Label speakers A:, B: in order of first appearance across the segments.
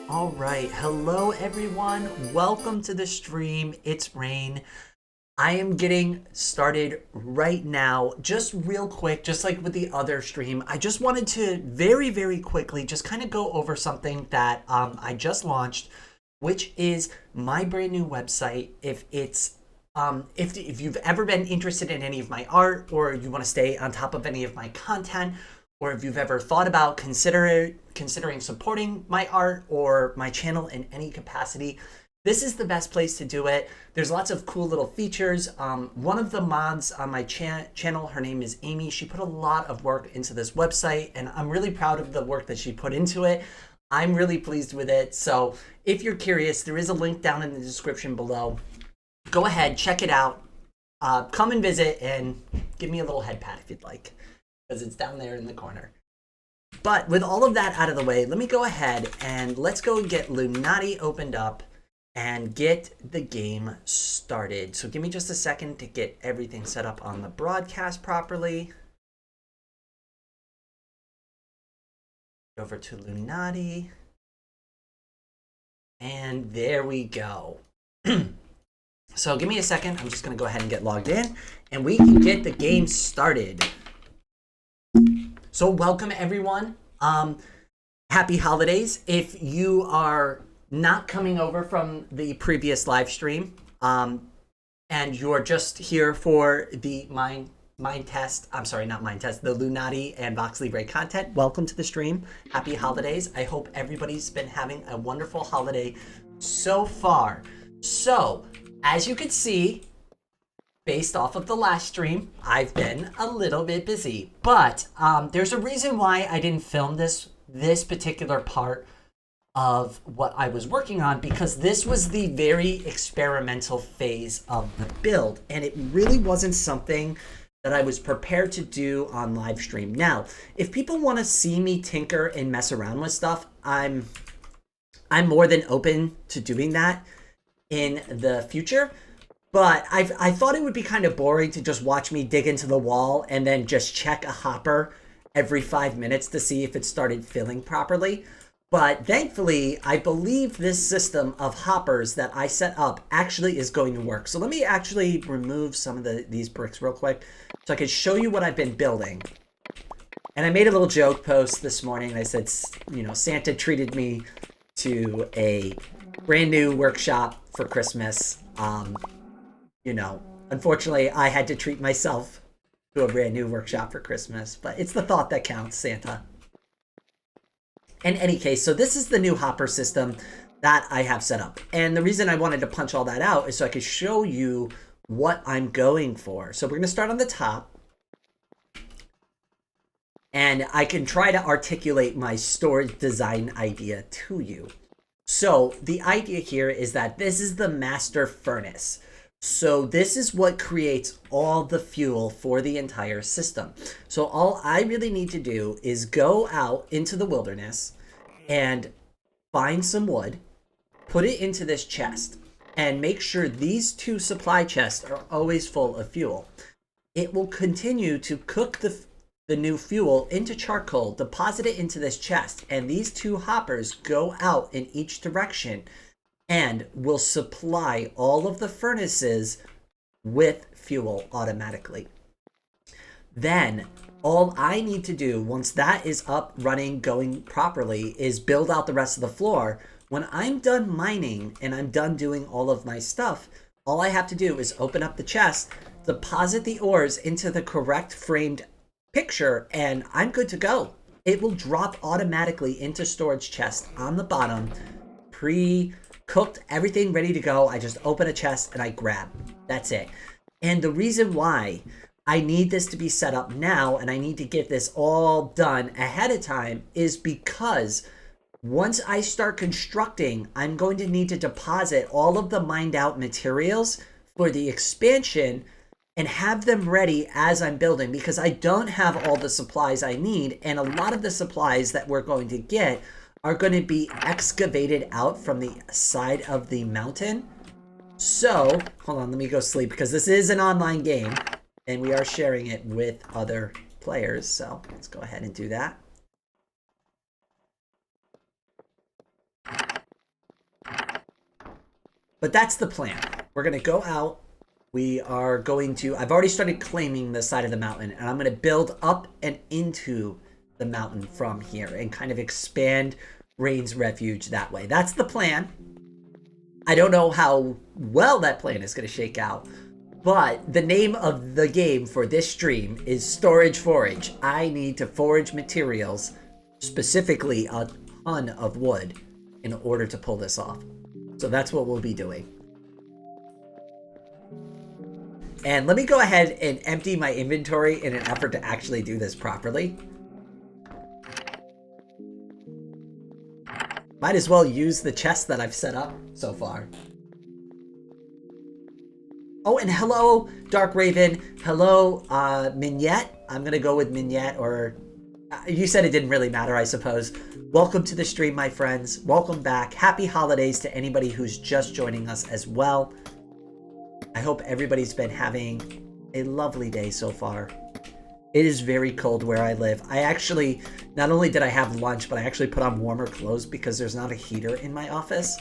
A: All right, hello everyone. Welcome to the stream. It's Rain. I am getting started right now. Just real quick, just like with the other stream, I just wanted to very quickly just kind of go over something that I just launched, which is my brand new website. If you've ever been interested in any of my art, or you want to stay on top of any of my content, or if you've ever thought about considering supporting my art or my channel in any capacity, this is the best place to do it. There's lots of cool little features. One of the mods on my channel, her name is Amy. She put a lot of work into this website, and I'm really proud of the work that she put into it. I'm really pleased with it. So if you're curious, there is a link down in the description below. Go ahead, check it out. Come and visit and give me a little head pat if you'd like, because it's down there in the corner. But with all of that out of the way, let me go ahead and let's go and get Lunati opened up and get the game started. So give me just a second to get everything set up on the broadcast properly. Over to Lunati. And there we go. So give me a second. I'm just going to go ahead and get logged in and we can get the game started. So welcome everyone. Happy holidays. If you are not coming over from the previous live stream and you're just here for the mind test, I'm sorry, not mind test, the Lunati and VoxeLibre content, welcome to the stream. Happy holidays. I hope everybody's been having a wonderful holiday so far. So as you can see, based off of the last stream, I've been a little bit busy, but there's a reason why I didn't film this particular part of what I was working on, because this was the very experimental phase of the build, and it really wasn't something that I was prepared to do on live stream. Now, if people want to see me tinker and mess around with stuff, I'm more than open to doing that in the future. But I thought it would be kind of boring to just watch me dig into the wall and then just check a hopper every 5 minutes to see if it started filling properly. But thankfully, I believe this system of hoppers that I set up actually is going to work. So let me actually remove some of these bricks real quick so I can show you what I've been building. And I made a little joke post this morning. I said, you know, Santa treated me to a brand new workshop for Christmas. You know, unfortunately, I had to treat myself to a brand new workshop for Christmas, but it's the thought that counts, Santa. In any case, so this is the new hopper system that I have set up. And the reason I wanted to punch all that out is so I could show you what I'm going for. So we're going to start on the top. And I can try to articulate my storage design idea to you. So the idea here is that this is the master furnace. So this is what creates all the fuel for the entire system. So all I really need to do is go out into the wilderness and find some wood, put it into this chest, and make sure these two supply chests are always full of fuel. It will continue to cook the new fuel into charcoal, deposit it into this chest, and these two hoppers go out in each direction and will supply all of the furnaces with fuel automatically. Then all I need to do once that is up, running, going properly, is build out the rest of the floor. When I'm done mining and I'm done doing all of my stuff, all I have to do is open up the chest, deposit the ores into the correct framed picture, and I'm good to go. It will drop automatically into storage chest on the bottom, pre-cooked, everything ready to go. I just open a chest and I grab. That's it. And the reason why I need this to be set up now and I need to get this all done ahead of time is because once I start constructing, I'm going to need to deposit all of the mined out materials for the expansion and have them ready as I'm building, because I don't have all the supplies I need, and a lot of the supplies that we're going to get are going to be excavated out from the side of the mountain. So, hold on, let me go sleep, because this is an online game, and we are sharing it with other players, so let's go ahead and do that. But that's the plan. We're going to go out. We are going to... I've already started claiming the side of the mountain, and I'm going to build up and into the mountain from here and kind of expand Rain's Refuge that way. That's the plan. I don't know how well that plan is going to shake out, but the name of the game for this stream is Storage Forage. I need to forage materials, specifically a ton of wood, in order to pull this off. So that's what we'll be doing. And let me go ahead and empty my inventory in an effort to actually do this properly. Might as well use the chest that I've set up so far. Oh, and hello, Dark Raven. Hello, Mignette. I'm going to go with Mignette, or... you said it didn't really matter, I suppose. Welcome to the stream, my friends. Welcome back. Happy holidays to anybody who's just joining us as well. I hope everybody's been having a lovely day so far. It is very cold where I live. I actually, not only did I have lunch, but I actually put on warmer clothes because there's not a heater in my office.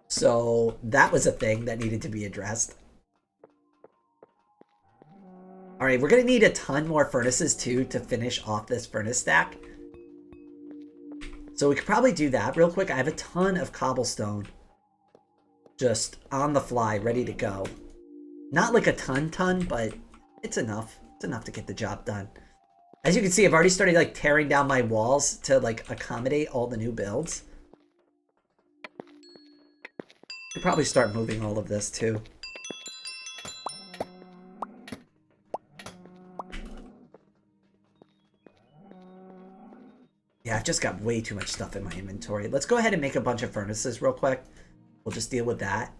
A: So that was a thing that needed to be addressed. All right, we're going to need a ton more furnaces too to finish off this furnace stack. So we could probably do that real quick. I have a ton of cobblestone just on the fly, ready to go. Not like a ton, but it's enough. It's enough to get the job done. As you can see, I've already started like tearing down my walls to like accommodate all the new builds. Could probably start moving all of this too. Yeah, I've just got way too much stuff in my inventory. Let's go ahead and make a bunch of furnaces real quick. We'll just deal with that.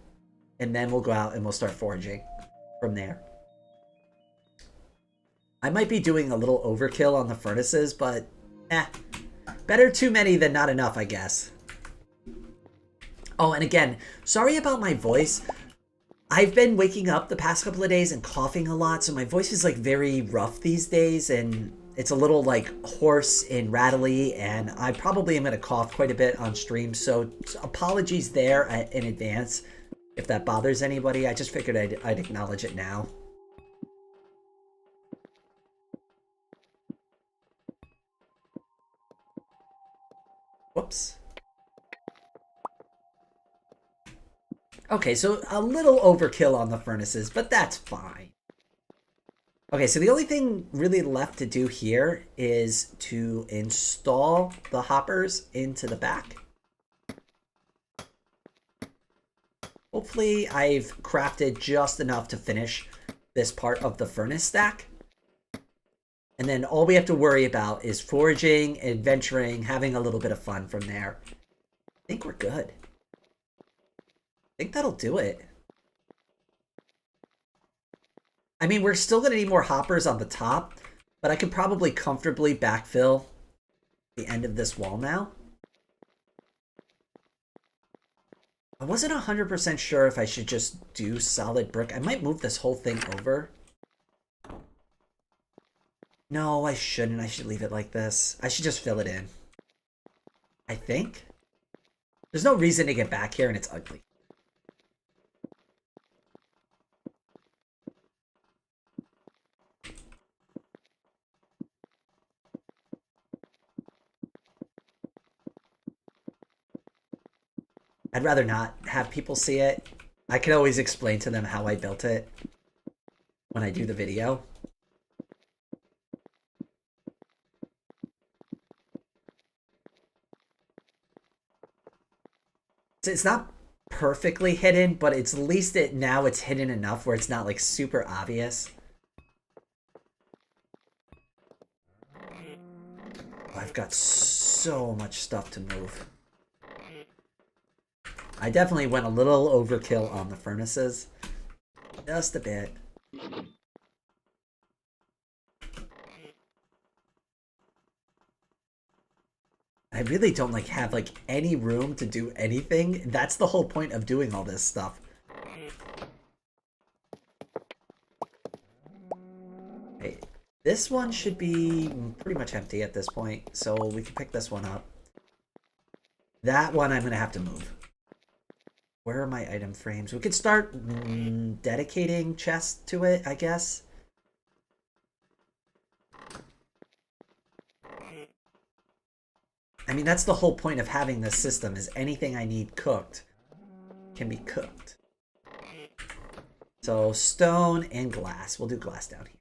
A: And then we'll go out and we'll start foraging from there. I might be doing a little overkill on the furnaces, but better too many than not enough, I guess. Oh, and again, sorry about my voice. I've been waking up the past couple of days and coughing a lot, so my voice is like very rough these days, and it's a little like hoarse and rattly, and I probably am going to cough quite a bit on stream, so apologies there in advance if that bothers anybody. I just figured I'd acknowledge it now. Whoops. Okay, so a little overkill on the furnaces, but that's fine. Okay, so the only thing really left to do here is to install the hoppers into the back. Hopefully I've crafted just enough to finish this part of the furnace stack. And then all we have to worry about is foraging, adventuring, having a little bit of fun from there. I think we're good. I think that'll do it. I mean, we're still going to need more hoppers on the top, but I could probably comfortably backfill the end of this wall now. I wasn't 100% sure if I should just do solid brick. I might move this whole thing over. No, I shouldn't. I should leave it like this. I should just fill it in. I think. There's no reason to get back here and it's ugly. I'd rather not have people see it. I could always explain to them how I built it when I do the video. So it's not perfectly hidden, but it's at least now it's hidden enough where it's not like super obvious. Oh, I've got so much stuff to move. I definitely went a little overkill on the furnaces. Just a bit. I really don't have any room to do anything. That's the whole point of doing all this stuff. Okay, this one should be pretty much empty at this point, so we can pick this one up. That one I'm gonna have to move. Where are my item frames? We could start dedicating chests to it, I guess. I mean, that's the whole point of having this system, is anything I need cooked can be cooked. So stone and glass. We'll do glass down here.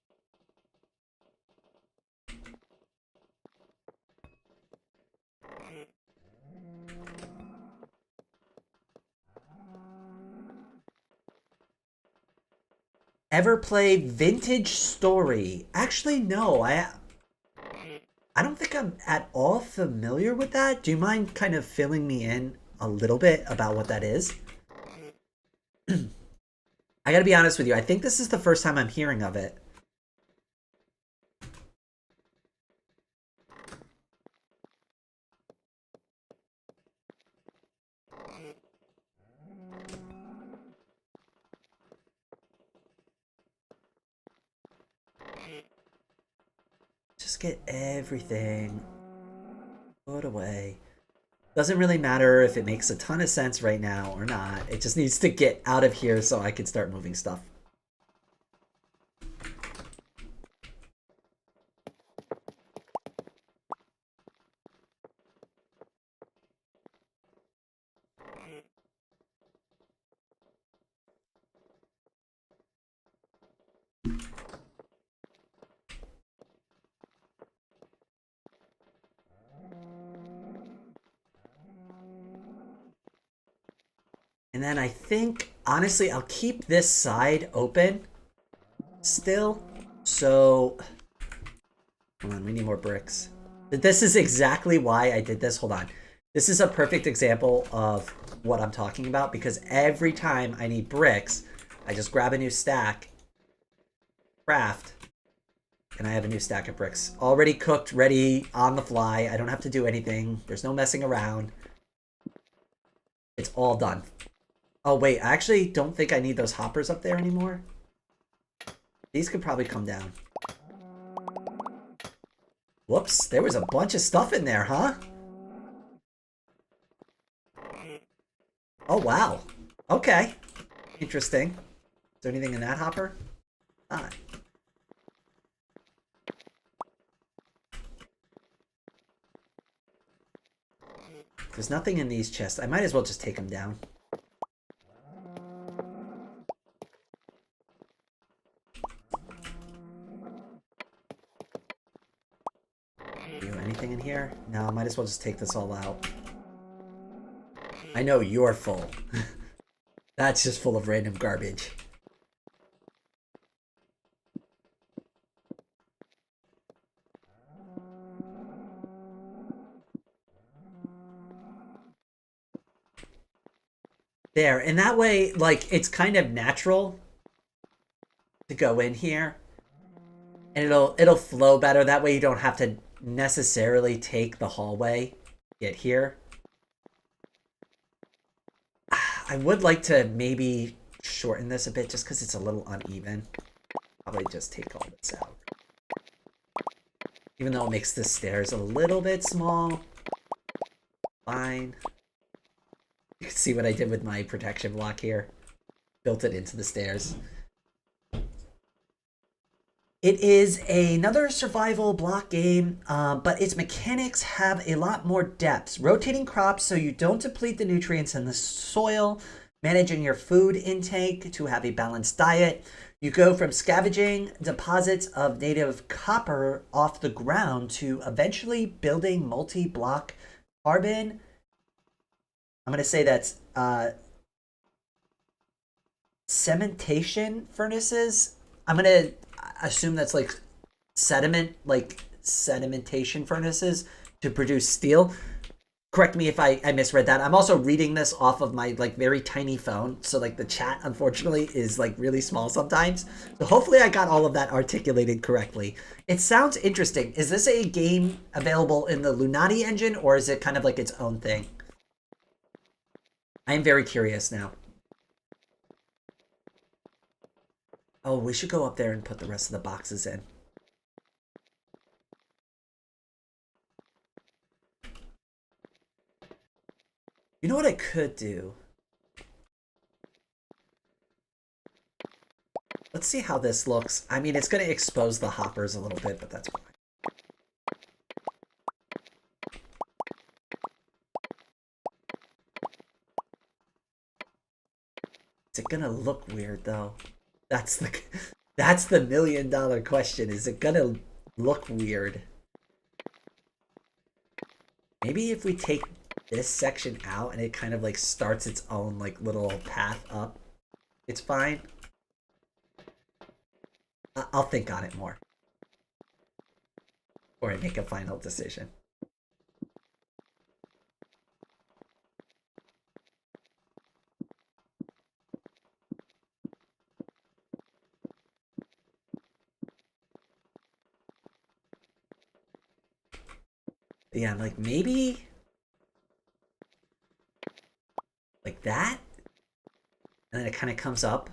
A: Ever play Vintage Story? Actually, no. I don't think I'm at all familiar with that. Do you mind kind of filling me in a little bit about what that is? I gotta be honest with you. I think this is the first time I'm hearing of it. Just get everything put away. Doesn't really matter if it makes a ton of sense right now or not. It just needs to get out of here so I can start moving stuff. And then I think, honestly, I'll keep this side open still. So, hold on, we need more bricks. This is exactly why I did this. Hold on. This is a perfect example of what I'm talking about, because every time I need bricks, I just grab a new stack, craft, and I have a new stack of bricks. Already cooked, ready, on the fly. I don't have to do anything. There's no messing around. It's all done. Oh, wait, I actually don't think I need those hoppers up there anymore. These could probably come down. Whoops, there was a bunch of stuff in there, huh? Oh, wow. Okay. Interesting. Is there anything in that hopper? Not. There's nothing in these chests. I might as well just take them down. Anything in here? No, might as well just take this all out. I know you're full. That's just full of random garbage. There, and that way, like, it's kind of natural to go in here. And it'll flow better. That way you don't have to necessarily take the hallway to get here. I would like to maybe shorten this a bit just because it's a little uneven. Probably just take all this out. Even though it makes the stairs a little bit small. Fine. You can see what I did with my protection block here. Built it into the stairs. It is another survival block game, but its mechanics have a lot more depth. Rotating crops so you don't deplete the nutrients in the soil, managing your food intake to have a balanced diet. You go from scavenging deposits of native copper off the ground to eventually building multi-block carbon. I'm going to say that's cementation furnaces. I'm going to assume that's like sedimentation furnaces to produce steel. Correct me if I misread that. I'm also reading this off of my like very tiny phone, so like the chat unfortunately is like really small sometimes. So hopefully I got all of that articulated correctly. It sounds interesting. Is this a game available in the Lunati engine, or is it kind of like its own thing? I am very curious now. Oh, we should go up there and put the rest of the boxes in. You know what I could do? Let's see how this looks. I mean, it's going to expose the hoppers a little bit, but that's fine. Is it going to look weird, though? That's the $1 million question. Is it going to look weird? Maybe if we take this section out and it kind of like starts its own like little path up, it's fine. I'll think on it more before I make a final decision. Yeah, like maybe like that, and then it kind of comes up,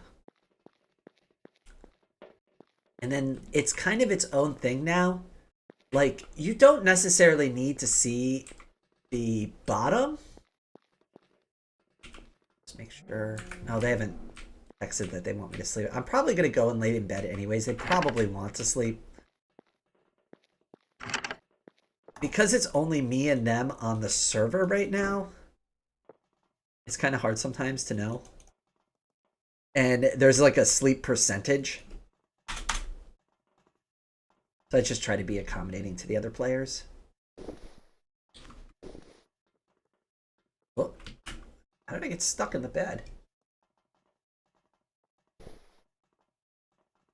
A: and then it's kind of its own thing now. Like, you don't necessarily need to see the bottom. Let's make sure. No, they haven't texted that they want me to sleep. I'm probably gonna go and lay in bed anyways. They probably want to sleep. Because it's only me and them on the server right now, it's kind of hard sometimes to know. And there's like a sleep percentage. So I just try to be accommodating to the other players. Oh, how did I get stuck in the bed?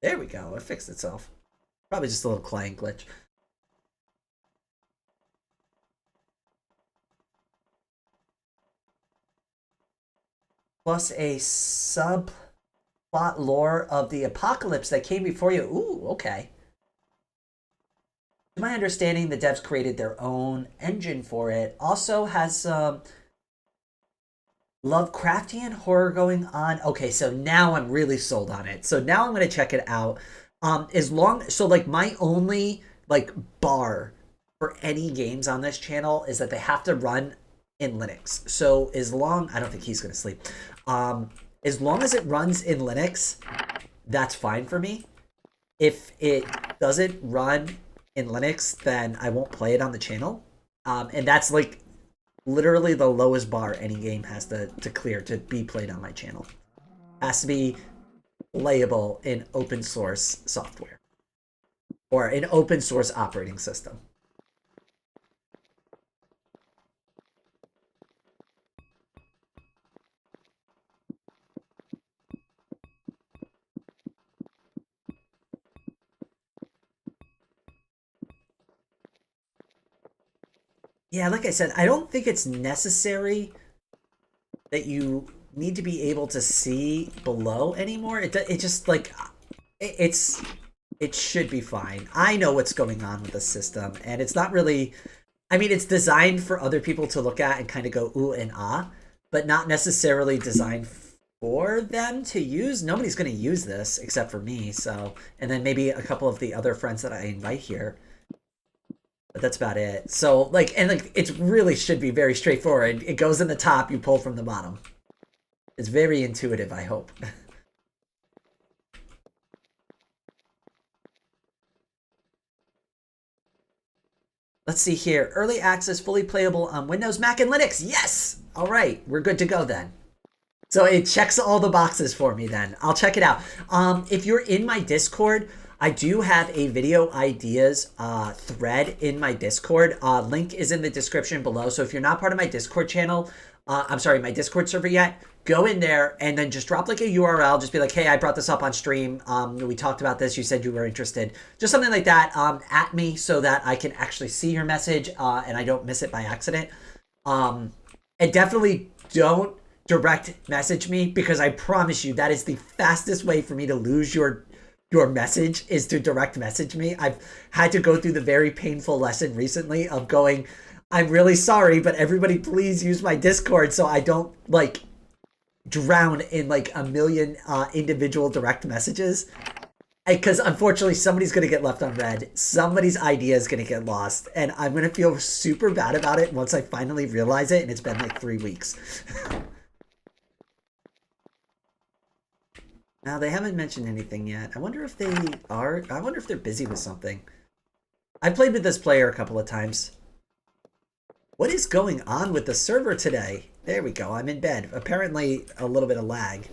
A: There we go, it fixed itself. Probably just a little client glitch. Plus a subplot lore of the apocalypse that came before you. Ooh, okay. To my understanding, the devs created their own engine for it. Also has some Lovecraftian horror going on. Okay, so now I'm really sold on it. So now I'm going to check it out. So like my only like bar for any games on this channel is that they have to run in Linux. So as long, I don't think he's going to sleep. As long as it runs in Linux, that's fine for me. If it doesn't run in Linux, then I won't play it on the channel. And that's like literally the lowest bar any game has to clear to be played on my channel. Has to be playable in open source software or an open source operating system. Yeah, like I said, I don't think it's necessary that you need to be able to see below anymore. It just like it should be fine. I know what's going on with the system, and it's not really. I mean, it's designed for other people to look at and kind of go ooh and ah, but not necessarily designed for them to use. Nobody's going to use this except for me. So, and then maybe a couple of the other friends that I invite here. But that's about it. So, like, and like, it really should be very straightforward. It goes in the top, you pull from the bottom. It's very intuitive, I hope. Let's see here. Early access, fully playable on Windows, Mac, and Linux. Yes! All right, we're good to go then. So it checks all the boxes for me then. I'll check it out. If you're in my Discord, I do have a video ideas thread in my Discord. Link is in the description below. So if you're not part of my Discord channel, my Discord server yet, go in there and then just drop like a URL. Just be like, hey, I brought this up on stream. We talked about this. You said you were interested. Just something like that at me so that I can actually see your message and I don't miss it by accident. And definitely don't direct message me because I promise you that is the fastest way for me to lose your message is to direct message me. I've had to go through the very painful lesson recently of going, I'm really sorry, but everybody please use my Discord so I don't like drown in like a million individual direct messages. Because unfortunately somebody's going to get left unread. Somebody's idea is going to get lost. And I'm going to feel super bad about it once I finally realize it. And it's been like 3 weeks. Now, they haven't mentioned anything yet. I wonder if they are. I wonder if they're busy with something. I've played with this player a couple of times. What is going on with the server today? There we go. I'm in bed. Apparently, a little bit of lag.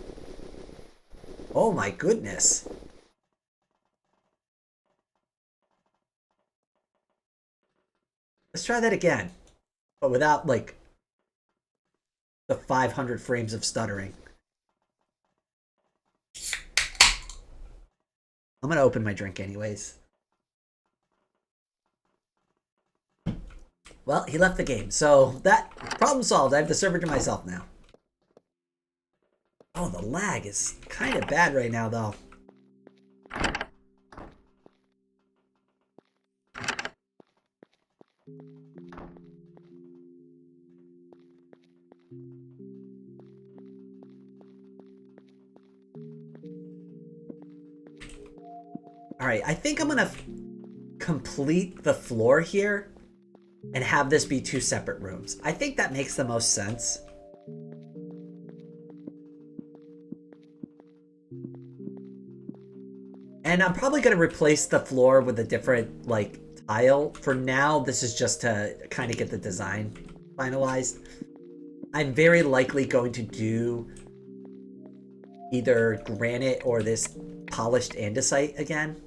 A: Oh my goodness. Let's try that again. But without, like, the 500 frames of stuttering. I'm gonna open my drink anyways. Well, he left the game, so that problem solved. I have the server to myself now. Oh, the lag is kind of bad right now, though. Alright, I think I'm gonna complete the floor here and have this be 2 separate rooms. I think that makes the most sense. And I'm probably going to replace the floor with a different, like, tile. For now, this is just to kind of get the design finalized. I'm very likely going to do either granite or this polished andesite again.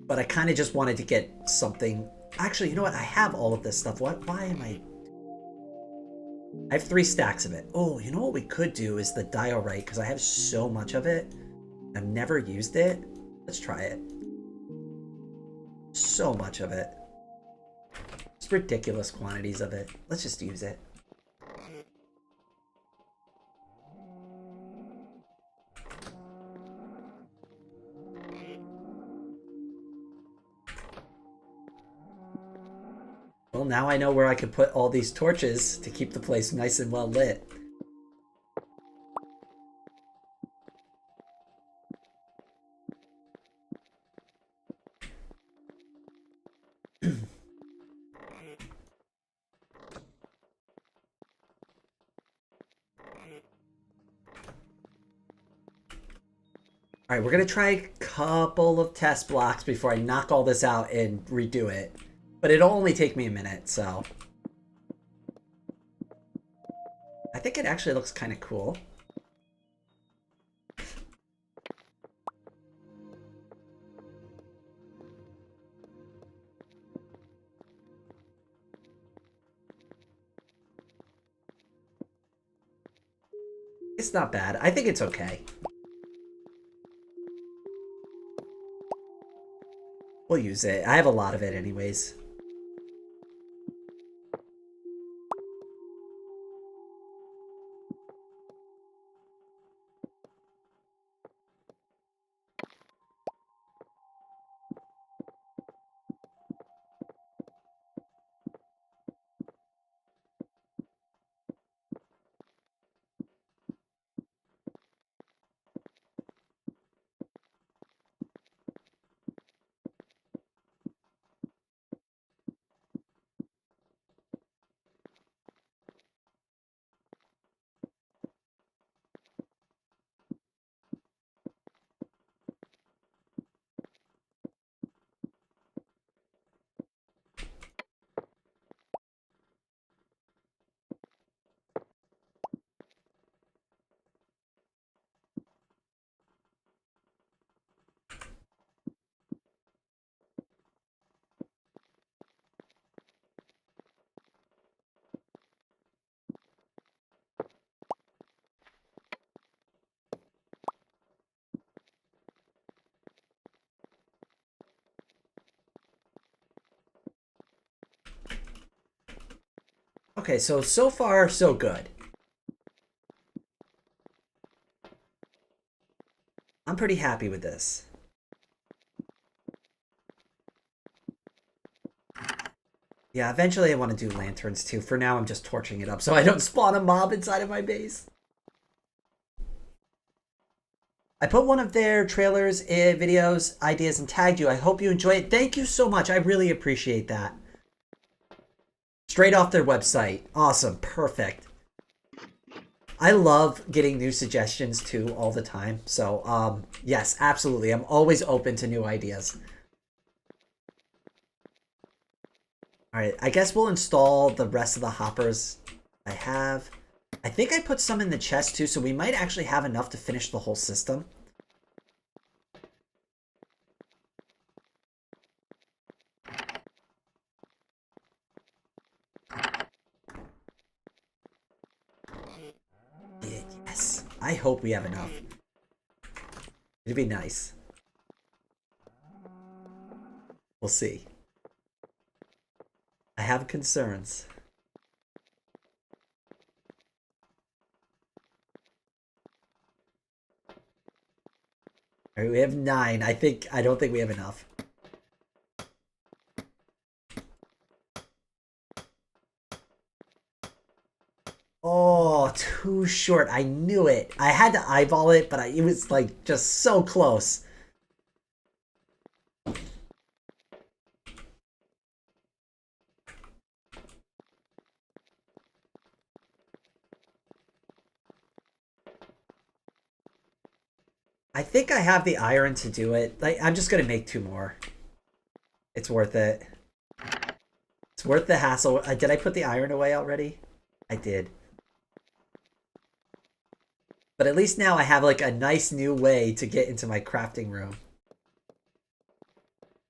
A: But I kind of just wanted to get something... Actually, you know what? I have all of this stuff. Why am I... I have 3 stacks of it. Oh, you know what we could do is the diorite, because I have so much of it. I've never used it. Let's try it. So much of it. It's ridiculous quantities of it. Let's just use it. Well, now I know where I could put all these torches to keep the place nice and well lit. Alright, we're going to try a couple of test blocks before I knock all this out and redo it. But it'll only take me a minute, so... I think it actually looks kind of cool. It's not bad. I think it's okay. We'll use it. I have a lot of it anyways. Okay, so far, so good. I'm pretty happy with this. Yeah, eventually I want to do lanterns too. For now, I'm just torching it up so I don't spawn a mob inside of my base. I put one of their trailers, videos, ideas, and tagged you. I hope you enjoy it. Thank you so much. I really appreciate that. Straight off their website. Awesome. Perfect. I love getting new suggestions too all the time. So, yes, absolutely. I'm always open to new ideas. All right, I guess we'll install the rest of the hoppers I have. I think I put some in the chest too, so we might actually have enough to finish the whole system. Yeah, yes, I hope we have enough. It'd be nice. We'll see. I have concerns. All right, we have 9. I don't think we have enough. Oh, too short. I knew it. I had to eyeball it, but it was like just so close. I think I have the iron to do it. Like, I'm just gonna make 2 more. It's worth it. It's worth the hassle. Did I put the iron away already? I did. But at least now I have like a nice new way to get into my crafting room.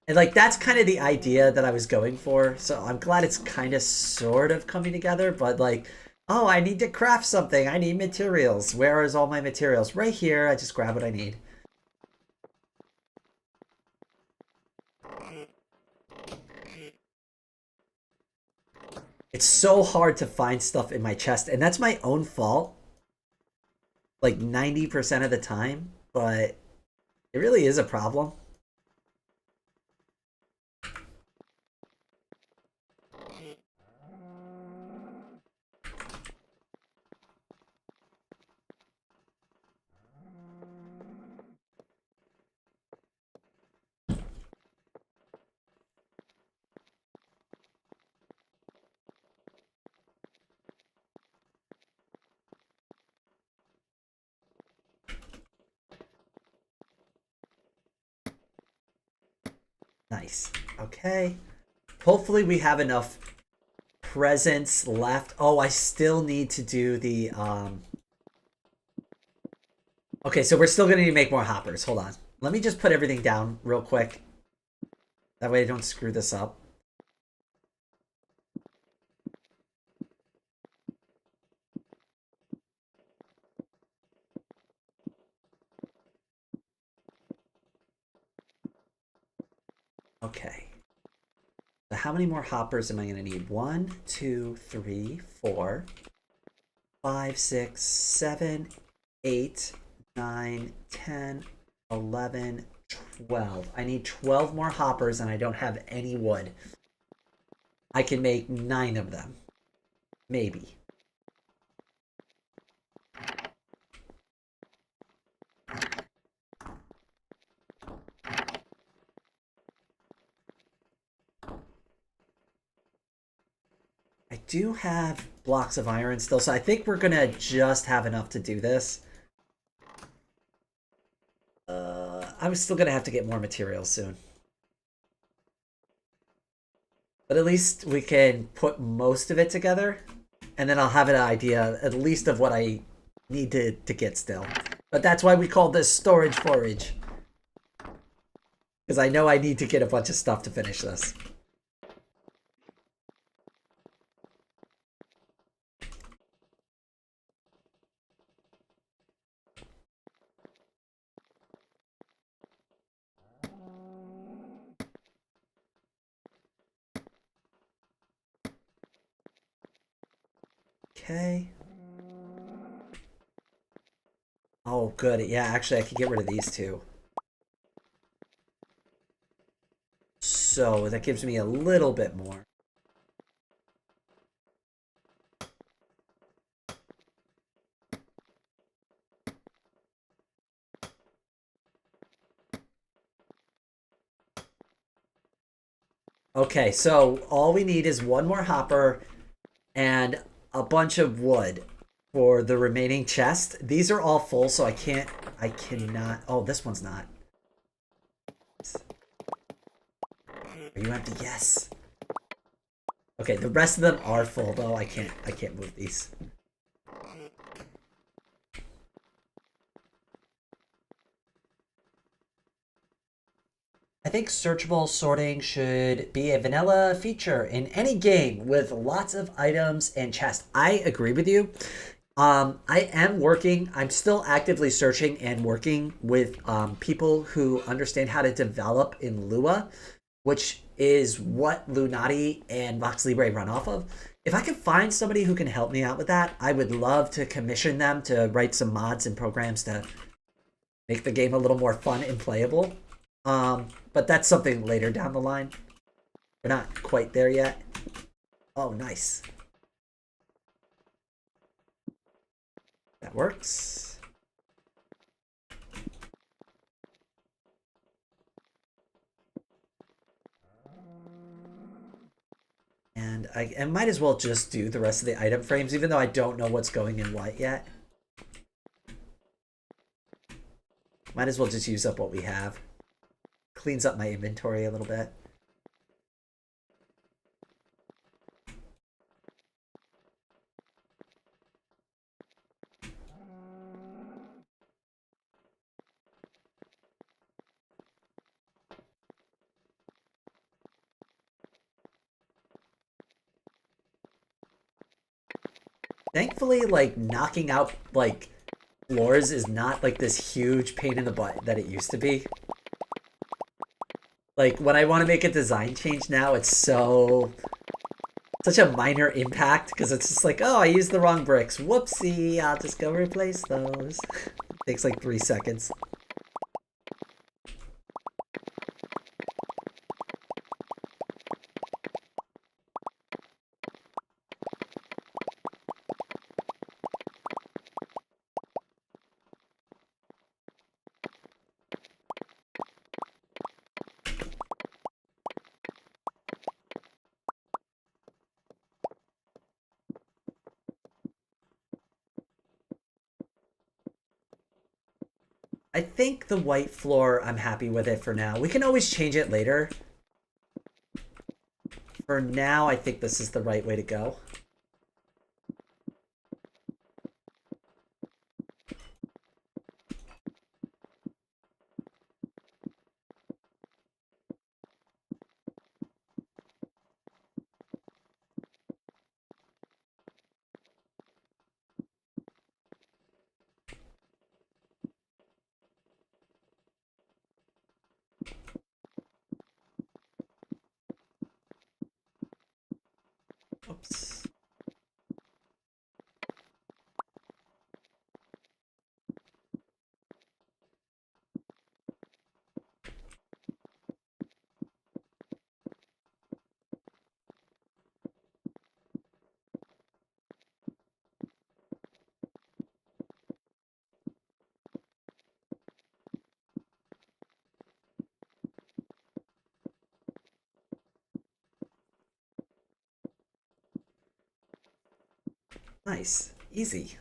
A: And like that's kind of the idea that I was going for. So I'm glad it's kind of sort of coming together, but like, oh, I need to craft something. I need materials. Where is all my materials? Right here. I just grab what I need. It's so hard to find stuff in my chest, and that's my own fault. Like 90% of the time, but it really is a problem. Nice. Okay. Hopefully we have enough presents left. Oh, I still need to do the Okay, so we're still gonna need to make more hoppers. Hold on. Let me just put everything down real quick. That way I don't screw this up. Okay. So how many more hoppers am I gonna need? 1, 2, 3, 4, 5, 6, 7, 8, 9, 10, 11, 12. I need 12 more hoppers and I don't have any wood. I can make 9 of them. Maybe. I do have blocks of iron still, so I think we're gonna just have enough to do this. I'm still gonna have to get more materials soon. But at least we can put most of it together, and then I'll have an idea, at least of what I need to get still. But that's why we call this storage forage. Because I know I need to get a bunch of stuff to finish this. Okay. Oh, good. Yeah, actually, I could get rid of these two. So that gives me a little bit more. Okay, so all we need is one more hopper and a bunch of wood. for the remaining chest. These are all full, so I cannot. Oh, this one's not. Are you empty? Yes. Okay, the rest of them are full though. I can't move these. I think searchable sorting should be a vanilla feature in any game with lots of items and chests. I agree with you. I am working, I'm still actively searching and working with people who understand how to develop in Lua, which is what Lunati and VoxeLibre run off of. If I can find somebody who can help me out with that, I would love to commission them to write some mods and programs to make the game a little more fun and playable. But that's something later down the line. We're not quite there yet. Oh, nice. That works. And I might as well just do the rest of the item frames, even though I don't know what's going in what yet. Might as well just use up what we have. Cleans up my inventory a little bit. Thankfully, like, knocking out, like, floors is not, like, this huge pain in the butt that it used to be. Like, when I want to make a design change now, it's such a minor impact, because it's just like, oh, I used the wrong bricks. Whoopsie, I'll just go replace those. Takes, like, 3 seconds. I think the white floor, I'm happy with it for now. We can always change it later. For now, I think this is the right way to go. Oops. Nice. Easy.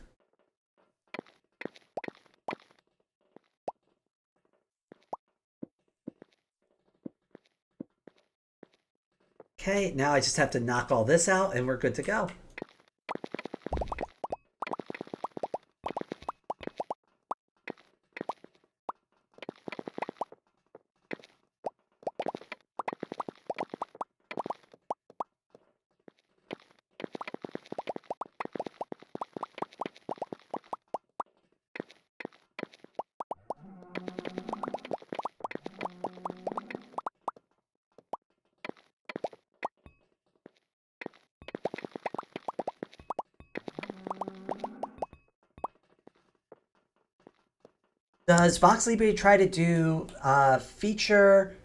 A: Okay, now I just have to knock all this out and we're good to go. Does VoxeLibre try to do feature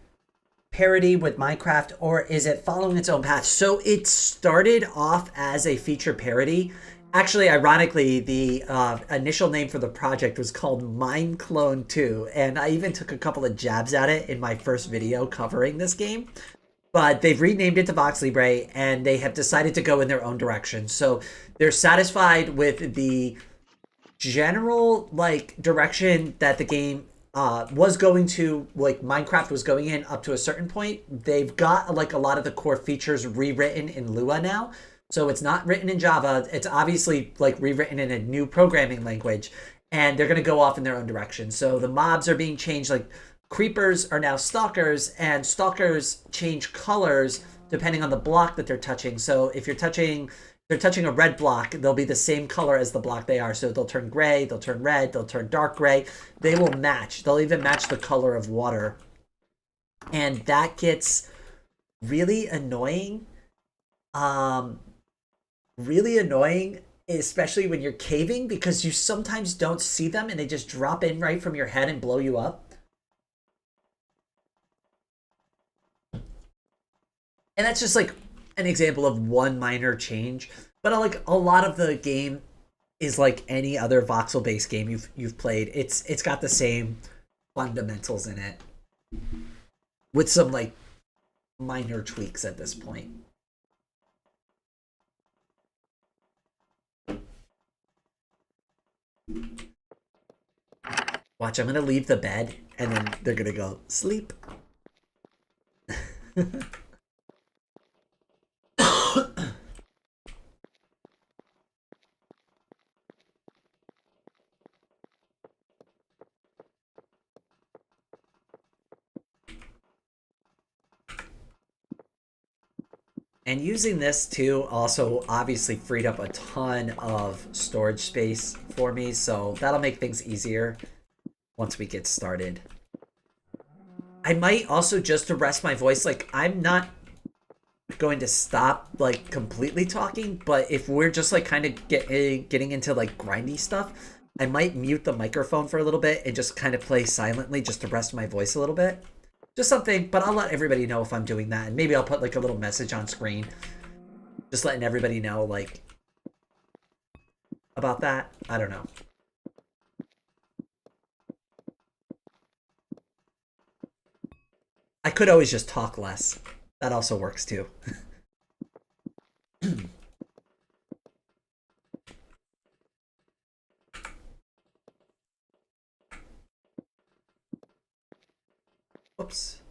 A: parody with Minecraft, or is it following its own path? So it started off as a feature parody. Actually, ironically, the initial name for the project was called Mineclone 2, and I even took a couple of jabs at it in my first video covering this game. but they've renamed it to VoxeLibre, and they have decided to go in their own direction. So they're satisfied with the general like direction that the game was going to, like Minecraft was going in up to a certain point. They've got like a lot of the core features rewritten in Lua now. So it's not written in Java. It's obviously like rewritten in a new programming language, and they're going to go off in their own direction. So the mobs are being changed. Like creepers are now stalkers, and stalkers change colors depending on the block that they're touching. So if they're touching a red block, they'll be the same color as the block they are. So they'll turn gray, they'll turn red, they'll turn dark gray. They will match. They'll even match the color of water. And that gets really annoying. Really annoying, especially when you're caving, because you sometimes don't see them and they just drop in right from your head and blow you up. And that's just like an example of one minor change, but like a lot of the game is like any other voxel based game you've played. It's got the same fundamentals in it with some like minor tweaks at this point. Watch, I'm gonna leave the bed and then they're gonna go sleep. And using this too also obviously freed up a ton of storage space for me, so that'll make things easier once we get started. I might also, just to rest my voice, like I'm not going to stop like completely talking, but if we're just like kind of getting into like grindy stuff, I might mute the microphone for a little bit and just kind of play silently just to rest my voice a little bit. Just something, but I'll let everybody know if I'm doing that. And maybe I'll put like a little message on screen. Just letting everybody know, like, about that. I don't know. I could always just talk less. That also works too. Whoops.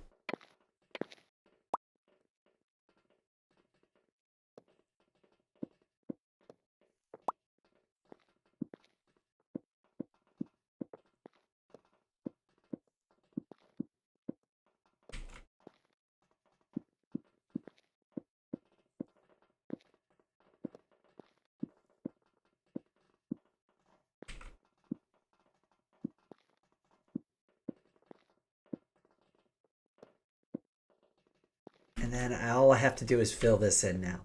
A: And then all I have to do is fill this in now.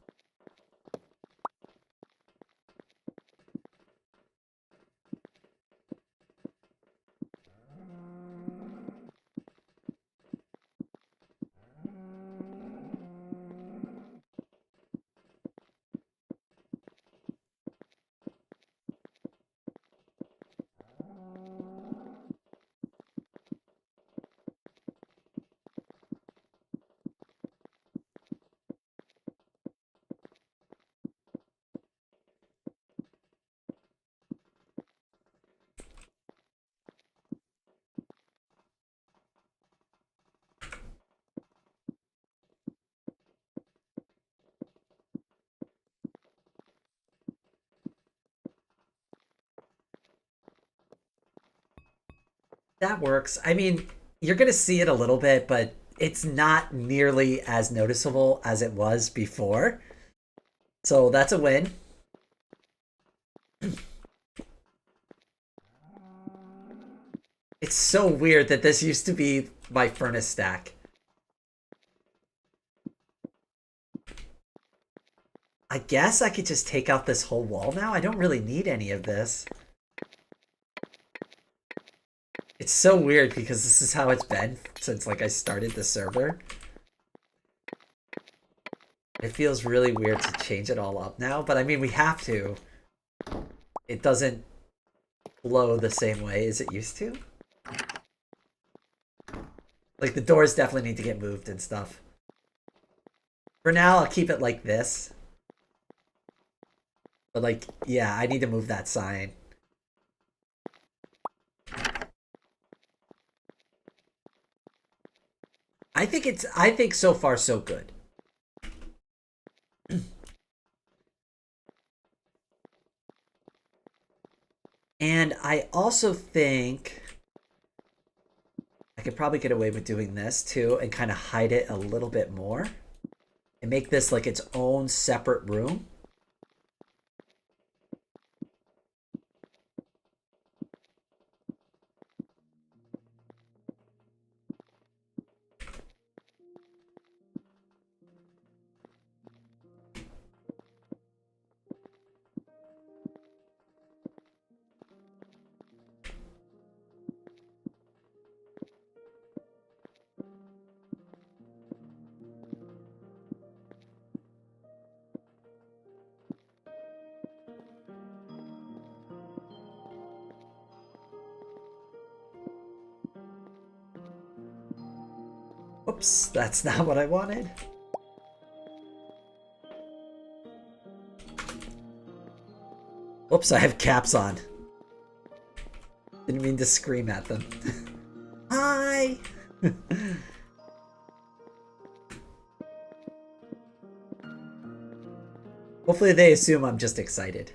A: That works. I mean, you're going to see it a little bit, but it's not nearly as noticeable as it was before. So that's a win. It's so weird that this used to be my furnace stack. I guess I could just take out this whole wall now. I don't really need any of this. It's so weird because this is how it's been since like I started the server. It feels really weird to change it all up now, but I mean we have to. It doesn't flow the same way as it used to. Like the doors definitely need to get moved and stuff. For now, I'll keep it like this. But like, yeah, I need to move that sign. I think so far so good. And I also think I could probably get away with doing this too and kind of hide it a little bit more and make this like its own separate room. Oops, that's not what I wanted. Oops, I have caps on. Didn't mean to scream at them. Hi! Hopefully they assume I'm just excited.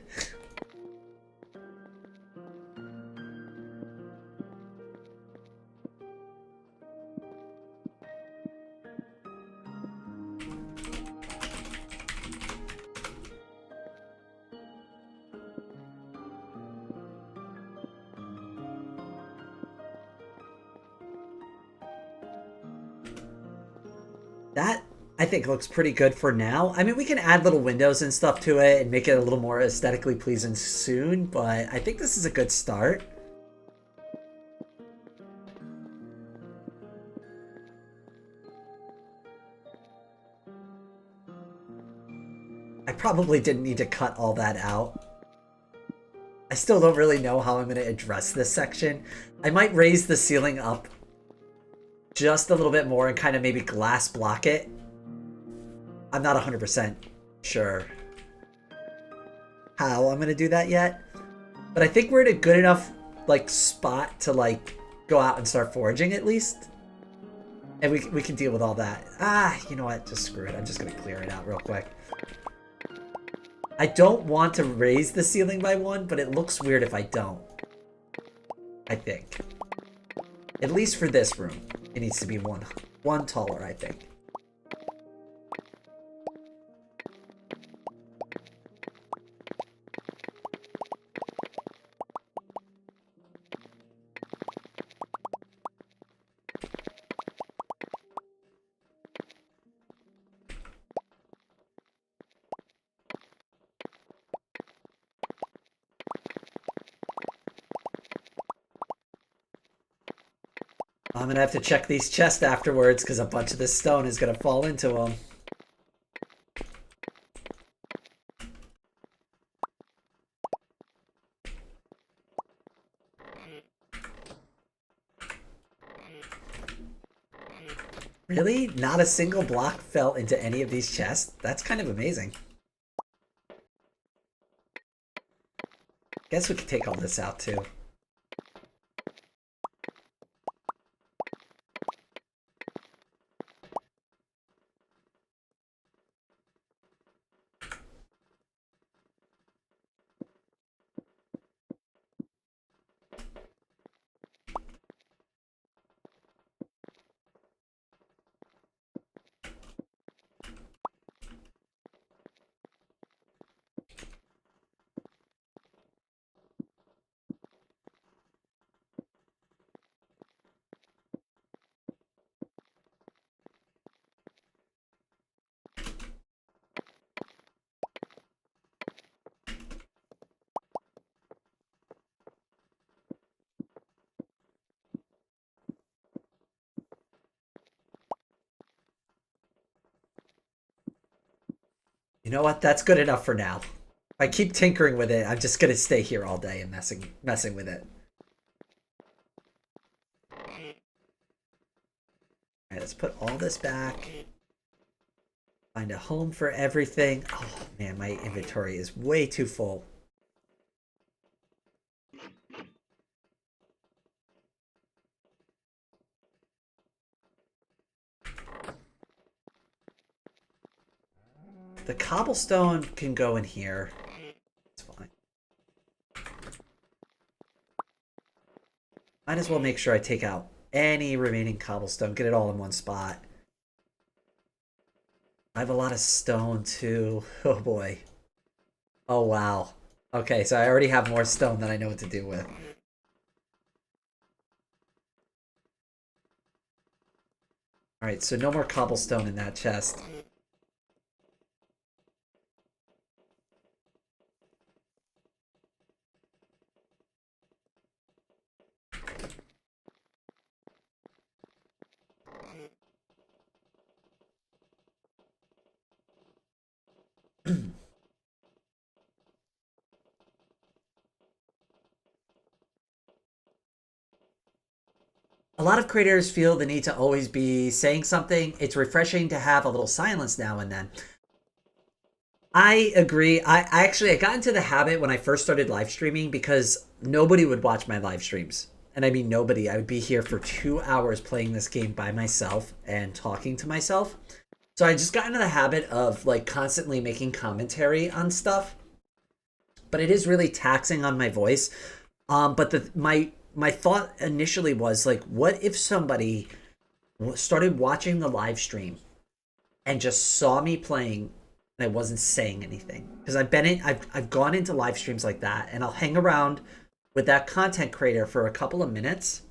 A: That, I think, looks pretty good for now. I mean, we can add little windows and stuff to it and make it a little more aesthetically pleasing soon, but I think this is a good start. I probably didn't need to cut all that out. I still don't really know how I'm going to address this section. I might raise the ceiling up just a little bit more and kind of maybe glass block it. I'm not 100% sure how I'm going to do that yet. But I think we're in a good enough like spot to like go out and start foraging at least. And we can deal with all that. Ah, you know what? Just screw it. I'm just going to clear it out real quick. I don't want to raise the ceiling by one, but it looks weird if I don't. I think. At least for this room. It needs to be one taller, I think. I'm gonna have to check these chests afterwards because a bunch of this stone is gonna fall into them. Really? Not a single block fell into any of these chests? That's kind of amazing. Guess we could take all this out too. You know what? That's good enough for now. If I keep tinkering with it, I'm just gonna stay here all day and messing with it. Alright, let's put all this back. Find a home for everything. Oh man, my inventory is way too full. The cobblestone can go in here. It's fine. Might as well make sure I take out any remaining cobblestone. Get it all in one spot. I have a lot of stone too. Oh boy. Oh wow. Okay, so I already have more stone than I know what to do with. Alright, so no more cobblestone in that chest. A lot of creators feel the need to always be saying something. It's refreshing to have a little silence now and then. I agree. I got into the habit when I first started live streaming because nobody would watch my live streams. And I mean nobody. I would be here for 2 hours playing this game by myself and talking to myself. So I just got into the habit of like constantly making commentary on stuff. But it is really taxing on my voice. But my thought initially was like, what if somebody started watching the live stream and just saw me playing and I wasn't saying anything? Because I've gone into live streams like that, and I'll hang around with that content creator for a couple of minutes,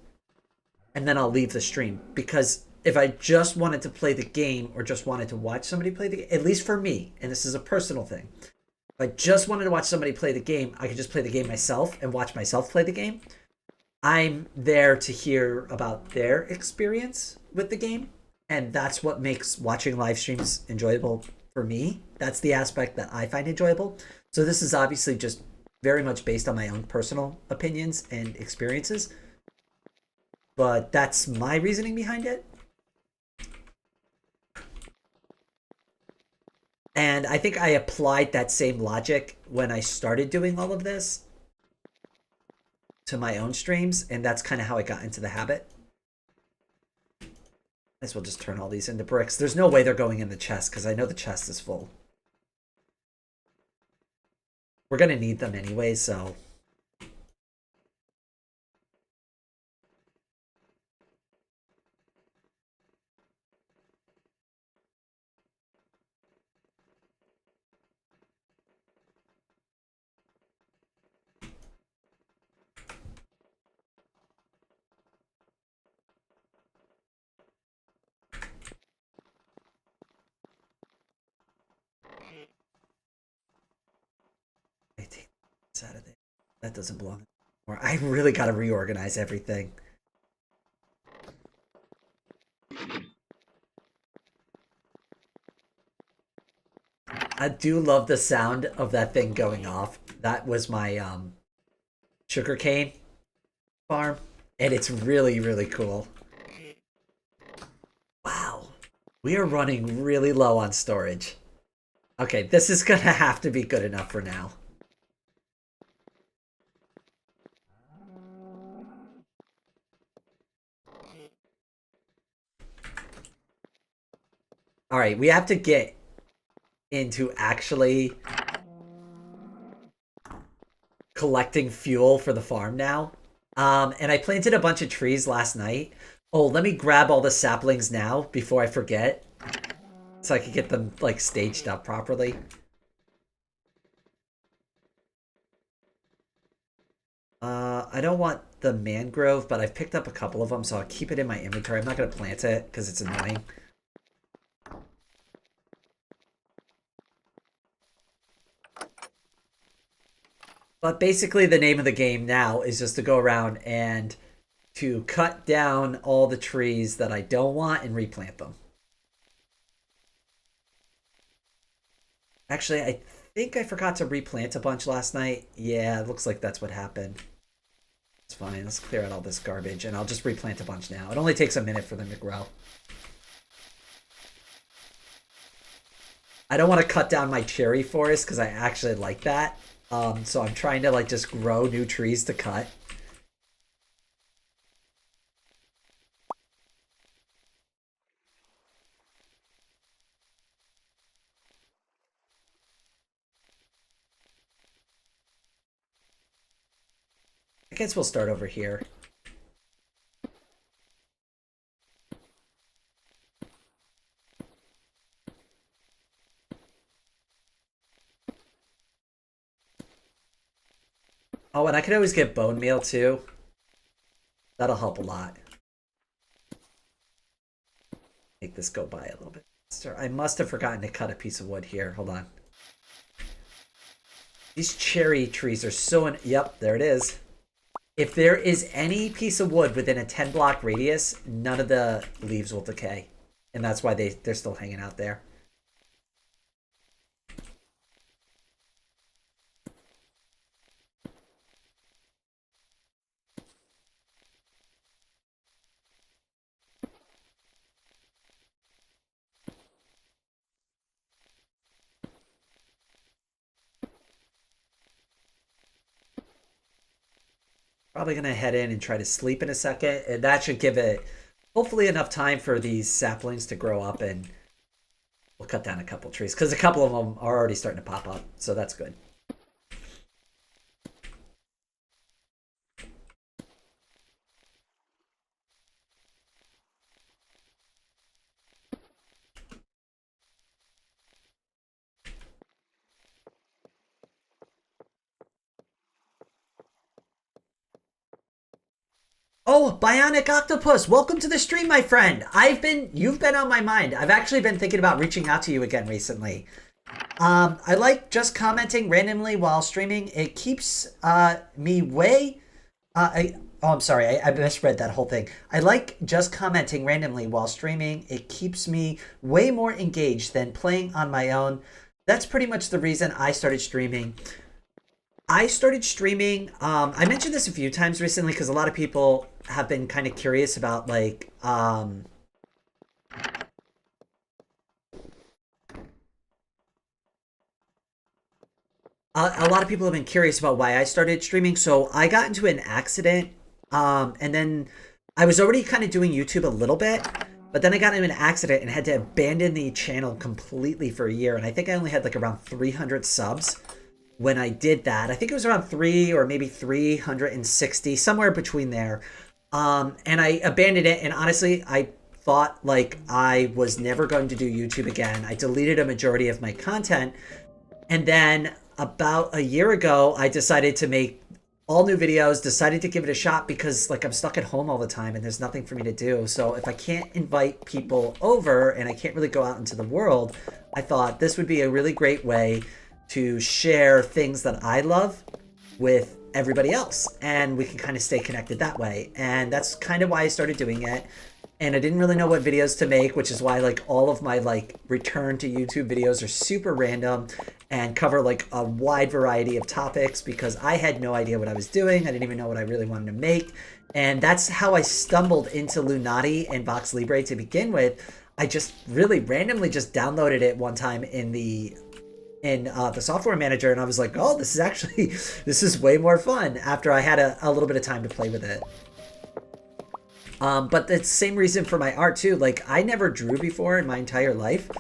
A: and then I'll leave the stream. Because if I just wanted to play the game or just wanted to watch somebody play the game, at least for me, and this is a personal thing, if I just wanted to watch somebody play the game, I could just play the game myself and watch myself play the game. I'm there to hear about their experience with the game, and that's what makes watching live streams enjoyable for me. That's the aspect that I find enjoyable. So this is obviously just very much based on my own personal opinions and experiences, but that's my reasoning behind it. And I think I applied that same logic when I started doing all of this to my own streams, and that's kind of how I got into the habit. Might as well just turn all these into bricks. There's no way they're going in the chest because I know the chest is full. We're gonna need them anyway, so I take this out of there. That doesn't belong anymore. I really gotta reorganize everything. I do love the sound of that thing going off. That was my sugarcane farm, and it's really, really cool. Wow. We are running really low on storage. Okay, this is gonna have to be good enough for now. Alright, we have to get into actually collecting fuel for the farm now. And I planted a bunch of trees last night. Oh, let me grab all the saplings now before I forget, so I can get them like staged up properly. I don't want the mangrove, but I've picked up a couple of them, so I'll keep it in my inventory. I'm not going to plant it because it's annoying. But basically the name of the game now is just to go around and to cut down all the trees that I don't want and replant them. Actually, I think I forgot to replant a bunch last night. Yeah, it looks like that's what happened. It's fine. Let's clear out all this garbage, and I'll just replant a bunch now. It only takes a minute for them to grow. I don't want to cut down my cherry forest because I actually like that. So I'm trying to like just grow new trees to cut. I guess we'll start over here. Oh, and I could always get bone meal too. That'll help a lot. Make this go by a little bit faster. I must have forgotten to cut a piece of wood here. Hold on. These cherry trees are so... Yep, there it is. If there is any piece of wood within a 10 block radius, none of the leaves will decay. And that's why they're still hanging out there. Probably going to head in and try to sleep in a second. And that should give it hopefully enough time for these saplings to grow up. And we'll cut down a couple trees. Because a couple of them are already starting to pop up. So that's good. Oh, Bionic Octopus, welcome to the stream, my friend. You've been on my mind. I've actually been thinking about reaching out to you again recently. I like just commenting randomly while streaming. It keeps me way... I'm sorry, I misread that whole thing. I like just commenting randomly while streaming. It keeps me way more engaged than playing on my own. That's pretty much the reason I started streaming. I mentioned this a few times recently because a lot of people have been kind of curious about like a lot of people have been curious about why I started streaming. So I got into an accident and then I was already kind of doing YouTube a little bit, but then I got into an accident and had to abandon the channel completely for a year. And I think I only had like around 300 subs when I did that. I think it was around 3 or maybe 360, somewhere between there. And I abandoned it. And honestly, I thought like I was never going to do YouTube again. I deleted a majority of my content. And then about a year ago, I decided to make all new videos, decided to give it a shot because like I'm stuck at home all the time and there's nothing for me to do. So if I can't invite people over and I can't really go out into the world, I thought this would be a really great way to share things that I love with everybody else, and we can kind of stay connected that way. And that's kind of why I started doing it. And I didn't really know what videos to make, which is why like all of my like return to YouTube videos are super random and cover like a wide variety of topics because I had no idea what I was doing. I didn't even know what I really wanted to make. And that's how I stumbled into Lunati and VoxeLibre to begin with. I just really randomly just downloaded it one time in the software manager, and I was like, oh, this is way more fun after I had a little bit of time to play with it. But the same reason for my art too. Like I never drew before in my entire life.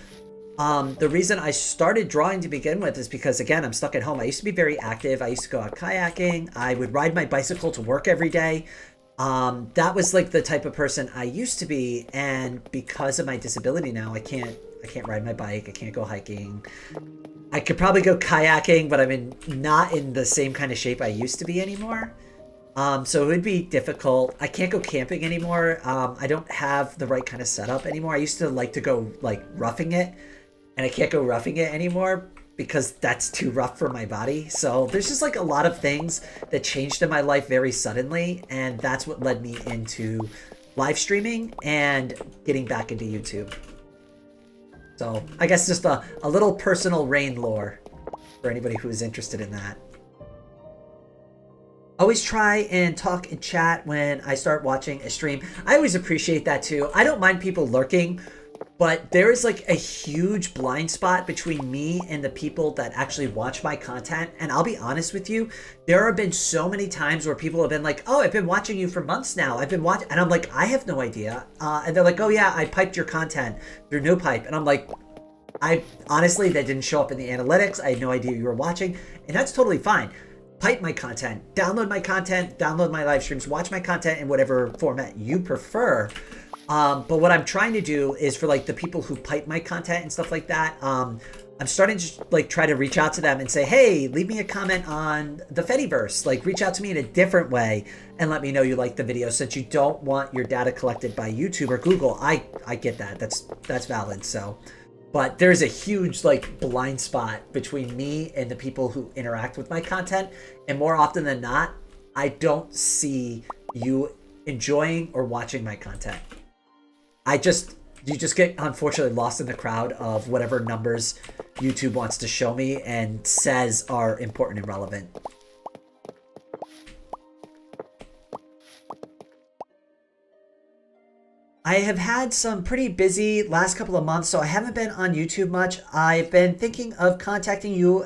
A: The reason I started drawing to begin with is because again, I'm stuck at home. I used to be very active. I used to go out kayaking. I would ride my bicycle to work every day. That was like the type of person I used to be, and because of my disability now, I can't ride my bike. I can't go hiking. I could probably go kayaking, but I'm not in the same kind of shape I used to be anymore. So it would be difficult. I can't go camping anymore. I don't have the right kind of setup anymore. I used to like to go like roughing it, and I can't go roughing it anymore because that's too rough for my body. So there's just like a lot of things that changed in my life very suddenly, and that's what led me into live streaming and getting back into YouTube. So I guess just a little personal Rain lore for anybody who is interested in that. Always try and talk and chat when I start watching a stream. I always appreciate that too. I don't mind people lurking. But there is like a huge blind spot between me and the people that actually watch my content. And I'll be honest with you, there have been so many times where people have been like, oh, I've been watching you for months now. I've been watching. And I'm like, I have no idea. And they're like, oh, yeah, I piped your content through no pipe. And I'm like, I honestly, that didn't show up in the analytics. I had no idea you were watching. And that's totally fine. Pipe my content, download my live streams, watch my content in whatever format you prefer. But what I'm trying to do is for like the people who pipe my content and stuff like that, I'm starting to like try to reach out to them and say, hey, leave me a comment on the Fediverse. Like reach out to me in a different way and let me know you like the video, since you don't want your data collected by YouTube or Google. I get that. That's valid. So, but there's a huge like blind spot between me and the people who interact with my content. And more often than not, I don't see you enjoying or watching my content. You just get unfortunately lost in the crowd of whatever numbers YouTube wants to show me and says are important and relevant. I have had some pretty busy last couple of months, so I haven't been on YouTube much. I've been thinking of contacting you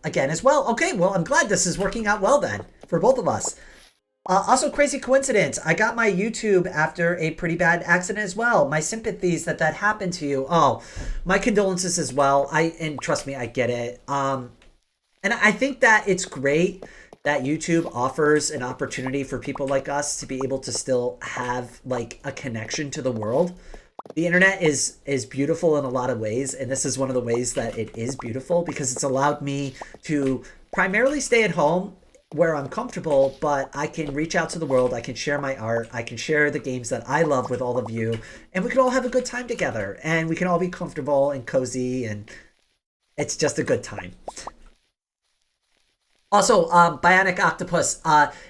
A: again as well. Okay, well, I'm glad this is working out well then for both of us. Also, crazy coincidence. I got my YouTube after a pretty bad accident as well. My sympathies that happened to you. Oh, my condolences as well. And trust me, I get it. And I think that it's great that YouTube offers an opportunity for people like us to be able to still have like a connection to the world. The internet is beautiful in a lot of ways, and this is one of the ways that it is beautiful because it's allowed me to primarily stay at home where I'm comfortable, but I can reach out to the world. I can share my art. I can share the games that I love with all of you, and we can all have a good time together, and we can all be comfortable and cozy, and it's just a good time. Also, Bionic Octopus,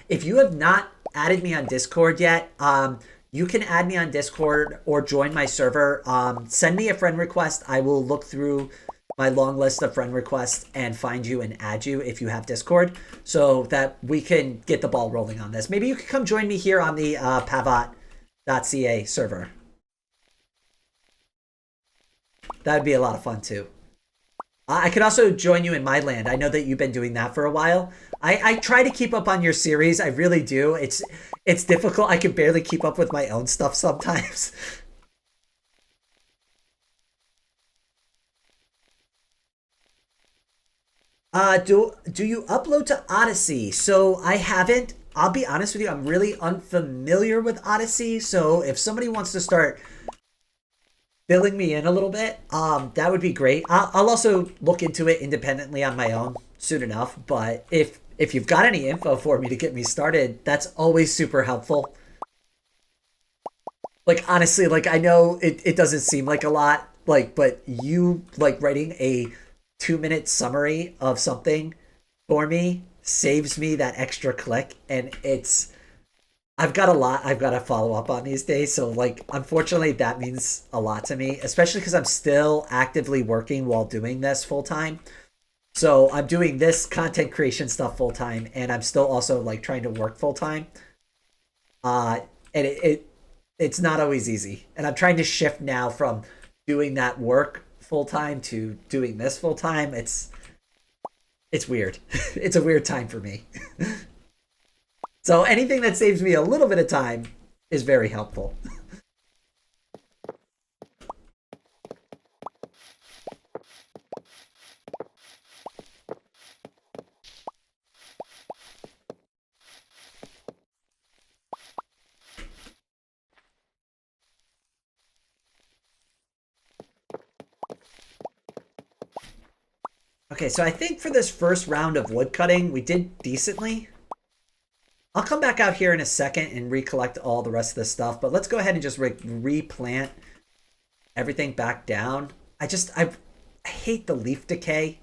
A: if you have not added me on Discord yet, you can add me on Discord or join my server. Send me a friend request. I will look through my long list of friend requests and find you and add you if you have Discord, so that we can get the ball rolling on this. Maybe you could come join me here on the pavot.ca server. That would be a lot of fun too. I could also join you in my land. I know that you've been doing that for a while. I try to keep up on your series. I really do. It's difficult. I can barely keep up with my own stuff sometimes. Do you upload to Odyssey? So I haven't. I'll be honest with you, I'm really unfamiliar with Odyssey. So if somebody wants to start filling me in a little bit, that would be great. I'll also look into it independently on my own soon enough. But if you've got any info for me to get me started, that's always super helpful. Like honestly, like I know it doesn't seem like a lot, like, but you like writing a 2-minute summary of something for me saves me that extra click, and I've got a lot I've got to follow up on these days, so like unfortunately that means a lot to me, especially because I'm still actively working while doing this full time. So I'm doing this content creation stuff full time, and I'm still also like trying to work full time. And it's not always easy, and I'm trying to shift now from doing that work full time to doing this full time. It's weird. It's a weird time for me. So anything that saves me a little bit of time is very helpful. Okay, so I think for this first round of wood cutting, we did decently. I'll come back out here in a second and recollect all the rest of this stuff, but let's go ahead and just replant everything back down. I hate the leaf decay.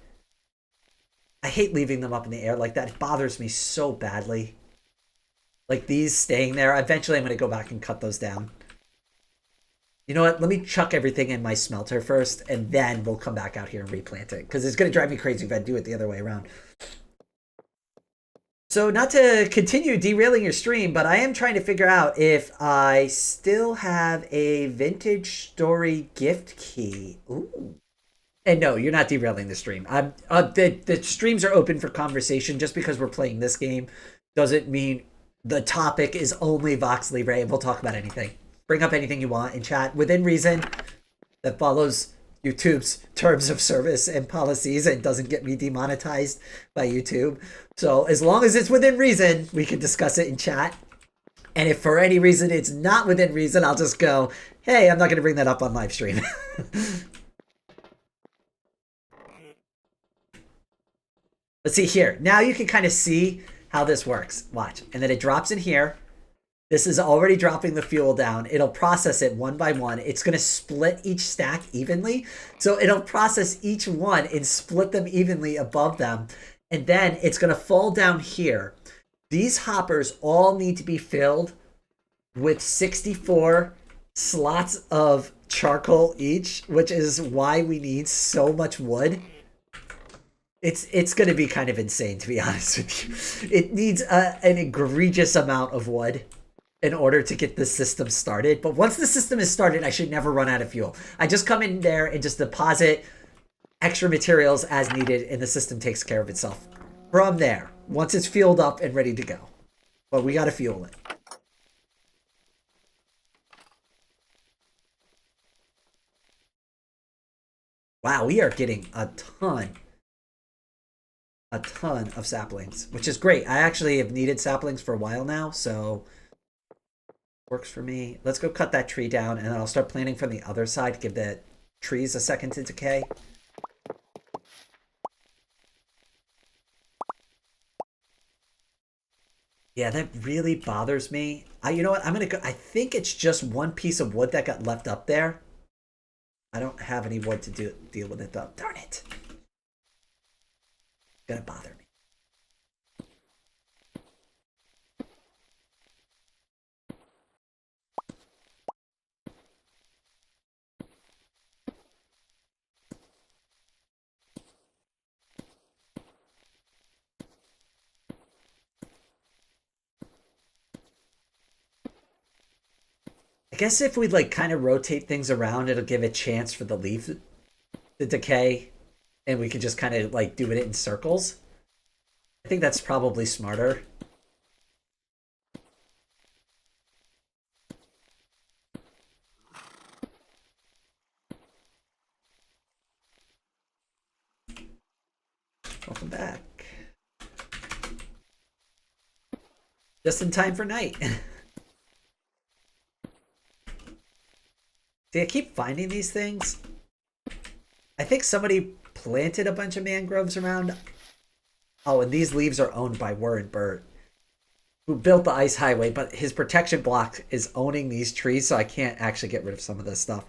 A: I hate leaving them up in the air like that. It bothers me so badly. Like these staying there. Eventually I'm going to go back and cut those down. You know what? Let me chuck everything in my smelter first, and then we'll come back out here and replant it, because it's going to drive me crazy if I do it the other way around. So not to continue derailing your stream, but I am trying to figure out if I still have a vintage story gift key. Ooh. And no, you're not derailing the stream. The streams are open for conversation. Just because we're playing this game doesn't mean the topic is only VoxeLibre and we'll talk about anything. Bring up anything you want in chat within reason that follows YouTube's terms of service and policies and doesn't get me demonetized by YouTube. So as long as it's within reason, we can discuss it in chat. And if for any reason it's not within reason, I'll just go, hey, I'm not going to bring that up on live stream. Let's see here. Now you can kind of see how this works. Watch. And then it drops in here. This is already dropping the fuel down. It'll process it one by one. It's going to split each stack evenly. So it'll process each one and split them evenly above them. And then it's going to fall down here. These hoppers all need to be filled with 64 slots of charcoal each, which is why we need so much wood. It's going to be kind of insane, to be honest with you. It needs an egregious amount of wood in order to get the system started. But once the system is started, I should never run out of fuel. I just come in there and just deposit extra materials as needed, and the system takes care of itself from there, once it's fueled up and ready to go. But we got to fuel it. Wow, we are getting a ton of saplings, which is great. I actually have needed saplings for a while now, so works for me. Let's go cut that tree down, and then I'll start planting from the other side to give the trees a second to decay. Yeah, that really bothers me. You know what? I'm gonna go. I think it's just one piece of wood that got left up there. I don't have any wood to deal with it though. Darn it! It's gonna bother me. I guess if we like kind of rotate things around, it'll give a chance for the leaf to decay, and we could just kind of like do it in circles. I think that's probably smarter. Welcome back. Just in time for night. See, I keep finding these things. I think somebody planted a bunch of mangroves around. Oh, and these leaves are owned by Warren Burt, who built the ice highway, but his protection block is owning these trees, so I can't actually get rid of some of this stuff.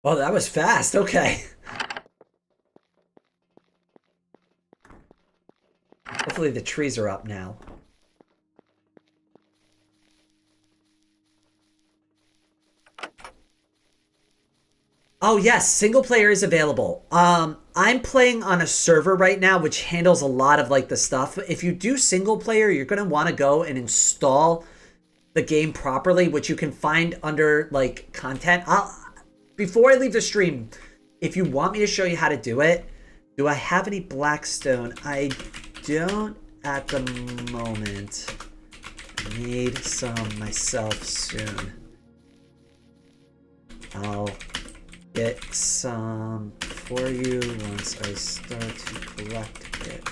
A: Oh, that was fast. Okay. Hopefully the trees are up now. Oh yes, single player is available. I'm playing on a server right now, which handles a lot of like the stuff. If you do single player, you're going to want to go and install the game properly, which you can find under like content. Before I leave the stream, if you want me to show you how to do it, do I have any blackstone? I don't at the moment. I need some myself soon. I'll get some for you once I start to collect it.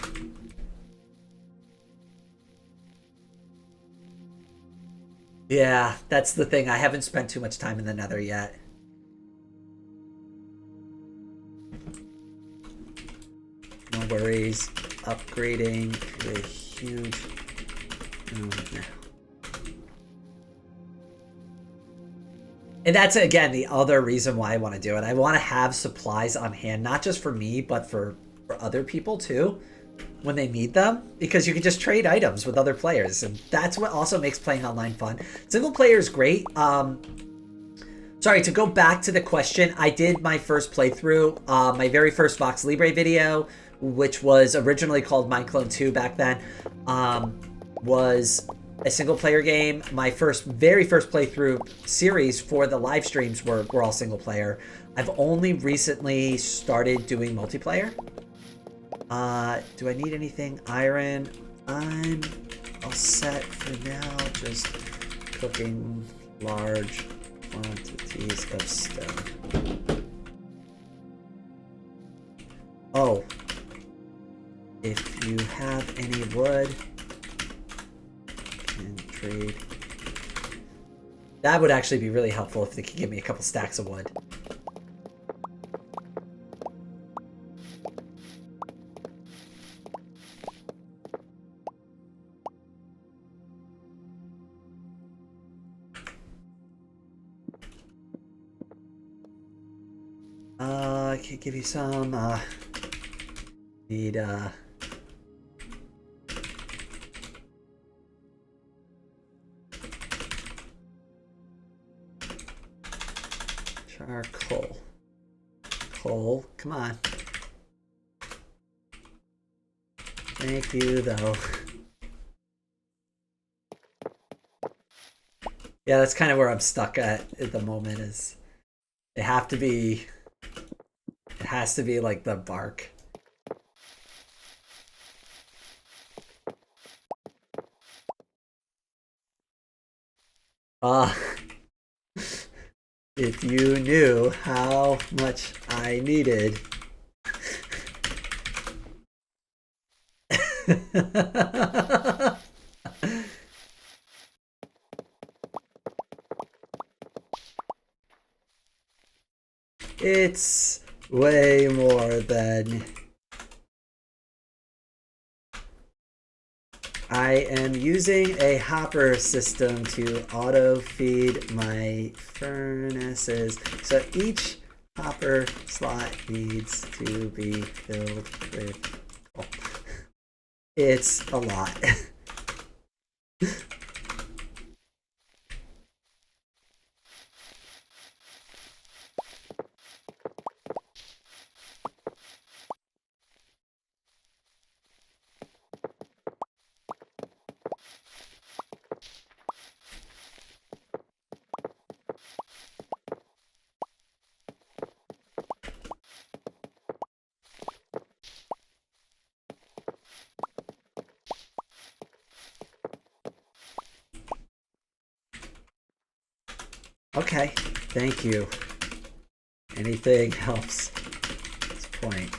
A: Yeah, that's the thing. I haven't spent too much time in the Nether yet. No worries. Upgrading to a huge... And that's, again, the other reason why I want to do it. I want to have supplies on hand, not just for me, but for other people too, when they need them, because you can just trade items with other players. And that's what also makes playing online fun. Single player is great. Sorry, to go back to the question, I did my first playthrough, my very first VoxeLibre video, which was originally called Mineclone 2 back then, was a single player game. My very first playthrough series for the live streams were all single player. I've only recently started doing multiplayer. Do I need anything? Iron. I'm all set for now. Just cooking large quantities of stone. Oh. If you have any wood, and trade. That would actually be really helpful if they could give me a couple stacks of wood. I could give you some, need, charcoal. Coal, come on. Thank you, though. Yeah, that's kind of where I'm stuck at the moment, is it has to be like the bark. If you knew how much I needed. It's way more than... I am using a hopper system to auto feed my furnaces, so each hopper slot needs to be filled with coal. It's a lot. Okay, thank you. Anything helps at this point.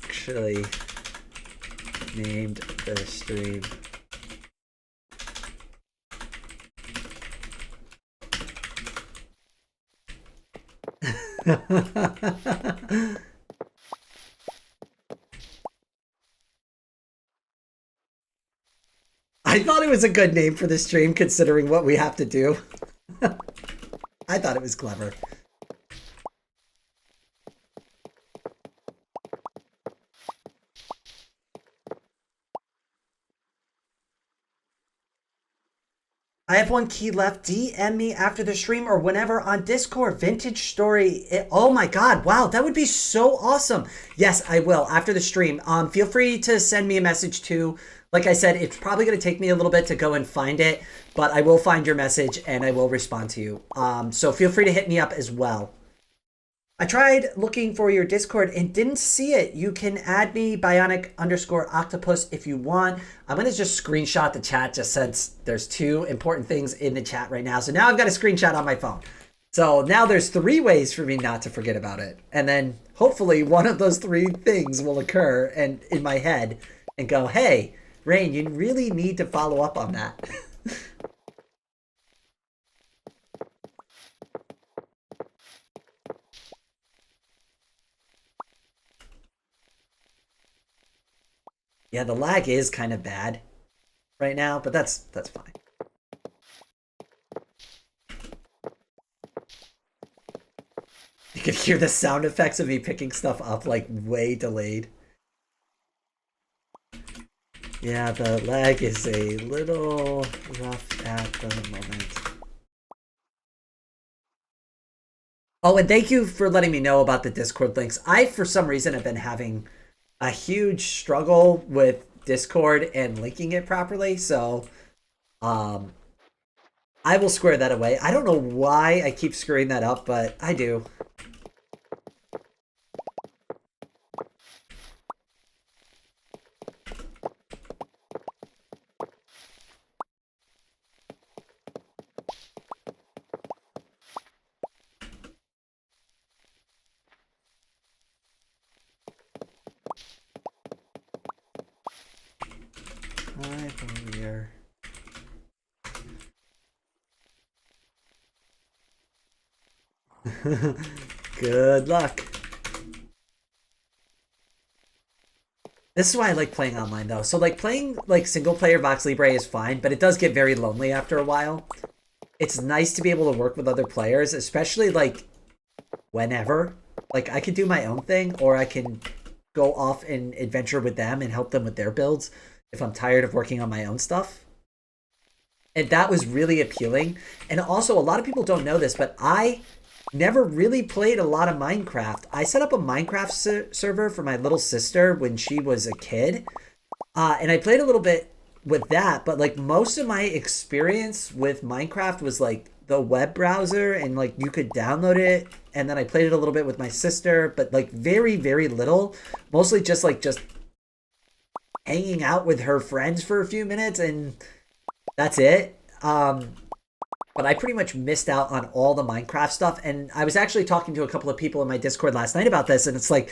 A: Actually named the stream. I thought it was a good name for the stream considering what we have to do. I thought it was clever. I have one key left. DM me after the stream or whenever on Discord. Vintage Story. Oh my god, wow, that would be so awesome. Yes, I will after the stream. Feel free to send me a message too. Like I said, it's probably going to take me a little bit to go and find it, but I will find your message and I will respond to you. So feel free to hit me up as well. I tried looking for your Discord and didn't see it. You can add me, bionic_octopus, if you want. I'm going to just screenshot the chat just since there's two important things in the chat right now. So now I've got a screenshot on my phone. So now there's 3 ways for me not to forget about it. And then hopefully one of those 3 things will occur and in my head and go, hey, Rain, you really need to follow up on that. Yeah, the lag is kind of bad right now, but that's fine. could hear the sound effects of me picking stuff up like way delayed. Yeah, the lag is a little rough at the moment. Oh, and thank you for letting me know about the Discord links. I, for some reason, have been having a huge struggle with Discord and linking it properly, so I will square that away. I don't know why I keep screwing that up, but I do. Here. Good luck. This is why I like playing online though. So like playing like single player VoxeLibre is fine, but it does get very lonely after a while. It's nice to be able to work with other players, especially like whenever. Like I could do my own thing or I can go off and adventure with them and help them with their builds if I'm tired of working on my own stuff. And that was really appealing. And also, a lot of people don't know this, but I never really played a lot of Minecraft. I set up a Minecraft server for my little sister when she was a kid. And I played a little bit with that, but like most of my experience with Minecraft was like the web browser and like you could download it. And then I played it a little bit with my sister, but like very, very little. Mostly just hanging out with her friends for a few minutes and that's it. But I pretty much missed out on all the Minecraft stuff. And I was actually talking to a couple of people in my Discord last night about this. And it's like,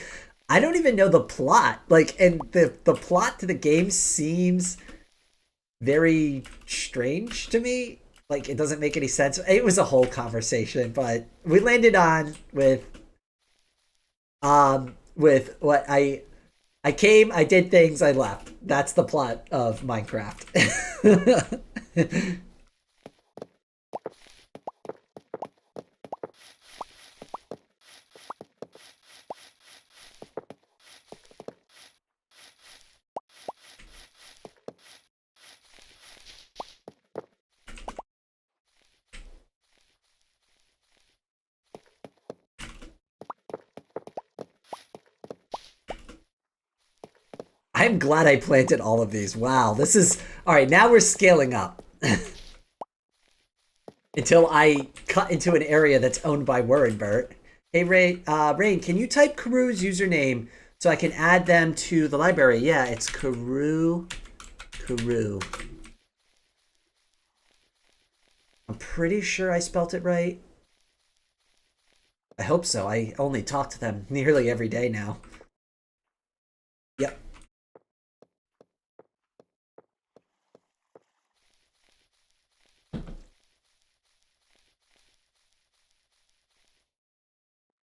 A: I don't even know the plot. Like, and the plot to the game seems very strange to me. Like, it doesn't make any sense. It was a whole conversation. But we landed on with what I came, I did things, I left. That's the plot of Minecraft. I'm glad I planted all of these. Wow, this is... Alright, now we're scaling up. Until I cut into an area that's owned by Warrenbert. Hey, Rain, can you type Karu's username so I can add them to the library? Yeah, it's Karu. I'm pretty sure I spelt it right. I hope so. I only talk to them nearly every day now. Yep.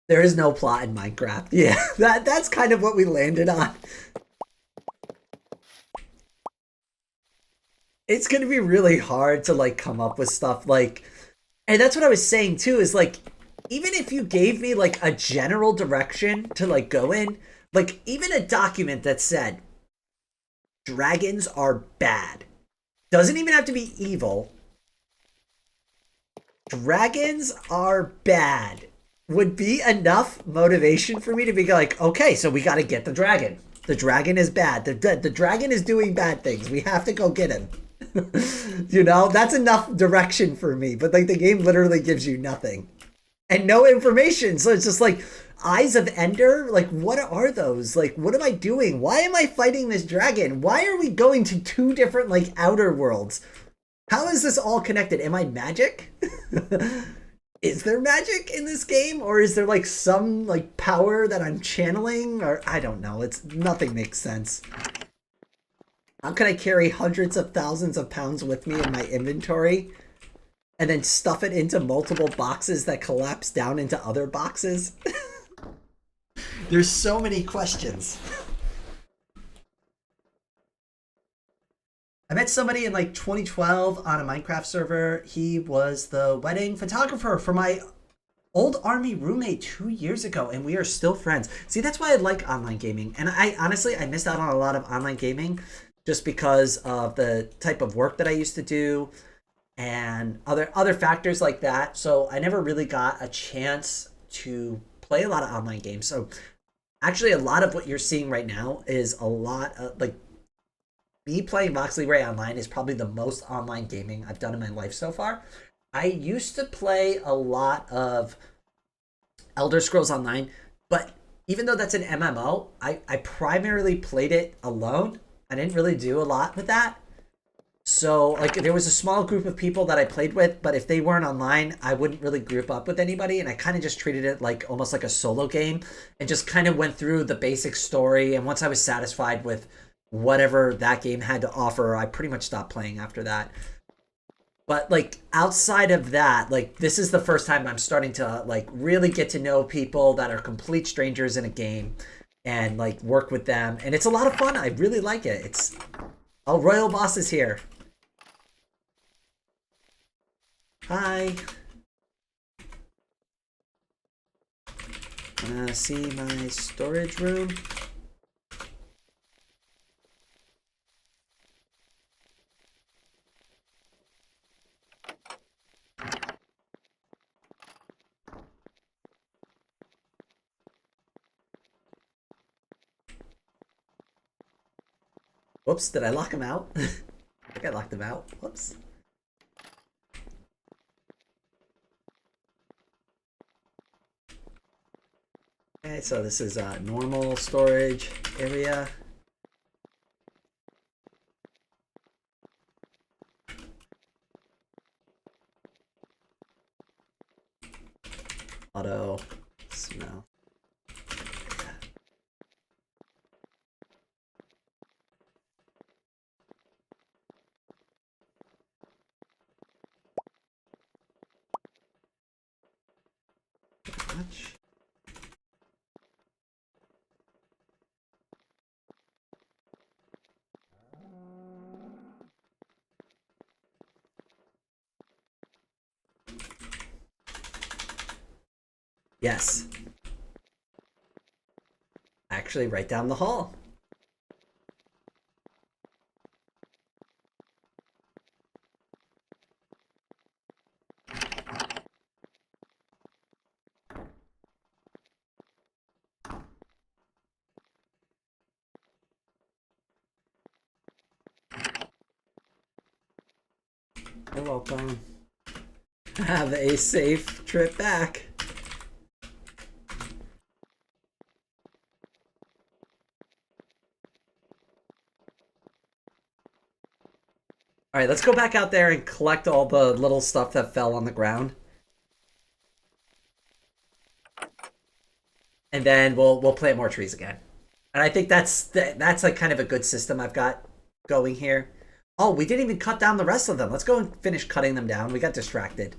A: There is no plot in Minecraft. Yeah, that's kind of what we landed on. It's gonna be really hard to like come up with stuff like, and that's what I was saying too, is like, even if you gave me like a general direction to like go in, like even a document that said dragons are bad, doesn't even have to be evil. Dragons are bad would be enough motivation for me to be like, okay, so we got to get the dragon. The dragon is bad. The dragon is doing bad things. We have to go get him. You know, that's enough direction for me. But like the game literally gives you nothing and no information. So it's just like Eyes of Ender. Like, what are those? Like, what am I doing? Why am I fighting this dragon? Why are we going to two different like outer worlds? How is this all connected? Am I magic? Is there magic in this game, or is there like some like power that I'm channeling, or I don't know. It's nothing makes sense. How can I carry hundreds of thousands of pounds with me in my inventory and then stuff it into multiple boxes that collapse down into other boxes? There's so many questions. I met somebody in like 2012 on a Minecraft server. He was the wedding photographer for my old army roommate 2 years ago, and we are still friends. See, that's why I like online gaming. And I honestly, I missed out on a lot of online gaming just because of the type of work that I used to do and other factors like that. So I never really got a chance to play a lot of online games. So actually, a lot of what you're seeing right now is a lot of like me playing VoxeLibre online is probably the most online gaming I've done in my life so far. I used to play a lot of Elder Scrolls Online, but even though that's an MMO, I primarily played it alone. I didn't really do a lot with that. So, like, there was a small group of people that I played with, but if they weren't online, I wouldn't really group up with anybody, and I kind of just treated it like almost like a solo game and just kind of went through the basic story. And once I was satisfied with whatever that game had to offer, I pretty much stopped playing after that. But like outside of that, like this is the first time I'm starting to like really get to know people that are complete strangers in a game and like work with them. And it's a lot of fun. I really like it. It's oh, Royal Boss is here. Hi. See my storage room. Whoops, did I lock him out? I think I locked him out. Whoops. Okay, so this is a normal storage area. Auto smell. Much. Yes. Actually, right down the hall. You're welcome. Have a safe trip back. All right, let's go back out there and collect all the little stuff that fell on the ground. And then we'll plant more trees again. And I think that's like kind of a good system I've got going here. Oh, we didn't even cut down the rest of them. Let's go and finish cutting them down. We got distracted.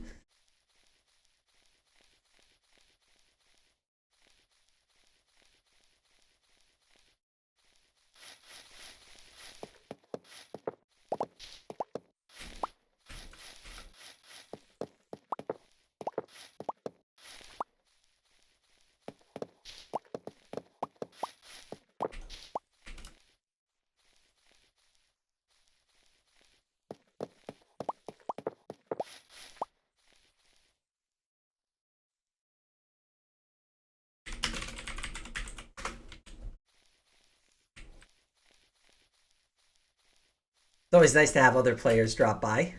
A: It's always nice to have other players drop by.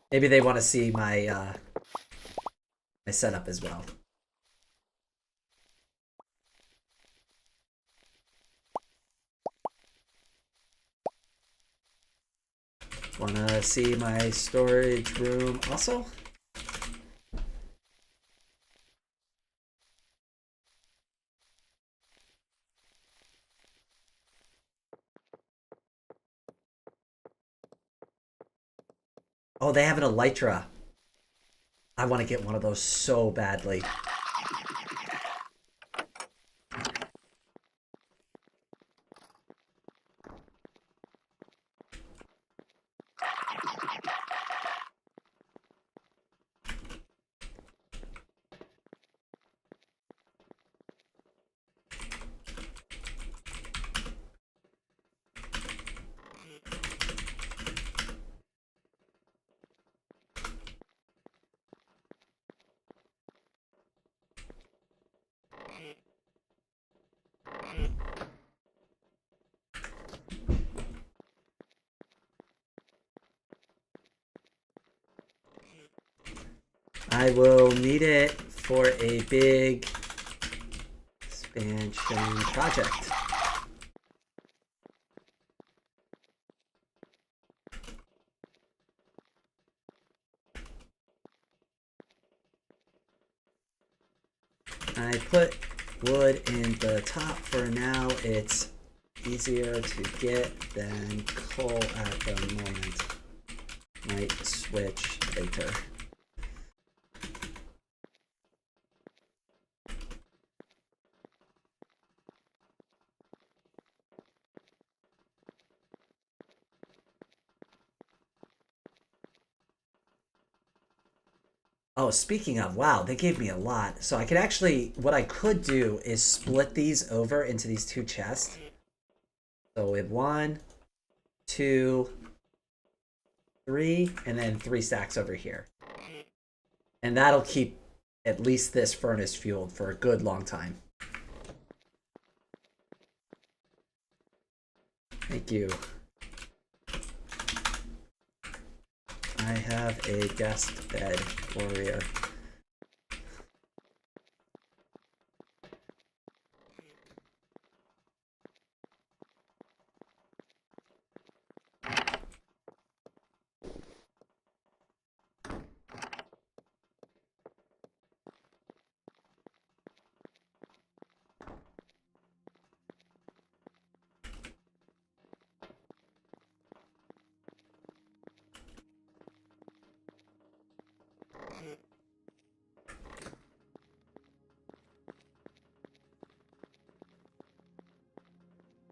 A: Maybe they want to see my my setup as well. Wanna see my storage room also? Oh, they have an elytra. I want to get one of those so badly. I will need it for a big expansion project. I put wood in the top for now. It's easier to get than coal at the moment. Might switch later. Oh, speaking of, wow, they gave me a lot. So I could actually, what I could do is split these over into these two chests. So we have 1, 2, 3, and then 3 stacks over here. And that'll keep at least this furnace fueled for a good long time. Thank you. I have a guest bed warrior.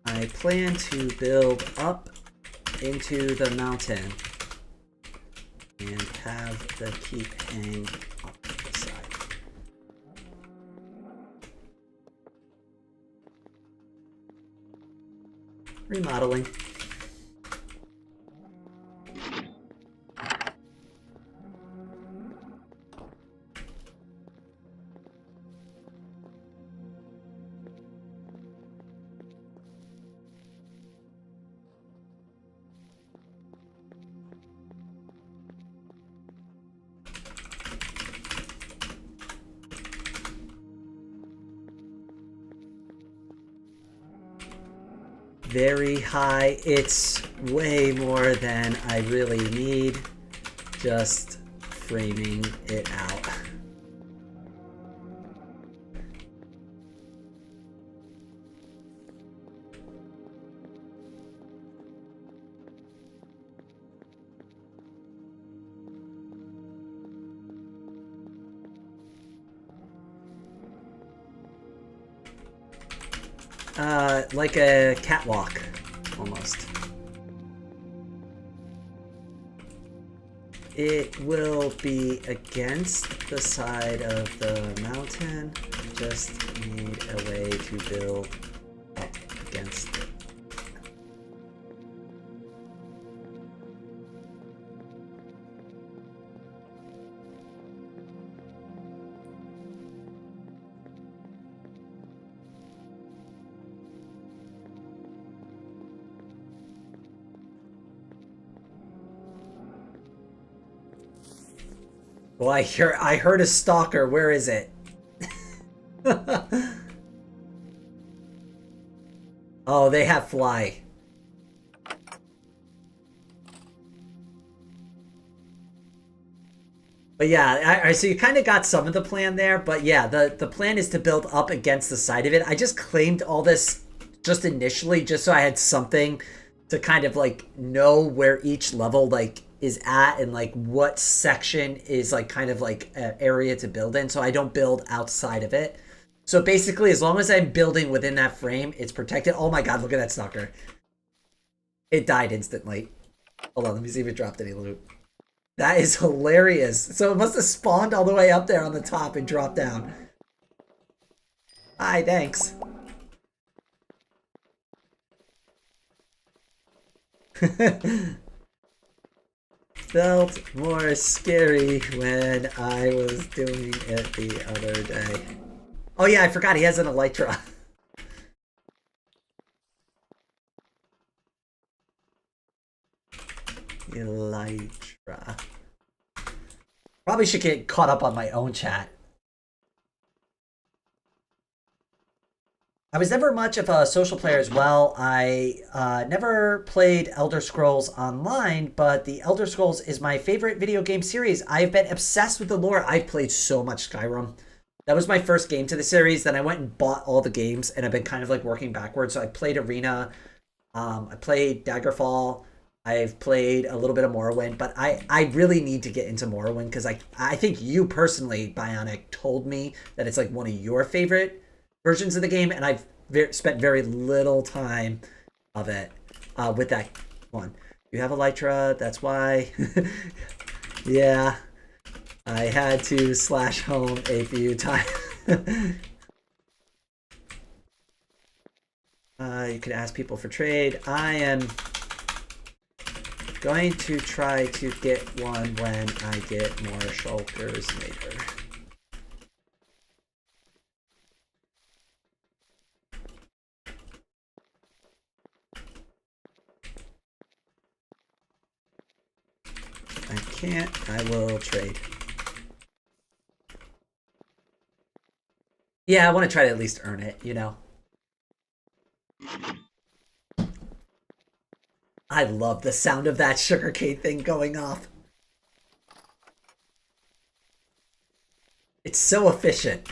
A: I plan to build up into the mountain and have the keep hang up the side. Remodeling. Very high. It's way more than I really need. Just framing it out. Like a catwalk, almost. It will be against the side of the mountain. Just need a way to build up against it. Well, I heard a stalker. Where is it? Oh, they have fly. But yeah, so you kind of got some of the plan there, but yeah, the plan is to build up against the side of it. I just claimed all this just initially just so I had something to kind of like know where each level like is at and like what section is like kind of like an area to build in, so I don't build outside of it. So basically, as long as I'm building within that frame, it's protected. Oh my god, look at that stalker. It died instantly. Hold on, let me see if it dropped any loot. That is hilarious. So it must have spawned all the way up there on the top and dropped down. Hi, thanks. Felt more scary when I was doing it the other day. Oh yeah, I forgot he has an elytra. Elytra. Probably should get caught up on my own chat. I was never much of a social player as well. I never played Elder Scrolls Online, but the Elder Scrolls is my favorite video game series. I've been obsessed with the lore. I've played so much Skyrim. That was my first game to the series. Then I went and bought all the games, and I've been kind of like working backwards. So I played Arena. I played Daggerfall. I've played a little bit of Morrowind, but I really need to get into Morrowind because I think you personally, Bionic, told me that it's like one of your favorite versions of the game, and I've spent very little time of it with that one. You have Elytra, that's why. Yeah, I had to slash home a few times. You could ask people for trade. I am going to try to get one when I get more shulkers later. I can't, I will trade. Yeah, I want to try to at least earn it, you know? I love the sound of that sugarcane thing going off. It's so efficient.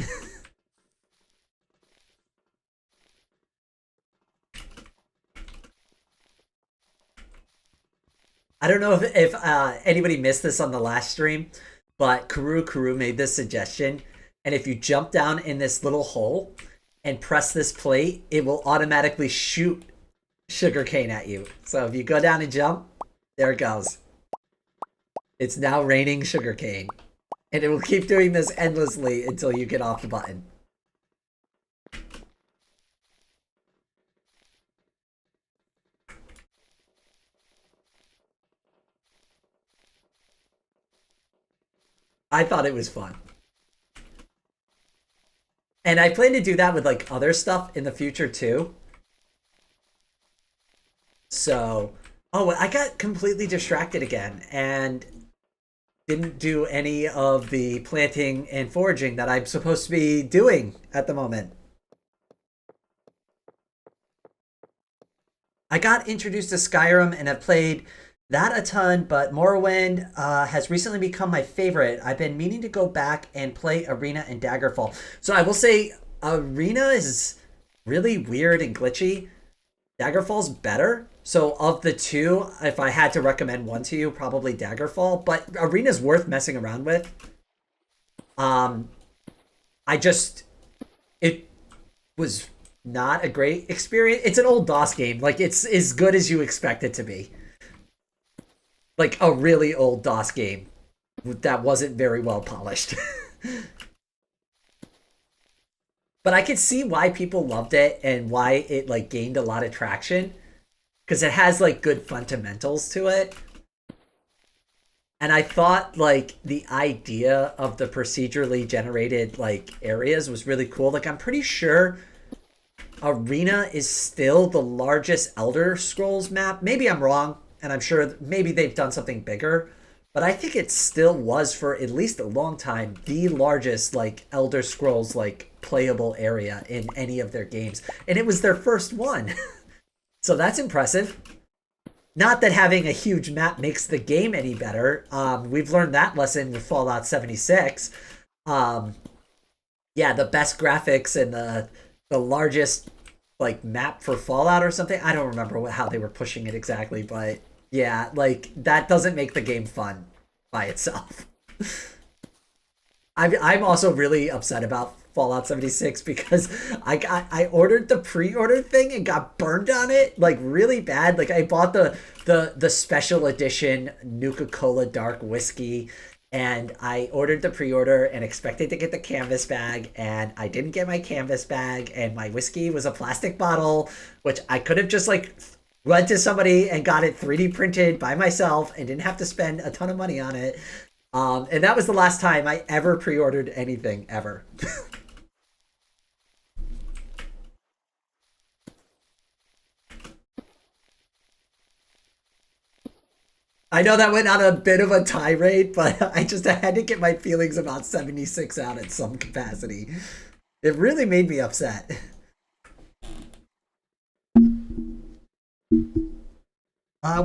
A: I don't know if anybody missed this on the last stream, but Kuru made this suggestion. And if you jump down in this little hole and press this plate, it will automatically shoot sugarcane at you. So if you go down and jump, there it goes. It's now raining sugarcane. And it will keep doing this endlessly until you get off the button. I thought it was fun. And I plan to do that with like other stuff in the future too. So, oh, I got completely distracted again and didn't do any of the planting and foraging that I'm supposed to be doing at the moment. I got introduced to Skyrim and have played that a ton, but Morrowind has recently become my favorite. I've been meaning to go back and play Arena and Daggerfall. So I will say Arena is really weird and glitchy. Daggerfall's better. So of the two, if I had to recommend one to you, probably Daggerfall. But Arena's worth messing around with. It was not a great experience. It's an old DOS game. Like, it's as good as you expect it to be. Like, a really old DOS game that wasn't very well polished. But I could see why people loved it and why it, like, gained a lot of traction. Because it has, like, good fundamentals to it. And I thought, like, the idea of the procedurally generated, like, areas was really cool. Like, I'm pretty sure Arena is still the largest Elder Scrolls map. Maybe I'm wrong, and I'm sure maybe they've done something bigger. But I think it still was, for at least a long time, the largest, like, Elder Scrolls, like, playable area in any of their games. And it was their first one. So that's impressive. Not that having a huge map makes the game any better. We've learned that lesson with Fallout 76. Yeah, the best graphics and the largest, like, map for Fallout or something. I don't remember how they were pushing it exactly, but yeah, like, that doesn't make the game fun by itself. I'm also really upset about Fallout 76 because I ordered the pre-order thing and got burned on it, like, really bad. Like, I bought the special edition Nuka-Cola Dark Whiskey, and I ordered the pre-order and expected to get the canvas bag, and I didn't get my canvas bag, and my whiskey was a plastic bottle, which I could have just, like, went to somebody and got it 3D printed by myself and didn't have to spend a ton of money on it. And that was the last time I ever pre-ordered anything, ever. I know that went on a bit of a tirade, but I had to get my feelings about 76 out at some capacity. It really made me upset.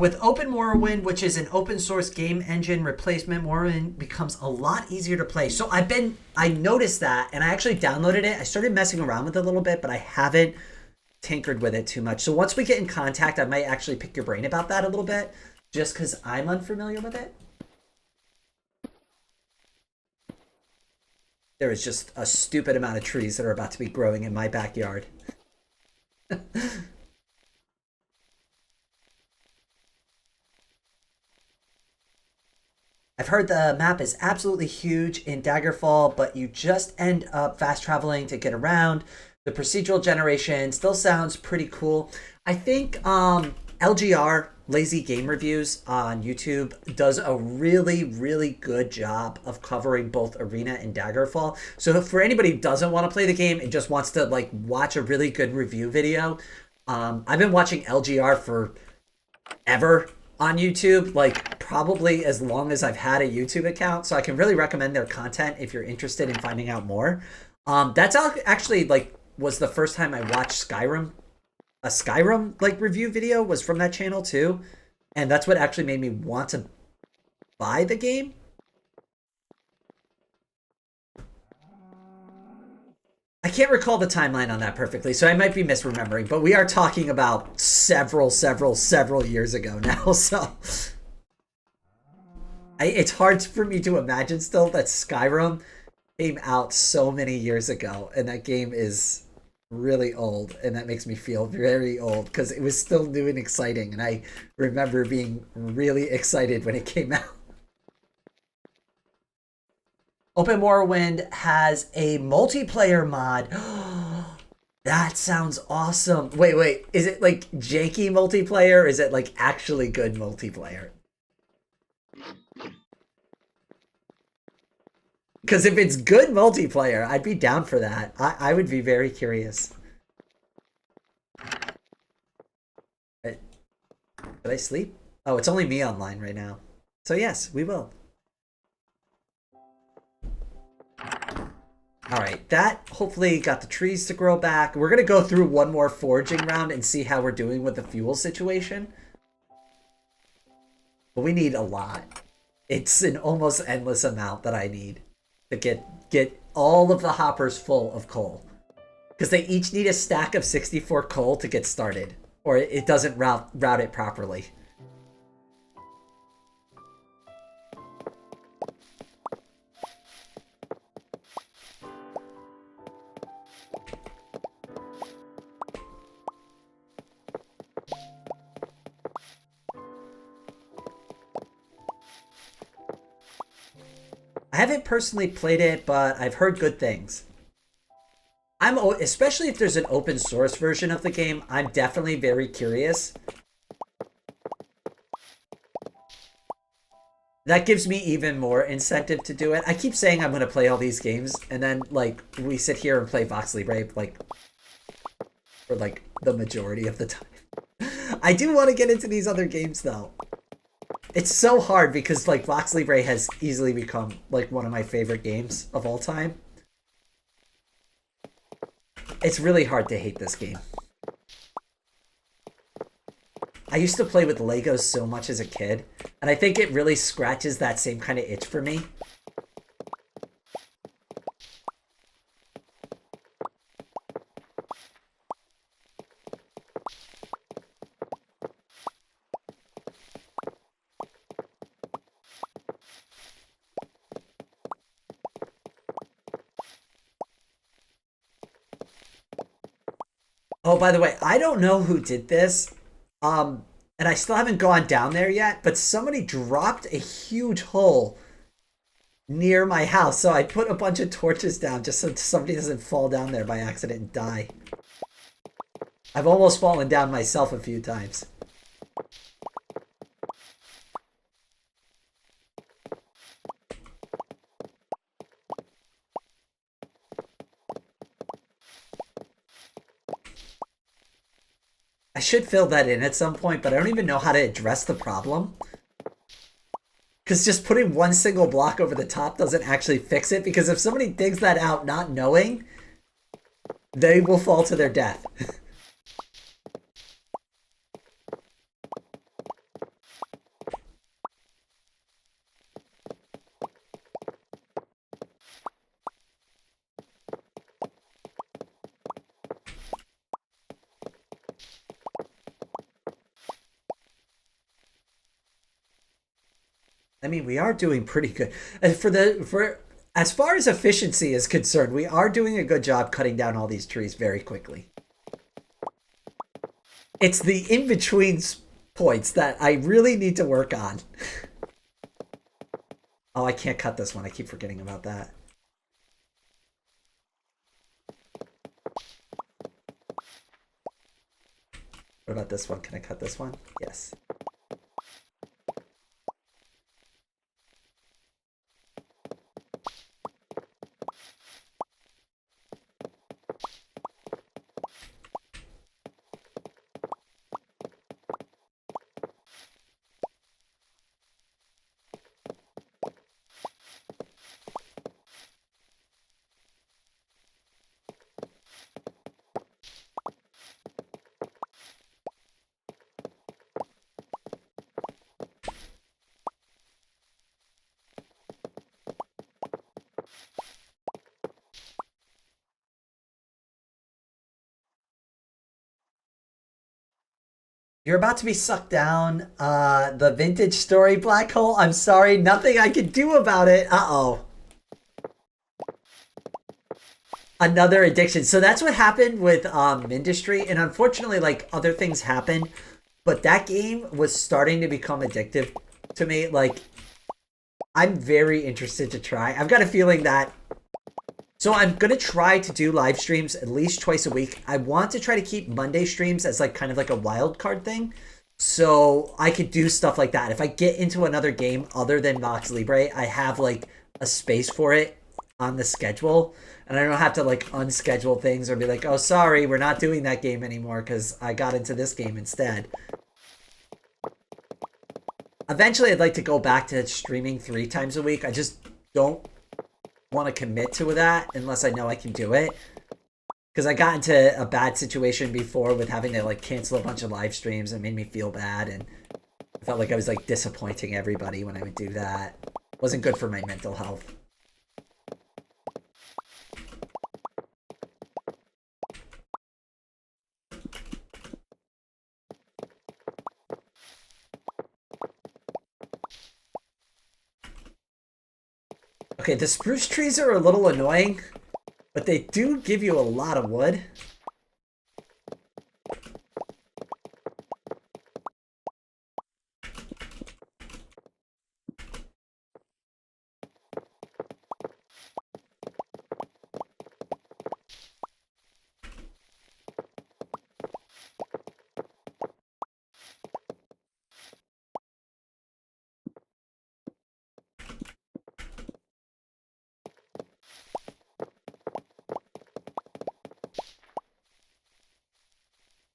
A: With Open Morrowind, which is an open source game engine replacement, Morrowind becomes a lot easier to play. So I noticed that, and I actually downloaded it. I started messing around with it a little bit, but I haven't tinkered with it too much. So once we get in contact, I might actually pick your brain about that a little bit, just because I'm unfamiliar with it. There is just a stupid amount of trees that are about to be growing in my backyard. I've heard the map is absolutely huge in Daggerfall, but you just end up fast traveling to get around. The procedural generation still sounds pretty cool. I think LGR, Lazy Game Reviews on YouTube, does a really, really good job of covering both Arena and Daggerfall. So for anybody who doesn't want to play the game and just wants to like watch a really good review video, I've been watching LGR for ever on YouTube, like probably as long as I've had a YouTube account. So I can really recommend their content if you're interested in finding out more. That's actually like was the first time I watched Skyrim. A Skyrim like review video was from that channel too, and that's what actually made me want to buy the game. I can't recall the timeline on that perfectly, so I might be misremembering, but we are talking about several years ago now, so it's hard for me to imagine still that Skyrim came out so many years ago, and that game is really old, and that makes me feel very old because it was still new and exciting, and I remember being really excited when it came out. Open Morrowind has a multiplayer mod. That sounds awesome. Wait, is it like janky multiplayer, or is it like actually good multiplayer? Because if it's good multiplayer, I'd be down for that. I would be very curious. Did I sleep? Oh, it's only me online right now. So yes, we will. Alright, that hopefully got the trees to grow back. We're going to go through one more foraging round and see how we're doing with the fuel situation. But we need a lot. It's an almost endless amount that I need to get all of the hoppers full of coal, because they each need a stack of 64 coal to get started, or it doesn't route it properly. I haven't personally played it, but I've heard good things. Especially if there's an open source version of the game, I'm definitely very curious. That gives me even more incentive to do it. I keep saying I'm going to play all these games, and then like we sit here and play VoxeLibre like for like the majority of the time. I do want to get into these other games though. It's so hard because like VoxeLibre has easily become like one of my favorite games of all time. It's really hard to hate this game. I used to play with Legos so much as a kid, and I think it really scratches that same kind of itch for me. Oh, by the way, I don't know who did this, and I still haven't gone down there yet, but somebody dropped a huge hole near my house, so I put a bunch of torches down just so somebody doesn't fall down there by accident and die. I've almost fallen down myself a few times. I should fill that in at some point, but I don't even know how to address the problem. Because just putting one single block over the top doesn't actually fix it, because if somebody digs that out not knowing, they will fall to their death. I mean, we are doing pretty good. And for as far as efficiency is concerned, we are doing a good job cutting down all these trees very quickly. It's the in-between points that I really need to work on. Oh, I can't cut this one. I keep forgetting about that. What about this one? Can I cut this one? Yes. You're about to be sucked down the vintage story black hole. I'm sorry, nothing I can do about it. Uh-oh. Another addiction. So that's what happened with Industry, and unfortunately, like, other things happened, but that game was starting to become addictive to me. Like, I'm very interested to try. I've got a feeling that... So I'm going to try to do live streams at least twice a week. I want to try to keep Monday streams as like kind of like a wild card thing. So I could do stuff like that. If I get into another game other than VoxeLibre, I have like a space for it on the schedule. And I don't have to like unschedule things or be like, oh, sorry, we're not doing that game anymore because I got into this game instead. Eventually, I'd like to go back to streaming 3 times a week. I just don't want to commit to that unless I know I can do it, because I got into a bad situation before with having to like cancel a bunch of live streams. It made me feel bad, and I felt like I was like disappointing everybody when I would do that. It wasn't good for my mental health. Okay, the spruce trees are a little annoying, but they do give you a lot of wood.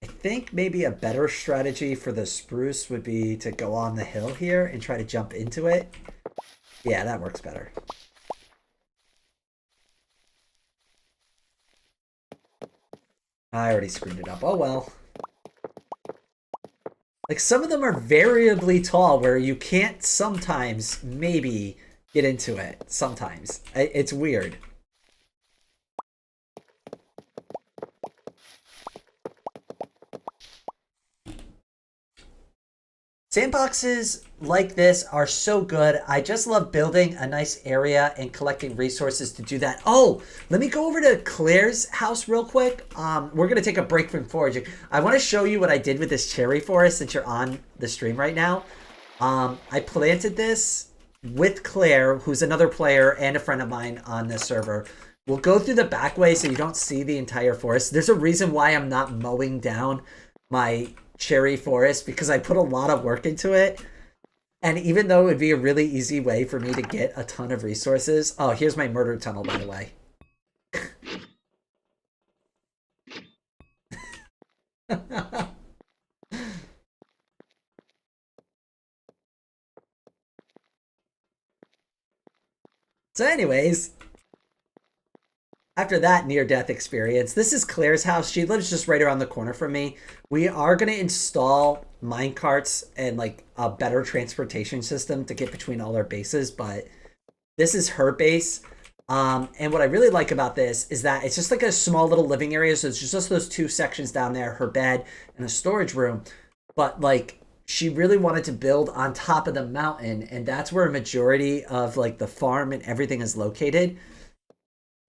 A: I think maybe a better strategy for the spruce would be to go on the hill here and try to jump into it. Yeah, that works better. I already screwed it up. Oh well. Like, some of them are variably tall where you can't sometimes maybe get into it. Sometimes. It's weird. Sandboxes like this are so good. I just love building a nice area and collecting resources to do that. Oh, let me go over to Claire's house real quick. We're going to take a break from foraging. I want to show you what I did with this cherry forest since you're on the stream right now. I planted this with Claire, who's another player and a friend of mine on this server. We'll go through the back way so you don't see the entire forest. There's a reason why I'm not mowing down my cherry forest, because I put a lot of work into it. And even though it would be a really easy way for me to get a ton of resources. Oh, here's my murder tunnel, by the way. So anyways, after that near-death experience, this is Claire's house. She lives just right around the corner from me. We are going to install mine carts and like a better transportation system to get between all our bases, but this is her base. And what I really like about this is that it's just like a small little living area. So it's just those two sections down there, her bed and a storage room. But like she really wanted to build on top of the mountain, and that's where a majority of like the farm and everything is located.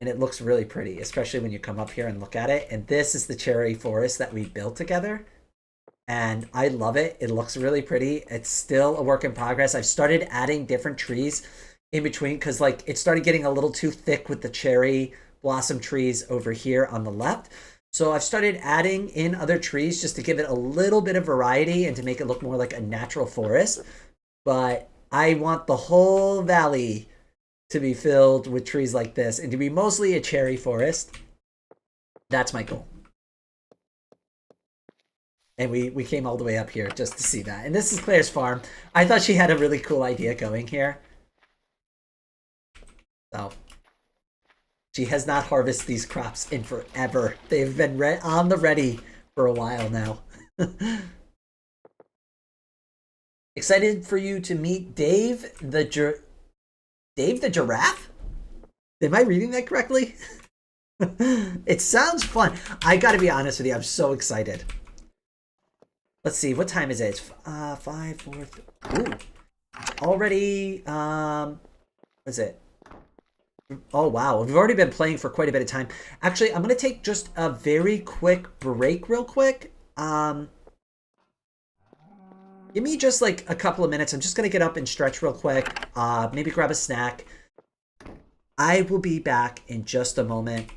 A: And it looks really pretty, especially when you come up here and look at it. And this is the cherry forest that we built together. And I love it. It looks really pretty. It's still a work in progress. I've started adding different trees in between because like it started getting a little too thick with the cherry blossom trees over here on the left. So I've started adding in other trees just to give it a little bit of variety and to make it look more like a natural forest. But I want the whole valley to be filled with trees like this and to be mostly a cherry forest. That's my goal. And we came all the way up here just to see that. And this is Claire's farm. I thought she had a really cool idea going here. So she has not harvested these crops in forever. They've been on the ready for a while now. Excited for you to meet Dave the giraffe? Am I reading that correctly? It sounds fun. I gotta be honest with you, I'm so excited. Let's see, what time is it? It's 5, 4, 3. Ooh. Already, what is it? Oh, wow. We've already been playing for quite a bit of time. Actually, I'm going to take just a very quick break real quick. Give me just like a couple of minutes. I'm just going to get up and stretch real quick. Maybe grab a snack. I will be back in just a moment.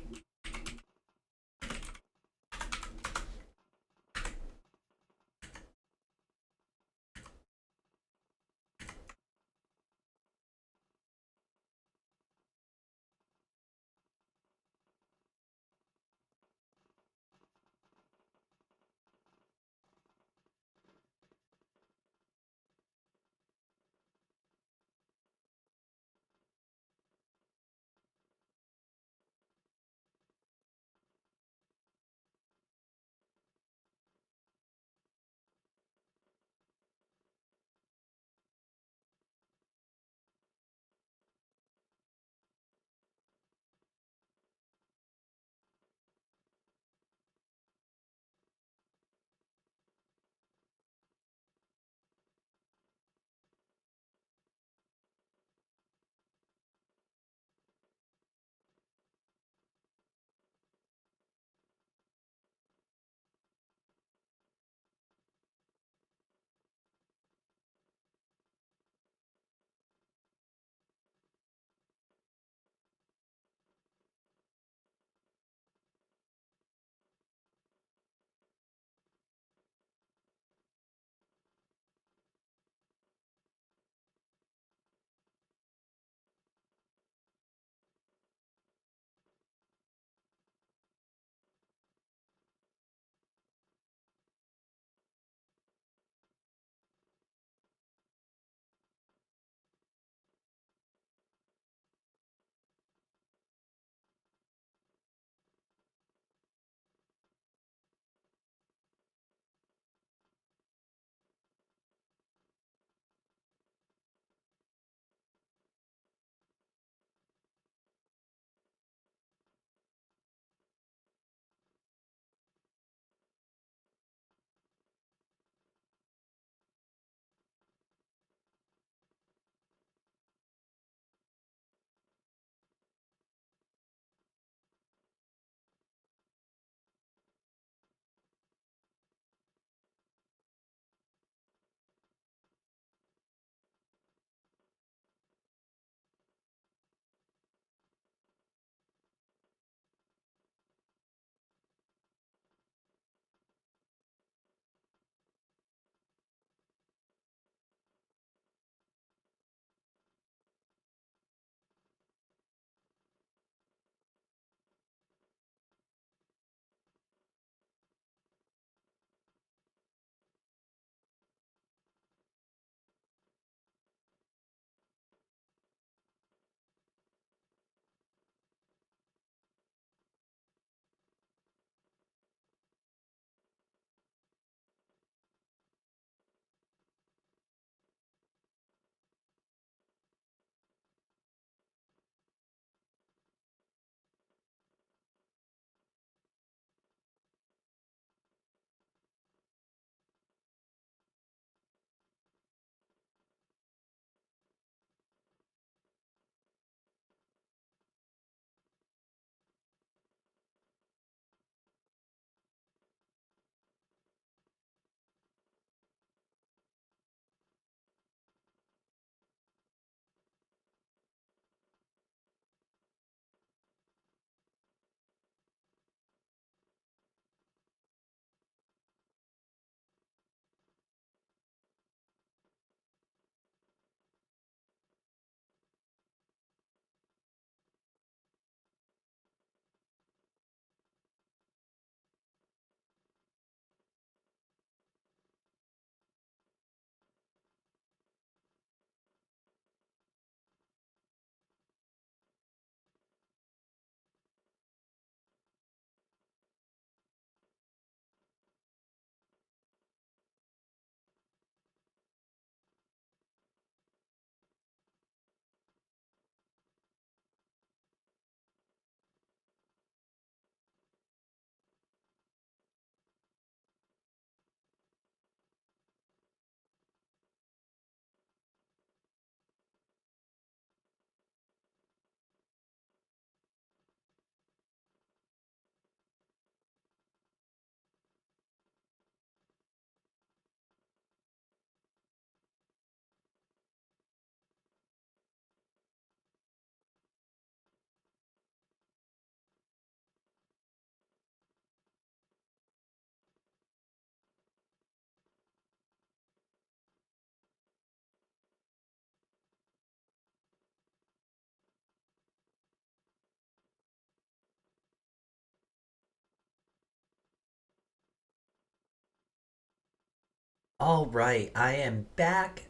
A: All right, I am back.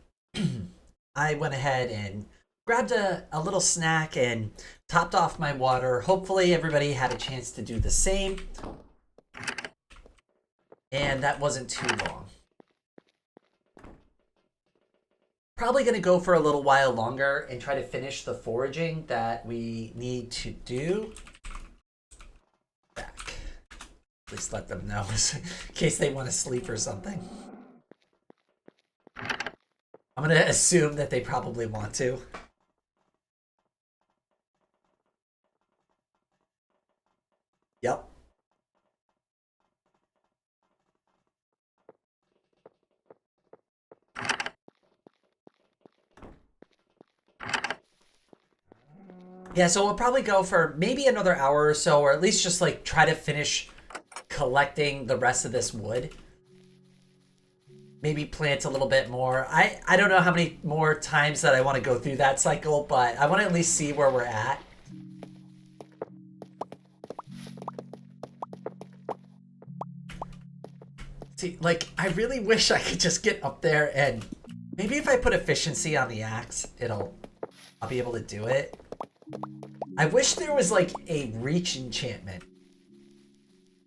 A: I went ahead and grabbed a little snack and topped off my water. Hopefully, everybody had a chance to do the same. And that wasn't too long. Probably going to go for a little while longer and try to finish the foraging that we need to do. Back. At least let them know in case they want to sleep or something. I'm going to assume that they probably want to. Yep. Yeah, so we'll probably go for maybe another hour or so, or at least just like try to finish collecting the rest of this wood. Maybe plant a little bit more. I don't know how many more times that I want to go through that cycle, but I want to at least see where we're at. See, like, I really wish I could just get up there and maybe if I put efficiency on the axe, I'll be able to do it. I wish there was like a reach enchantment.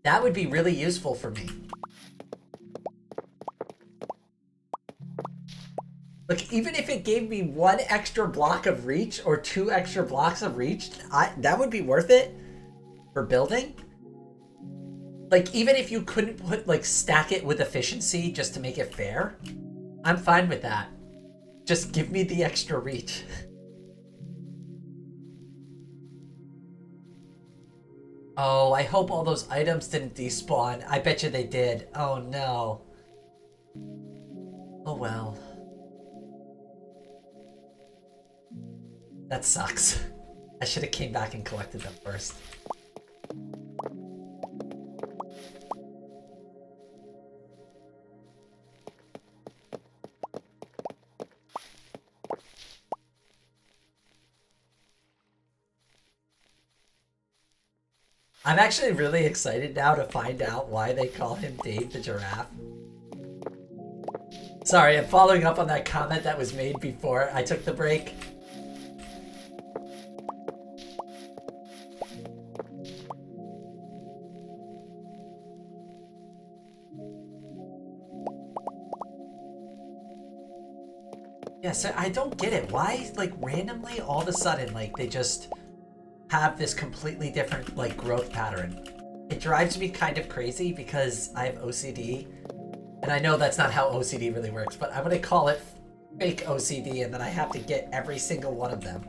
A: That would be really useful for me. Look, even if it gave me 1 extra block of reach or 2 extra blocks of reach, that would be worth it for building. Like, even if you couldn't put, like, stack it with efficiency just to make it fair, I'm fine with that. Just give me the extra reach. Oh, I hope all those items didn't despawn. I bet you they did. Oh, no. Oh, well. That sucks. I should have came back and collected them first. I'm actually really excited now to find out why they call him Dave the Giraffe. Sorry, I'm following up on that comment that was made before I took the break. Yeah, so I don't get it. Why, like, randomly, all of a sudden, like, they just have this completely different, like, growth pattern. It drives me kind of crazy because I have OCD. And I know that's not how OCD really works, but I'm going to call it fake OCD, and then I have to get every single one of them.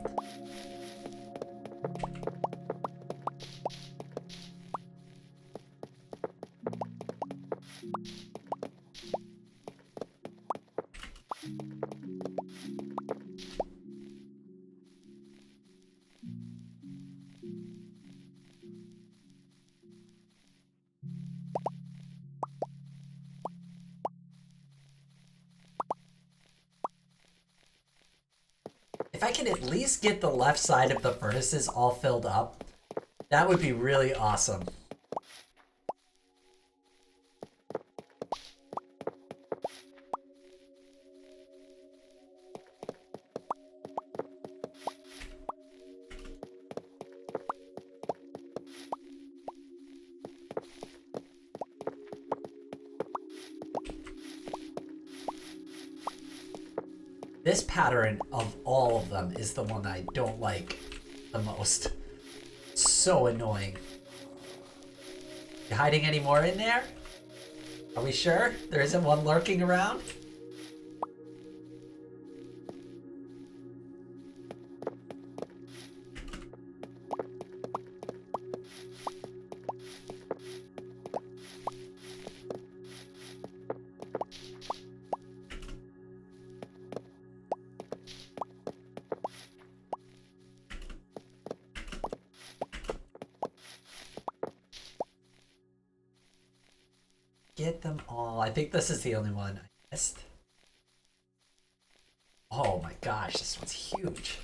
A: If I can at least get the left side of the furnaces all filled up, that would be really awesome. This pattern of all of them is the one I don't like the most. So annoying. You hiding any more in there? Are we sure there isn't one lurking around? Get them all. I think this is the only one I missed. Oh my gosh, this one's huge.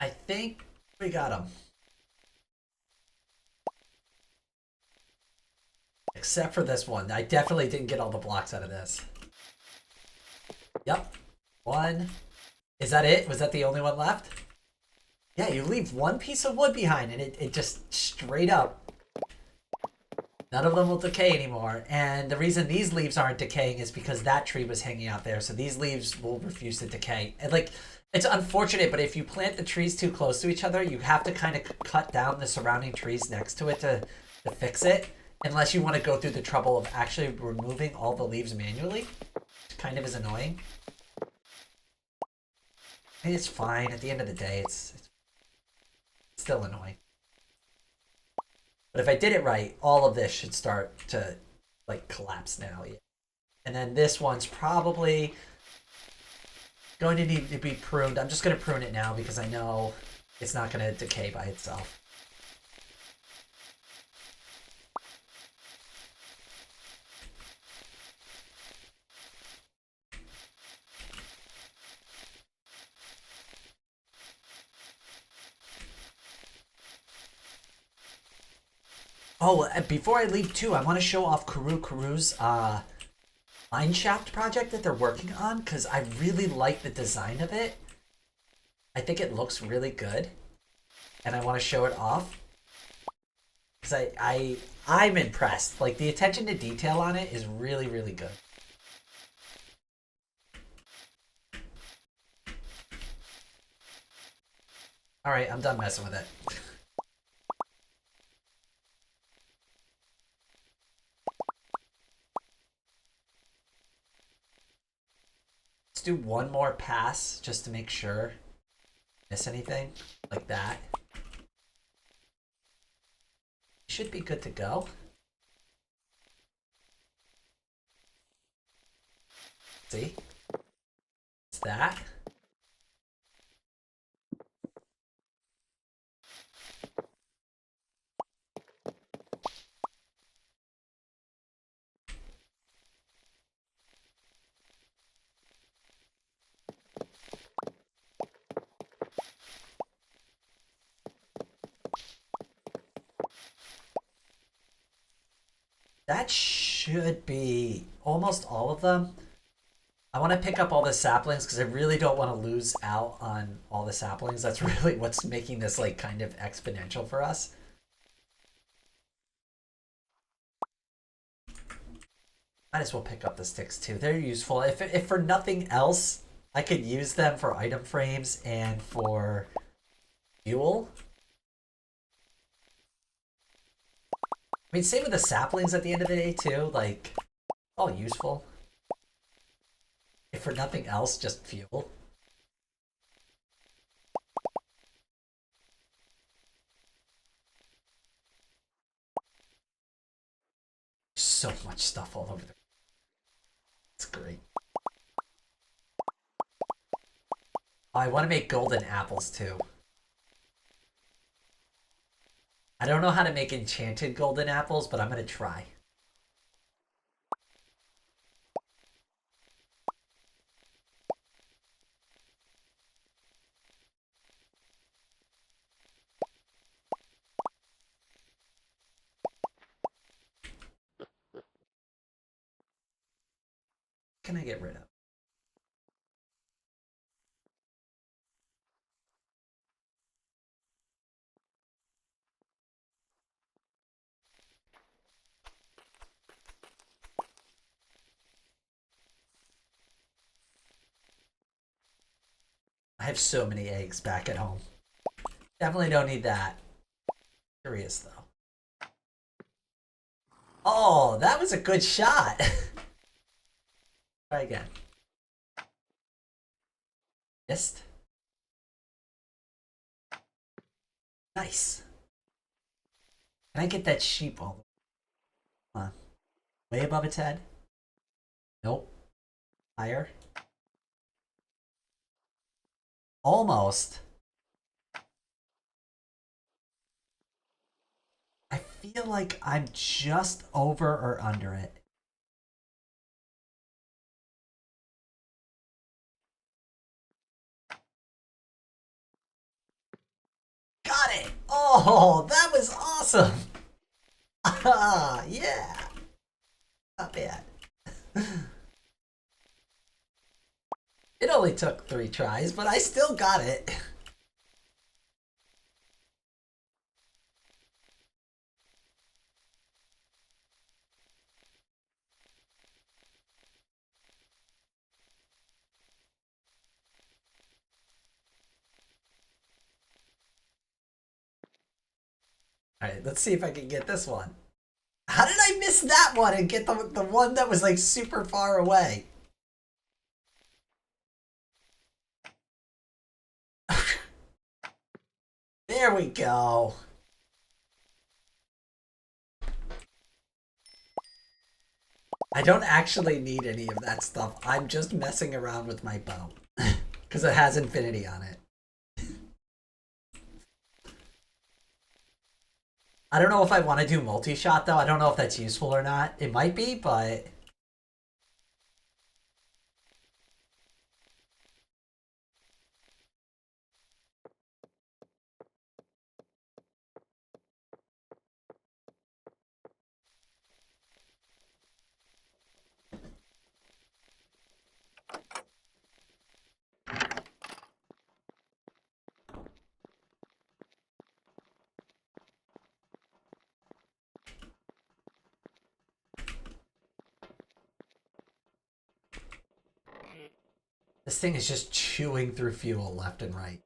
A: I think we got them. Except for this one. I definitely didn't get all the blocks out of this. Yep. One. Is that it? Was that the only one left? Yeah, you leave one piece of wood behind and it just straight up. None of them will decay anymore. And the reason these leaves aren't decaying is because that tree was hanging out there. So these leaves will refuse to decay. And like, it's unfortunate, but if you plant the trees too close to each other, you have to kind of cut down the surrounding trees next to it to fix it. Unless you want to go through the trouble of actually removing all the leaves manually. Which kind of is annoying. I mean, it's fine. At the end of the day, it's still annoying. But if I did it right, all of this should start to, like, collapse now. Yeah. And then this one's probably going to need to be pruned. I'm just going to prune it now because I know it's not going to decay by itself. Oh, before I leave too, I want to show off Karu's mineshaft project that they're working on because I really like the design of it. I think it looks really good, and I want to show it off because I'm impressed. Like the attention to detail on it is really, really good. All right, I'm done messing with it. Do one more pass just to make sure. Miss anything like that. Should be good to go. See? It's that. That should be almost all of them. I want to pick up all the saplings because I really don't want to lose out on all the saplings. That's really what's making this like kind of exponential for us. Might as well pick up the sticks too. They're useful. If for nothing else, I could use them for item frames and for fuel. I mean, same with the saplings at the end of the day too. Like, all useful. If for nothing else, just fuel. So much stuff all over there. It's great. Oh, I want to make golden apples too. I don't know how to make enchanted golden apples, but I'm going to try. What can I get rid of? I have so many eggs back at home. Definitely don't need that. Curious though. Oh, that was a good shot. Try again. Missed. Nice. Can I get that sheep all the way? Way above its head? Nope. Higher. Almost. I feel like I'm just over or under it. Oh, that was awesome. Ah, yeah. Not bad. It only took 3 tries, but I still got it. Alright, let's see if I can get this one. How did I miss that one and get the one that was like super far away? There we go. I don't actually need any of that stuff. I'm just messing around with my bow. Because it has infinity on it. I don't know if I want to do multi-shot though. I don't know if that's useful or not. It might be, but... This thing is just chewing through fuel left and right.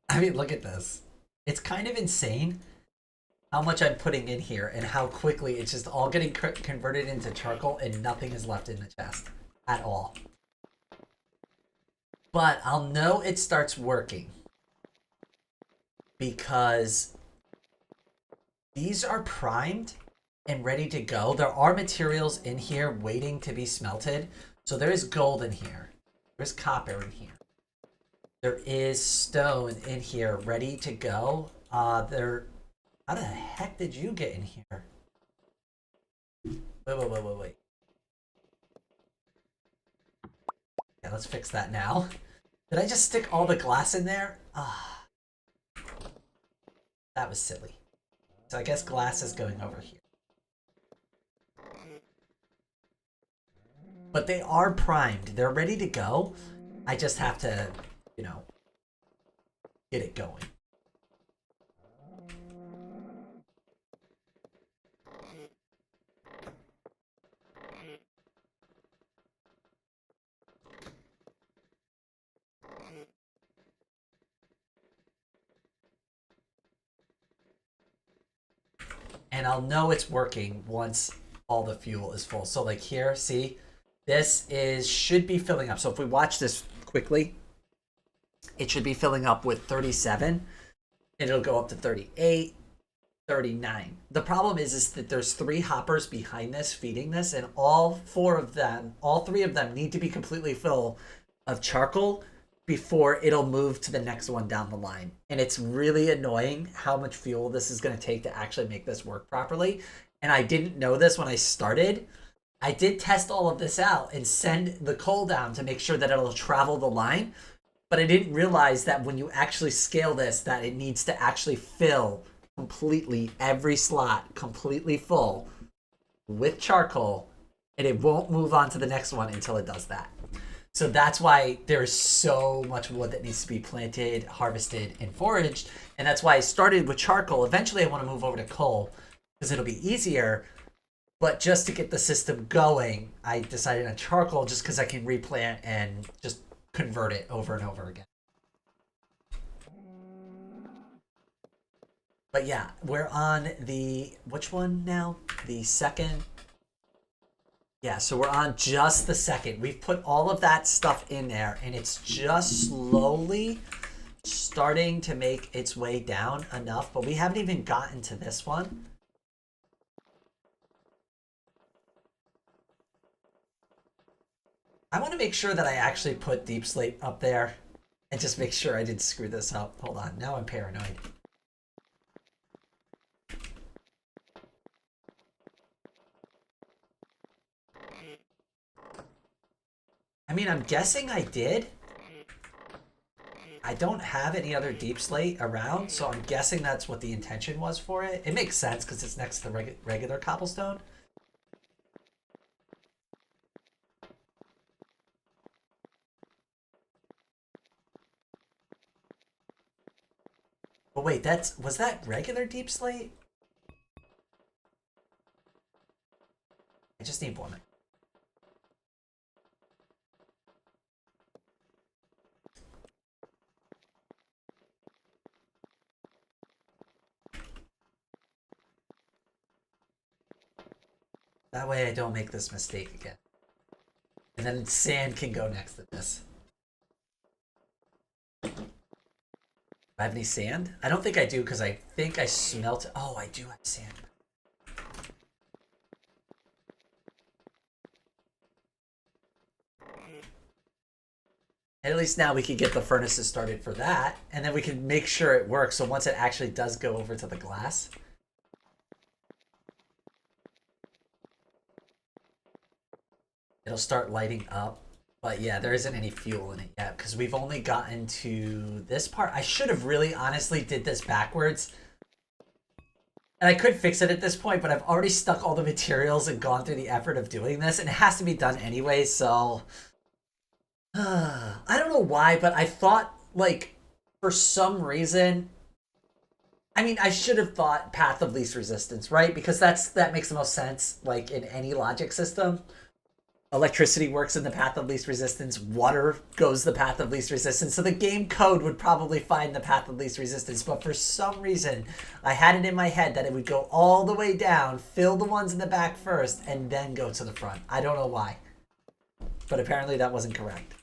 A: I mean, look at this. It's kind of insane how much I'm putting in here and how quickly it's just all getting converted into charcoal and nothing is left in the chest at all. But I'll know it starts working because these are primed and ready to go. There are materials in here waiting to be smelted. So there is gold in here. There's copper in here. There is stone in here ready to go. How the heck did you get in here? Wait. Yeah, let's fix that now. Did I just stick all the glass in there? Ah, that was silly. So I guess glass is going over here. But they are primed. They're ready to go. I just have to, you know, get it going. And I'll know it's working once all the fuel is full. So like here, see, this should be filling up. So if we watch this quickly, it should be filling up with 37 and it'll go up to 38, 39. The problem is that there's 3 hoppers behind this feeding this, and all 3 of them need to be completely full of charcoal before it'll move to the next one down the line. And it's really annoying how much fuel this is going to take to actually make this work properly. And I didn't know this when I started. I did test all of this out and send the coal down to make sure that it'll travel the line. But I didn't realize that when you actually scale this, that it needs to actually fill completely every slot completely full with charcoal, and it won't move on to the next one until it does that. So that's why there's so much wood that needs to be planted, harvested, and foraged. And that's why I started with charcoal. Eventually I want to move over to coal because it'll be easier. But just to get the system going, I decided on charcoal just because I can replant and just convert it over and over again. But yeah, we're on which one now? The second. Yeah, so we're on just the second. We've put all of that stuff in there, and it's just slowly starting to make its way down enough, but we haven't even gotten to this one. I want to make sure that I actually put deep slate up there and just make sure I didn't screw this up. Hold on, now I'm paranoid. I mean, I'm guessing I did. I don't have any other deep slate around, so I'm guessing that's what the intention was for it. It makes sense because it's next to the regular cobblestone. But wait, was that regular deep slate? I just need one. That way I don't make this mistake again. And then sand can go next to this. Do I have any sand? I don't think I do because I think I smelt. Oh, I do have sand. And at least now we can get the furnaces started for that, and then we can make sure it works. So once it actually does go over to the glass, it'll start lighting up. But yeah, there isn't any fuel in it yet because we've only gotten to this part. I should have really honestly did this backwards. And I could fix it at this point, but I've already stuck all the materials and gone through the effort of doing this, and it has to be done anyway, so I don't know why, but I thought, like, for some reason, I mean, I should have thought path of least resistance, right? Because that makes the most sense, like, in any logic system. Electricity works in the path of least resistance. Water goes the path of least resistance. So the game code would probably find the path of least resistance. But for some reason, I had it in my head that it would go all the way down, fill the ones in the back first, and then go to the front. I don't know why. But apparently that wasn't correct.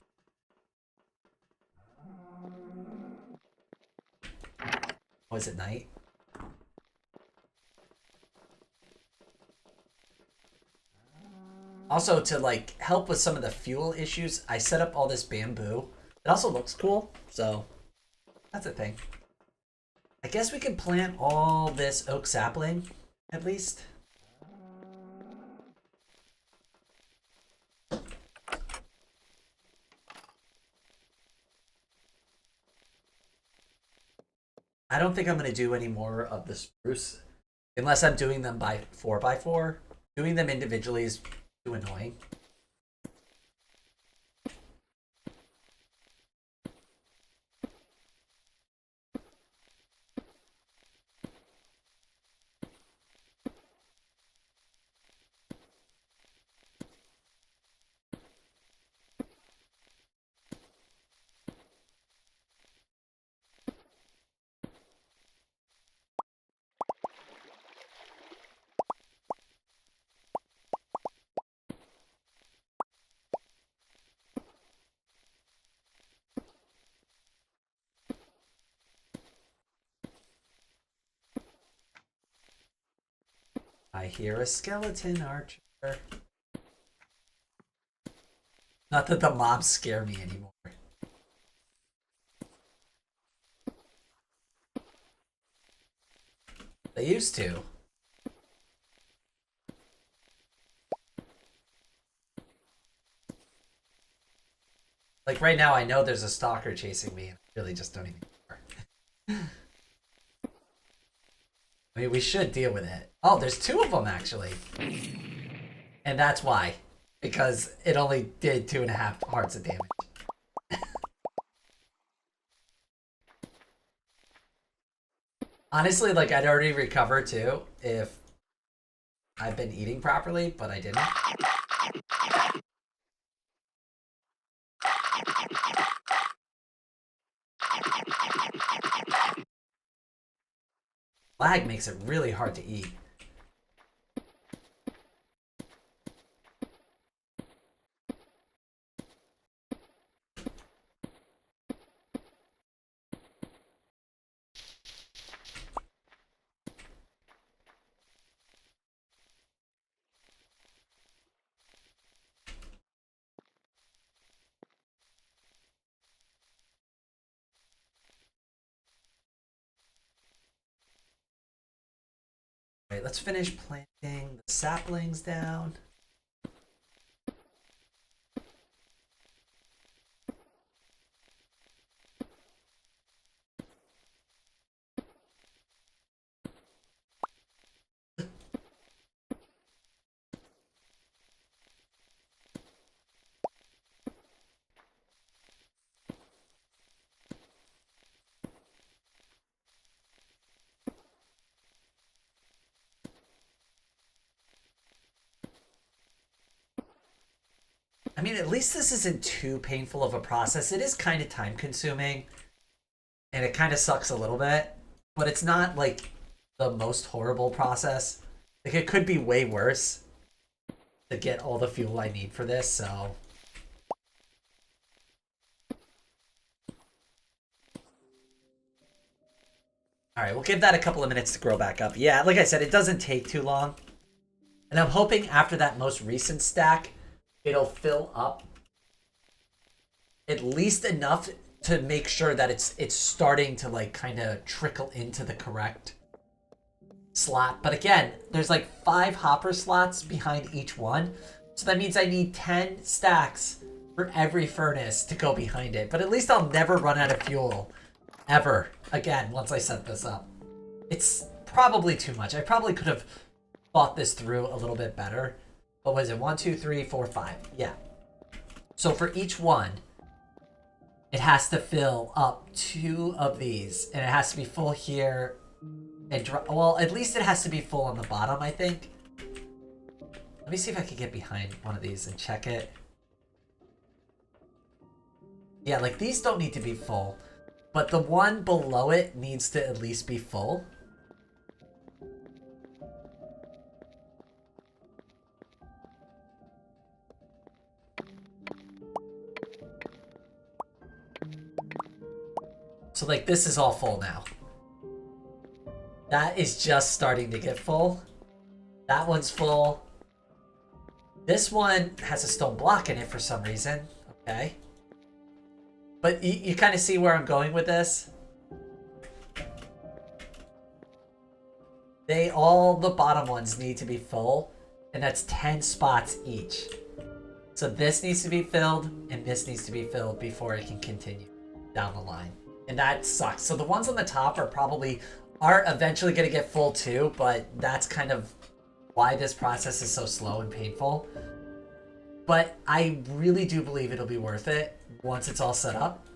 A: Oh, is it night? Also, to like help with some of the fuel issues, I set up all this bamboo. It also looks cool, so that's a thing. I guess we can plant all this oak sapling, at least. I don't think I'm going to do any more of the spruce, unless I'm doing them by 4x4. Doing them individually is too annoying. I hear a skeleton archer. Not that the mobs scare me anymore. They used to. Like right now, I know there's a stalker chasing me, and I really just don't even care. I mean, we should deal with it. Oh, there's two of them, actually. And that's why. Because it only did 2.5 hearts of damage. Honestly, like, I'd already recover, too, if I've been eating properly, but I didn't. Lag makes it really hard to eat. Alright, let's finish planting the saplings down. I mean, at least this isn't too painful of a process. It is kind of time consuming and it kind of sucks a little bit, but it's not like the most horrible process. Like it could be way worse to get all the fuel I need for this, so. All right, we'll give that a couple of minutes to grow back up. Yeah, like I said, it doesn't take too long. And I'm hoping after that most recent stack, it'll fill up at least enough to make sure that it's starting to like kind of trickle into the correct slot. But again, there's like 5 hopper slots behind each one. So that means I need 10 stacks for every furnace to go behind it. But at least I'll never run out of fuel ever again once I set this up. It's probably too much. I probably could have thought this through a little bit better. What was it? 1, 2, 3, 4, 5. Yeah. So for each one, it has to fill up 2 of these, and it has to be full here. And well, at least it has to be full on the bottom, I think. Let me see if I can get behind one of these and check it. Yeah, like these don't need to be full, but the one below it needs to at least be full. So like this is all full now. That is just starting to get full. That one's full. This one has a stone block in it for some reason. Okay. But you kind of see where I'm going with this. All the bottom ones need to be full, and that's 10 spots each. So this needs to be filled, and this needs to be filled before it can continue down the line. And that sucks. So the ones on the top are eventually going to get full too, but that's kind of why this process is so slow and painful. But I really do believe it'll be worth it once it's all set up.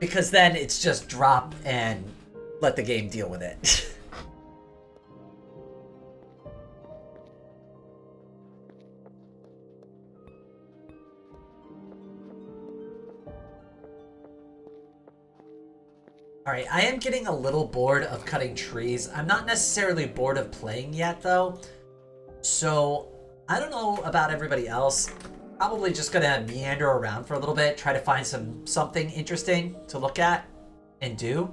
A: Because then it's just drop and let the game deal with it. Alright, I am getting a little bored of cutting trees. I'm not necessarily bored of playing yet, though. So, I don't know about everybody else. Probably just gonna meander around for a little bit, try to find something interesting to look at and do.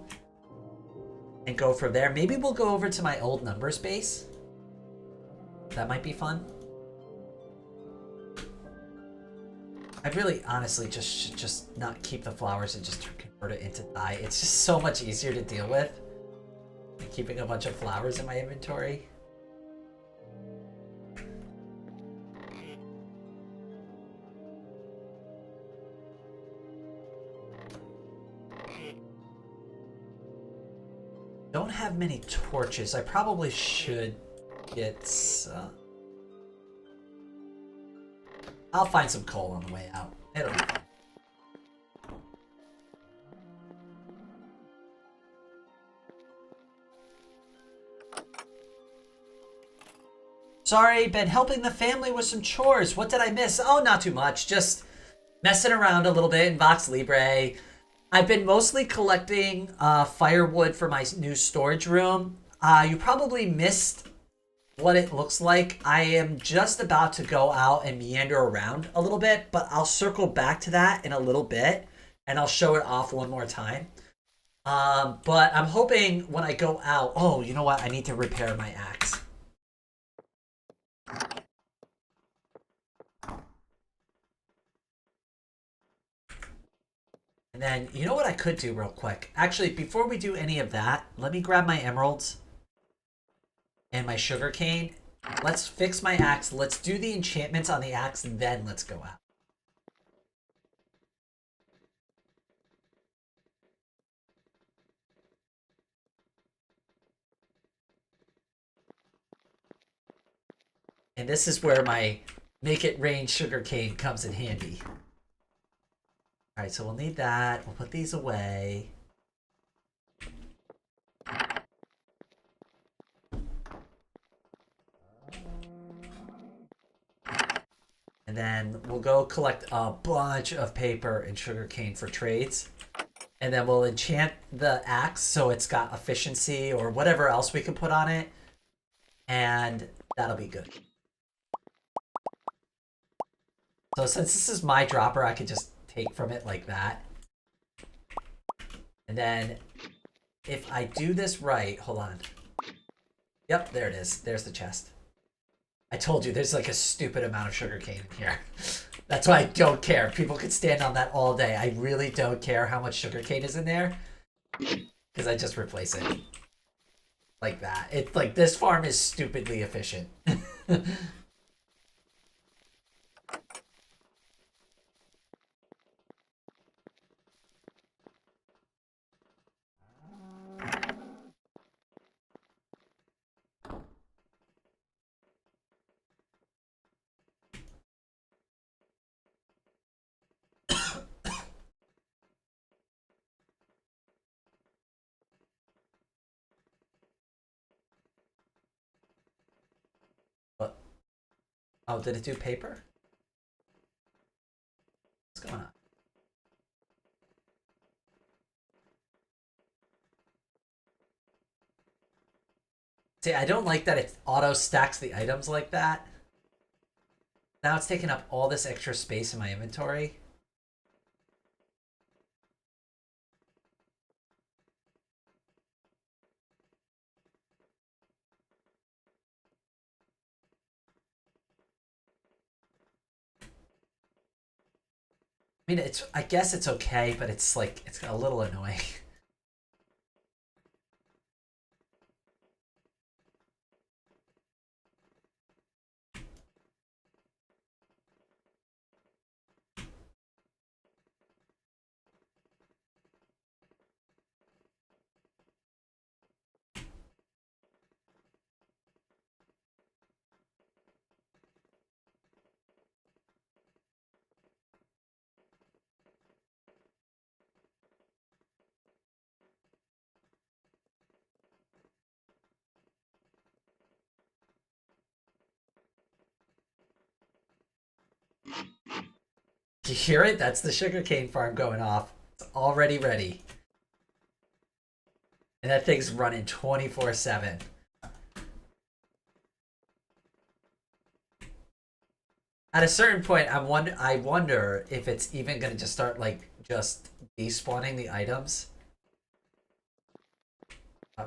A: And go from there. Maybe we'll go over to my old numbers base. That might be fun. I'd really, honestly, should just not keep the flowers and just convert it into dye. It's just so much easier to deal with than keeping a bunch of flowers in my inventory. Don't have many torches. I probably should get some. I'll find some coal on the way out. It'll be fun. Sorry, been helping the family with some chores. What did I miss? Oh, not too much. Just messing around a little bit in VoxeLibre. I've been mostly collecting firewood for my new storage room. You probably missed what it looks like. I am just about to go out and meander around a little bit, but I'll circle back to that in a little bit and I'll show it off one more time. But I'm hoping when I go out, oh, you know what? I need to repair my axe. And then, you know what I could do real quick? Actually, before we do any of that, let me grab my emeralds and my sugarcane. Let's fix my axe. Let's do the enchantments on the axe, and then let's go out. And this is where my make it rain sugarcane comes in handy. Alright, so we'll need that. We'll put these away. And then we'll go collect a bunch of paper and sugarcane for trades. And then we'll enchant the axe so it's got efficiency or whatever else we can put on it. And that'll be good. So since this is my dropper, I could just take from it like that. And then if I do this right, hold on. Yep, there it is. There's the chest. I told you, there's like a stupid amount of sugarcane in here. That's why I don't care. People could stand on that all day. I really don't care how much sugarcane is in there. Because I just replace it. Like that. It's like, this farm is stupidly efficient. What? Oh, did it do paper? What's going on? See, I don't like that it auto stacks the items like that. Now it's taking up all this extra space in my inventory. I mean, I guess it's okay, but it's like, it's a little annoying. You hear it? That's the sugarcane farm going off. It's already ready. And that thing's running 24/7. At a certain point, I wonder if it's even gonna just start like just despawning the items.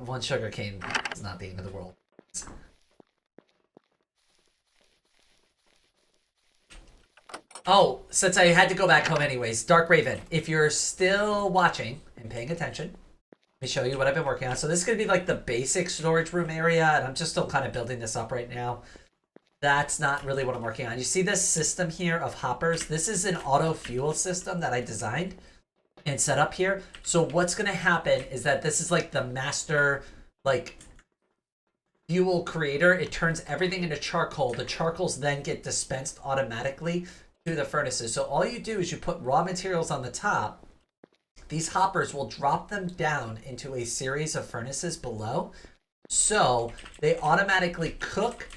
A: One sugarcane is not the end of the world. Oh, since I had to go back home anyways, Dark Raven, if you're still watching and paying attention, let me show you what I've been working on. So this is going to be like the basic storage room area, and I'm just still kind of building this up right now. That's not really what I'm working on. You see this system here of hoppers? This is an auto fuel system that I designed and set up here. So what's going to happen is that this is like the master, like, fuel creator. It turns everything into charcoal. The charcoals then get dispensed automatically to the furnaces. So all you do is you put raw materials on the top. These hoppers will drop them down into a series of furnaces below. So they automatically cook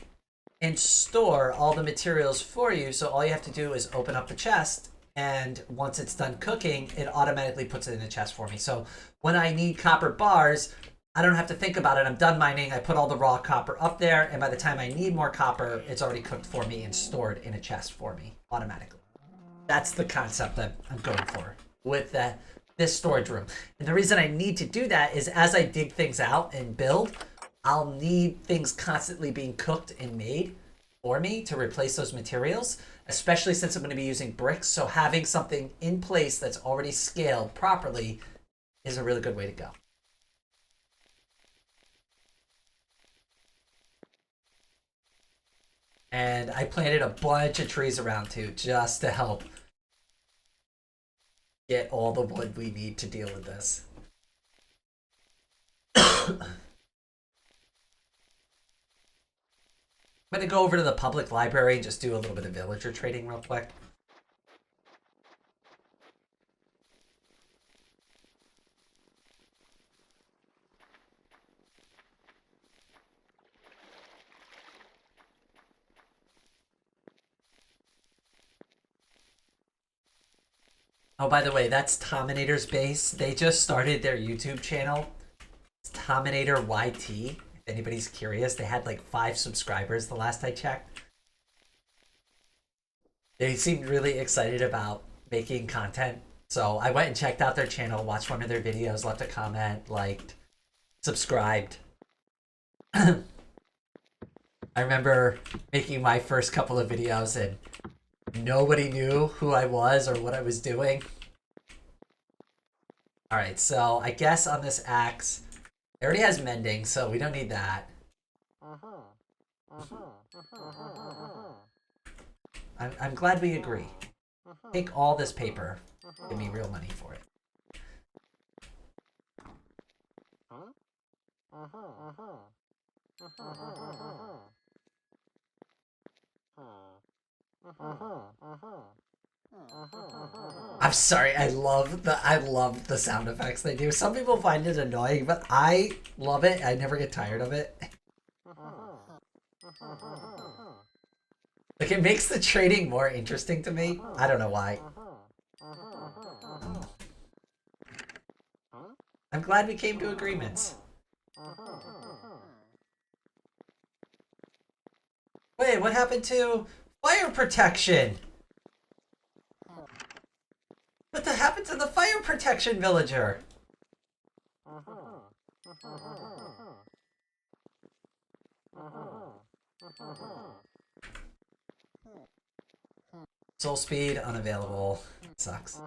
A: and store all the materials for you. So all you have to do is open up the chest, and once it's done cooking, it automatically puts it in the chest for me. So when I need copper bars, I don't have to think about it. I'm done mining. I put all the raw copper up there, and by the time I need more copper, it's already cooked for me and stored in a chest for me automatically. That's the concept that I'm going for with this storage room. And the reason I need to do that is as I dig things out and build, I'll need things constantly being cooked and made for me to replace those materials, especially since I'm going to be using bricks. So having something in place that's already scaled properly is a really good way to go. And I planted a bunch of trees around too, just to help get all the wood we need to deal with this. I'm going to go over to the public library and just do a little bit of villager trading real quick. Oh, by the way, that's Tominator's base. They just started their YouTube channel. It's Tominator YT. If anybody's curious, they had like 5 subscribers the last I checked. They seemed really excited about making content. So I went and checked out their channel, watched one of their videos, left a comment, liked, subscribed. I remember making my first couple of videos and nobody knew who I was or what I was doing. Alright, so I guess on this axe, it already has mending, so we don't need that. I'm glad we agree. Take all this paper. Give me real money for it. I'm sorry, I love the sound effects they do. Some people find it annoying, but I love it. I never get tired of it. Like, it makes the trading more interesting to me. I don't know why. I'm glad we came to agreements. Wait, what happened to fire protection? What happened to the fire protection villager? Soul speed unavailable. Sucks.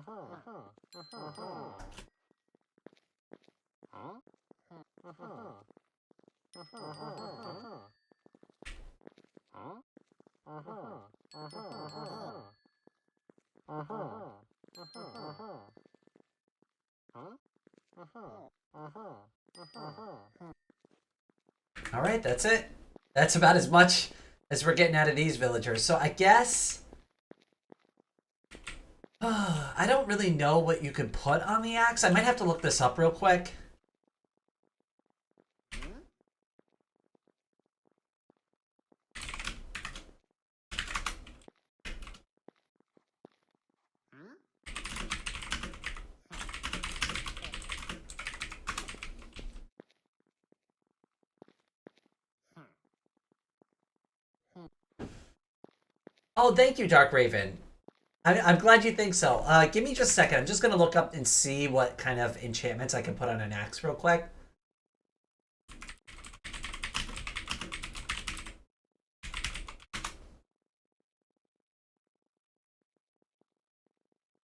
A: Alright, that's it. That's about as much as we're getting out of these villagers. So I guess... I don't really know what you could put on the axe. I might have to look this up real quick. Oh, thank you, Dark Raven. I'm glad you think so. Give me just a second. I'm just going to look up and see what kind of enchantments I can put on an axe real quick.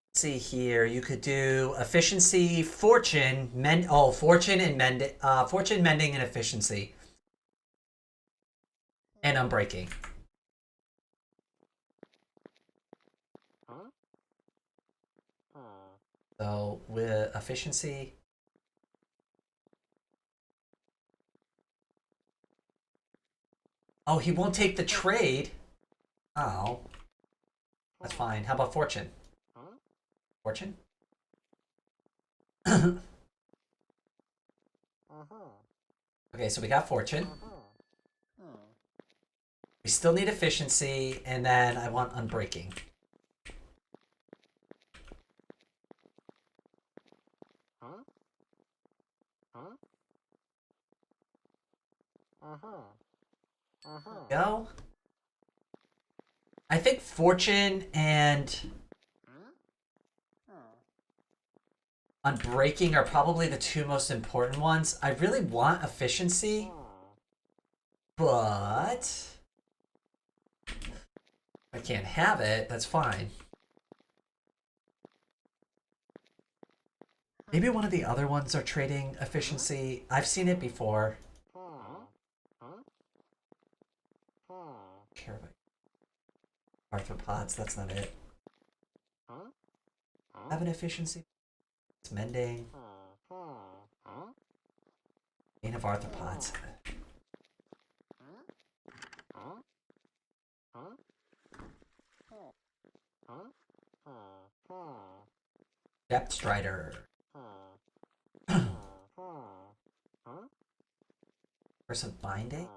A: Let's see here. You could do efficiency, fortune, fortune and fortune, mending, and efficiency. And unbreaking. So with efficiency. Oh, he won't take the trade. Oh. That's fine. How about fortune? Fortune? Okay, so we got fortune. We still need efficiency, and then I want unbreaking. Go. I think fortune and unbreaking are probably the 2 most important ones. I really want efficiency, but if I can't have it, that's fine. Maybe one of the other ones are trading efficiency. I've seen it before. Care about arthropods, that's not it. Have an efficiency. It's mending. Gain of arthropods. Depth Strider. Curse of Binding.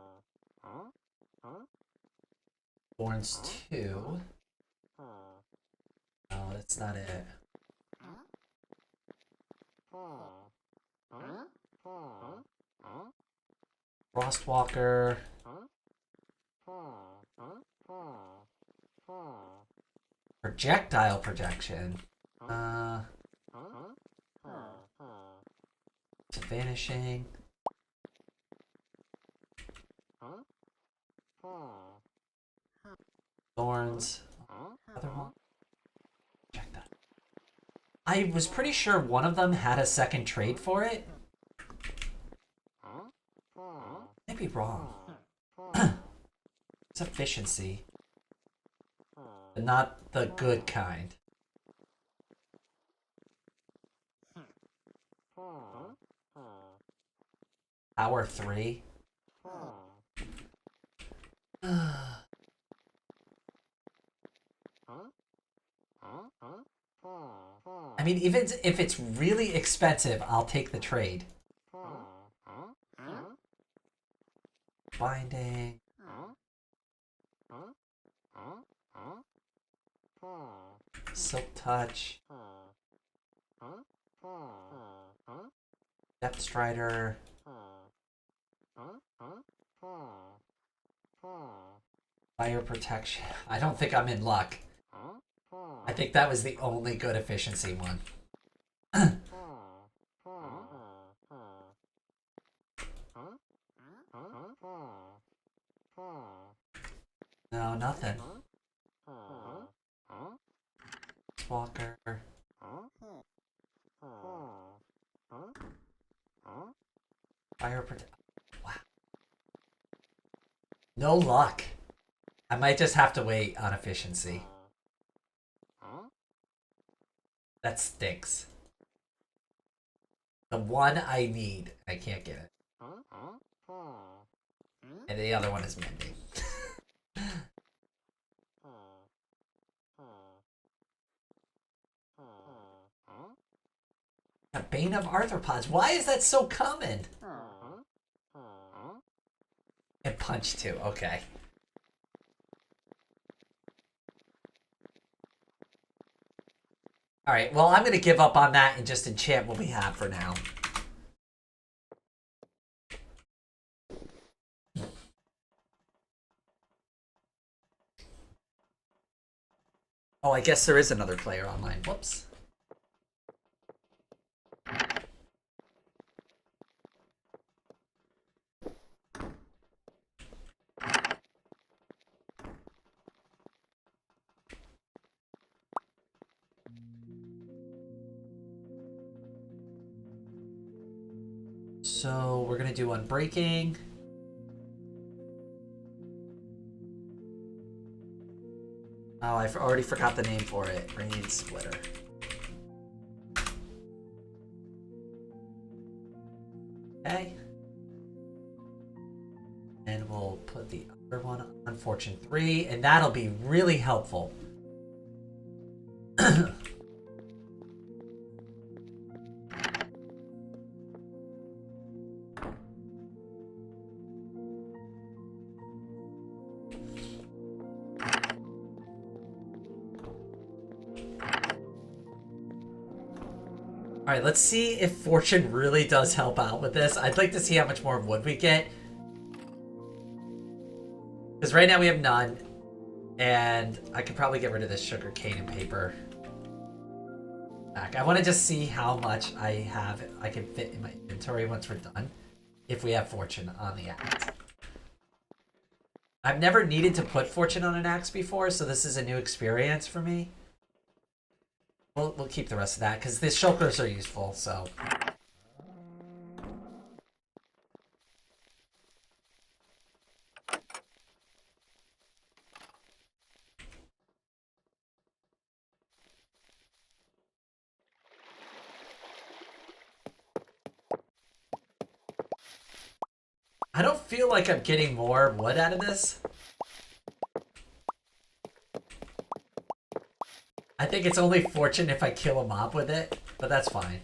A: Thorns 2. No, that's not it. Frostwalker. Projectile projection. It's vanishing. Thorns. Other one. Check that. I was pretty sure one of them had a second trait for it. Maybe wrong. It's efficiency. But not the good kind. Power 3. I mean, even if it's really expensive, I'll take the trade. Binding. Silk Touch. Depth Strider. Fire Protection. I don't think I'm in luck. I think that was the only good efficiency one. No, nothing. Walker. Fire Protection. Wow. No luck. I might just have to wait on efficiency. That stinks. The one I need, I can't get it. And the other one is mending. A Bane of Arthropods. Why is that so common? And Punch too. Okay. Alright, well, I'm going to give up on that and just enchant what we have for now. Oh, I guess there is another player online. Whoops. So we're gonna do Unbreaking. Oh, I already forgot the name for it. Brain Splitter. Okay. And we'll put the other one on Fortune 3, and that'll be really helpful. Alright, let's see if Fortune really does help out with this. I'd like to see how much more wood we get. Because right now we have none. And I could probably get rid of this sugar cane and paper back. I want to just see how much I can fit in my inventory once we're done. If we have Fortune on the axe. I've never needed to put Fortune on an axe before, so this is a new experience for me. We'll keep the rest of that, because the shulkers are useful, so... I don't feel like I'm getting more wood out of this. I think it's only Fortune if I kill a mob with it, but that's fine.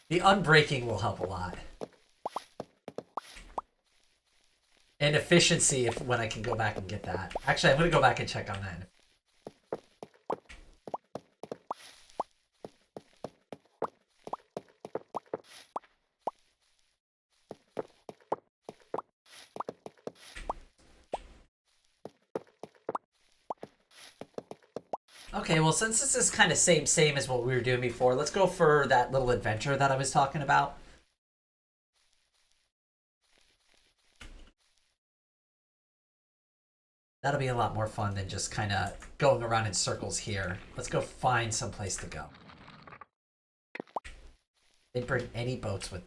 A: The Unbreaking will help a lot. And efficiency if when I can go back and get that. Actually, I'm going to go back and check on that. Okay, well, since this is kind of same as what we were doing before, let's go for that little adventure that I was talking about. That'll be a lot more fun than just kind of going around in circles here. Let's go find some place to go. Didn't bring any boats with.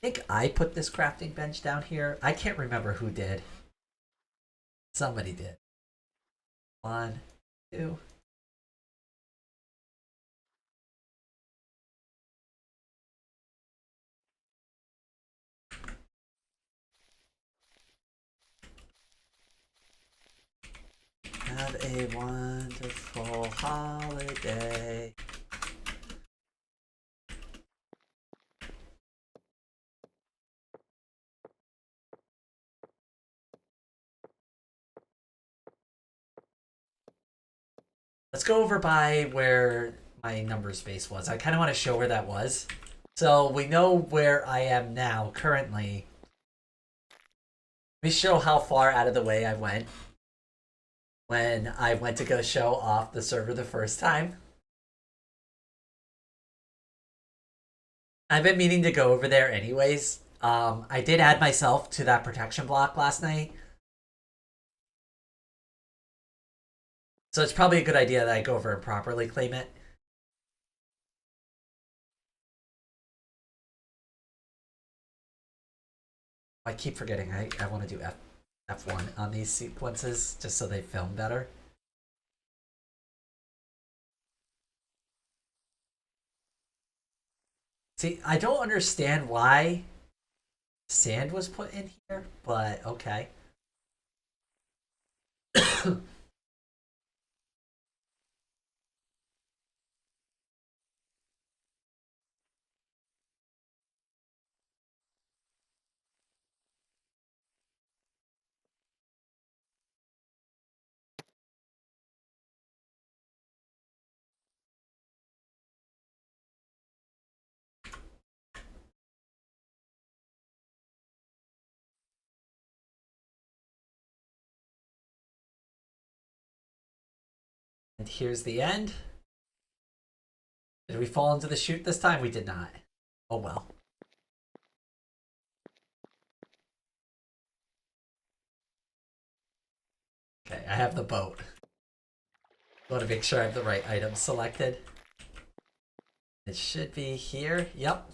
A: I think I put this crafting bench down here. I can't remember who did. Somebody did. 1, 2. Have a wonderful holiday. Let's go over by where my numbers base was. I kind of want to show where that was. So we know where I am now, currently. Let me show how far out of the way I went when I went to go show off the server the first time. I've been meaning to go over there anyways. I did add myself to that protection block last night. So it's probably a good idea that I go over and properly claim it. I keep forgetting I want to do F1 on these sequences just so they film better. See, I don't understand why sand was put in here, but okay. And here's the end. Did we fall into the chute this time? We did not. Oh well. Okay, I have the boat. I want to make sure I have the right item selected. It should be here. Yep.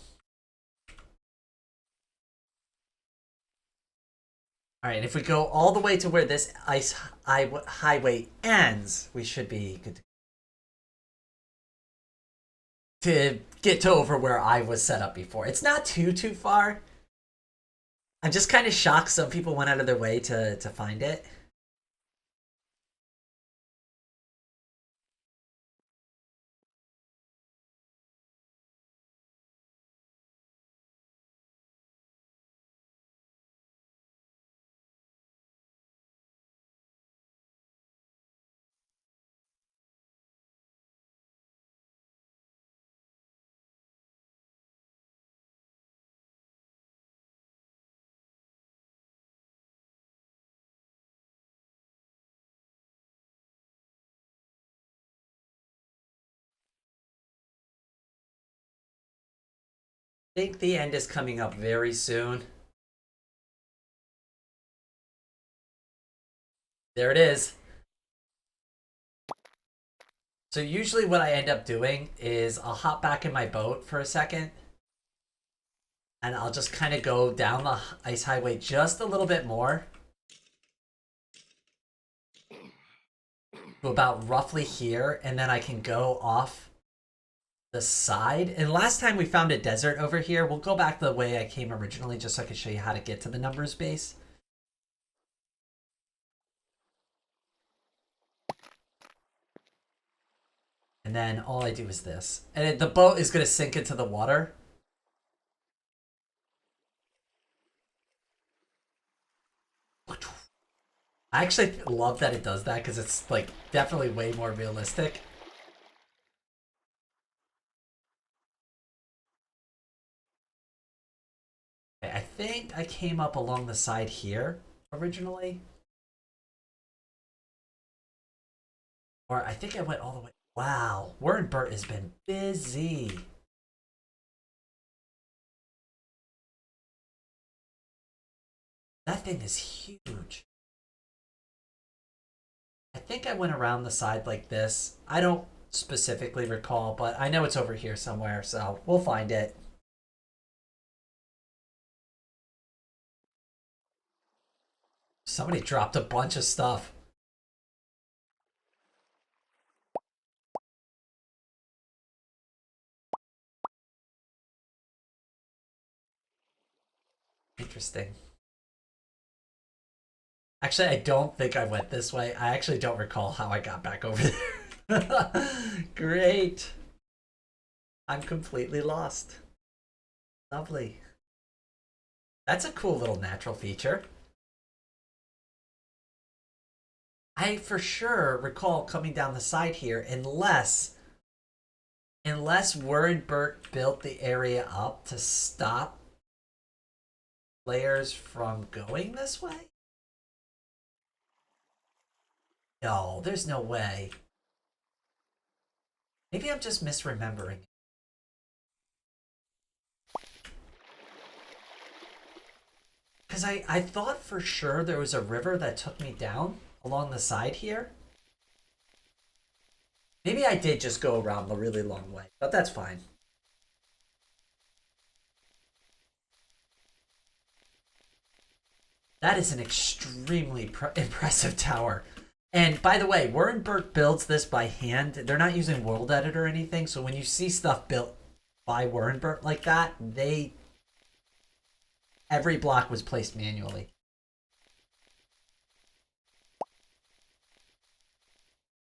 A: Alright, and if we go all the way to where this ice highway ends, we should be good to get to over where I was set up before. It's not too far. I'm just kind of shocked some people went out of their way to find it. I think the end is coming up very soon. There it is. So usually what I end up doing is I'll hop back in my boat for a second. And I'll just kind of go down the ice highway just a little bit more. To about roughly here. And then I can go off the side. And last time we found a desert over here. We'll go back the way I came originally just so I can show you how to get to the numbers base. And then all I do is this. And the boat is going to sink into the water. I actually love that it does that because it's like definitely way more realistic. Okay, I think I came up along the side here originally. Or I think I went all the way. Wow, Warren Burt has been busy. That thing is huge. I think I went around the side like this. I don't specifically recall, but I know it's over here somewhere, so we'll find it. Somebody dropped a bunch of stuff. Interesting. Actually, I don't think I went this way. I actually don't recall how I got back over there. Great. I'm completely lost. Lovely. That's a cool little natural feature. I for sure recall coming down the side here, unless Warren Burt built the area up to stop players from going this way. No, there's no way. Maybe I'm just misremembering. Because I thought for sure there was a river that took me down along the side here. Maybe I did just go around the really long way, but that's fine. That is an extremely impressive tower. And by the way, Warren Burt builds this by hand. They're not using World Edit or anything. So when you see stuff built by Warren Burt like that, every block was placed manually.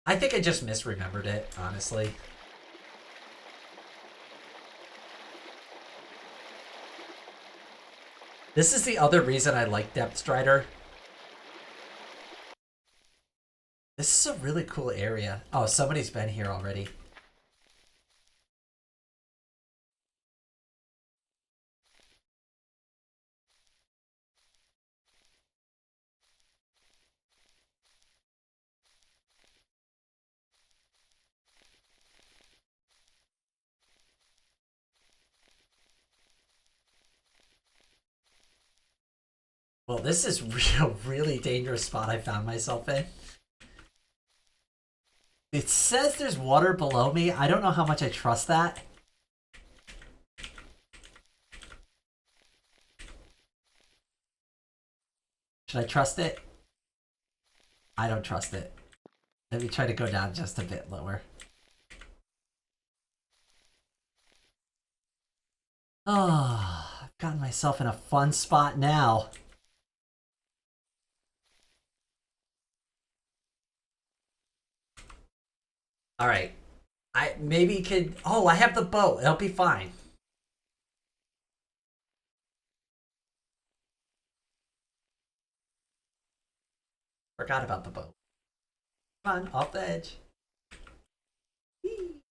A: I think I just misremembered it, honestly. This is the other reason I like Depth Strider. This is a really cool area. Oh, somebody's been here already. Well, this is a really dangerous spot I found myself in. It says there's water below me. I don't know how much I trust that. Should I trust it? I don't trust it. Let me try to go down just a bit lower. Oh, I've gotten myself in a fun spot now. All right. I maybe could... Oh, I have the boat. It'll be fine. Forgot about the boat. Come on, off the edge. Whee.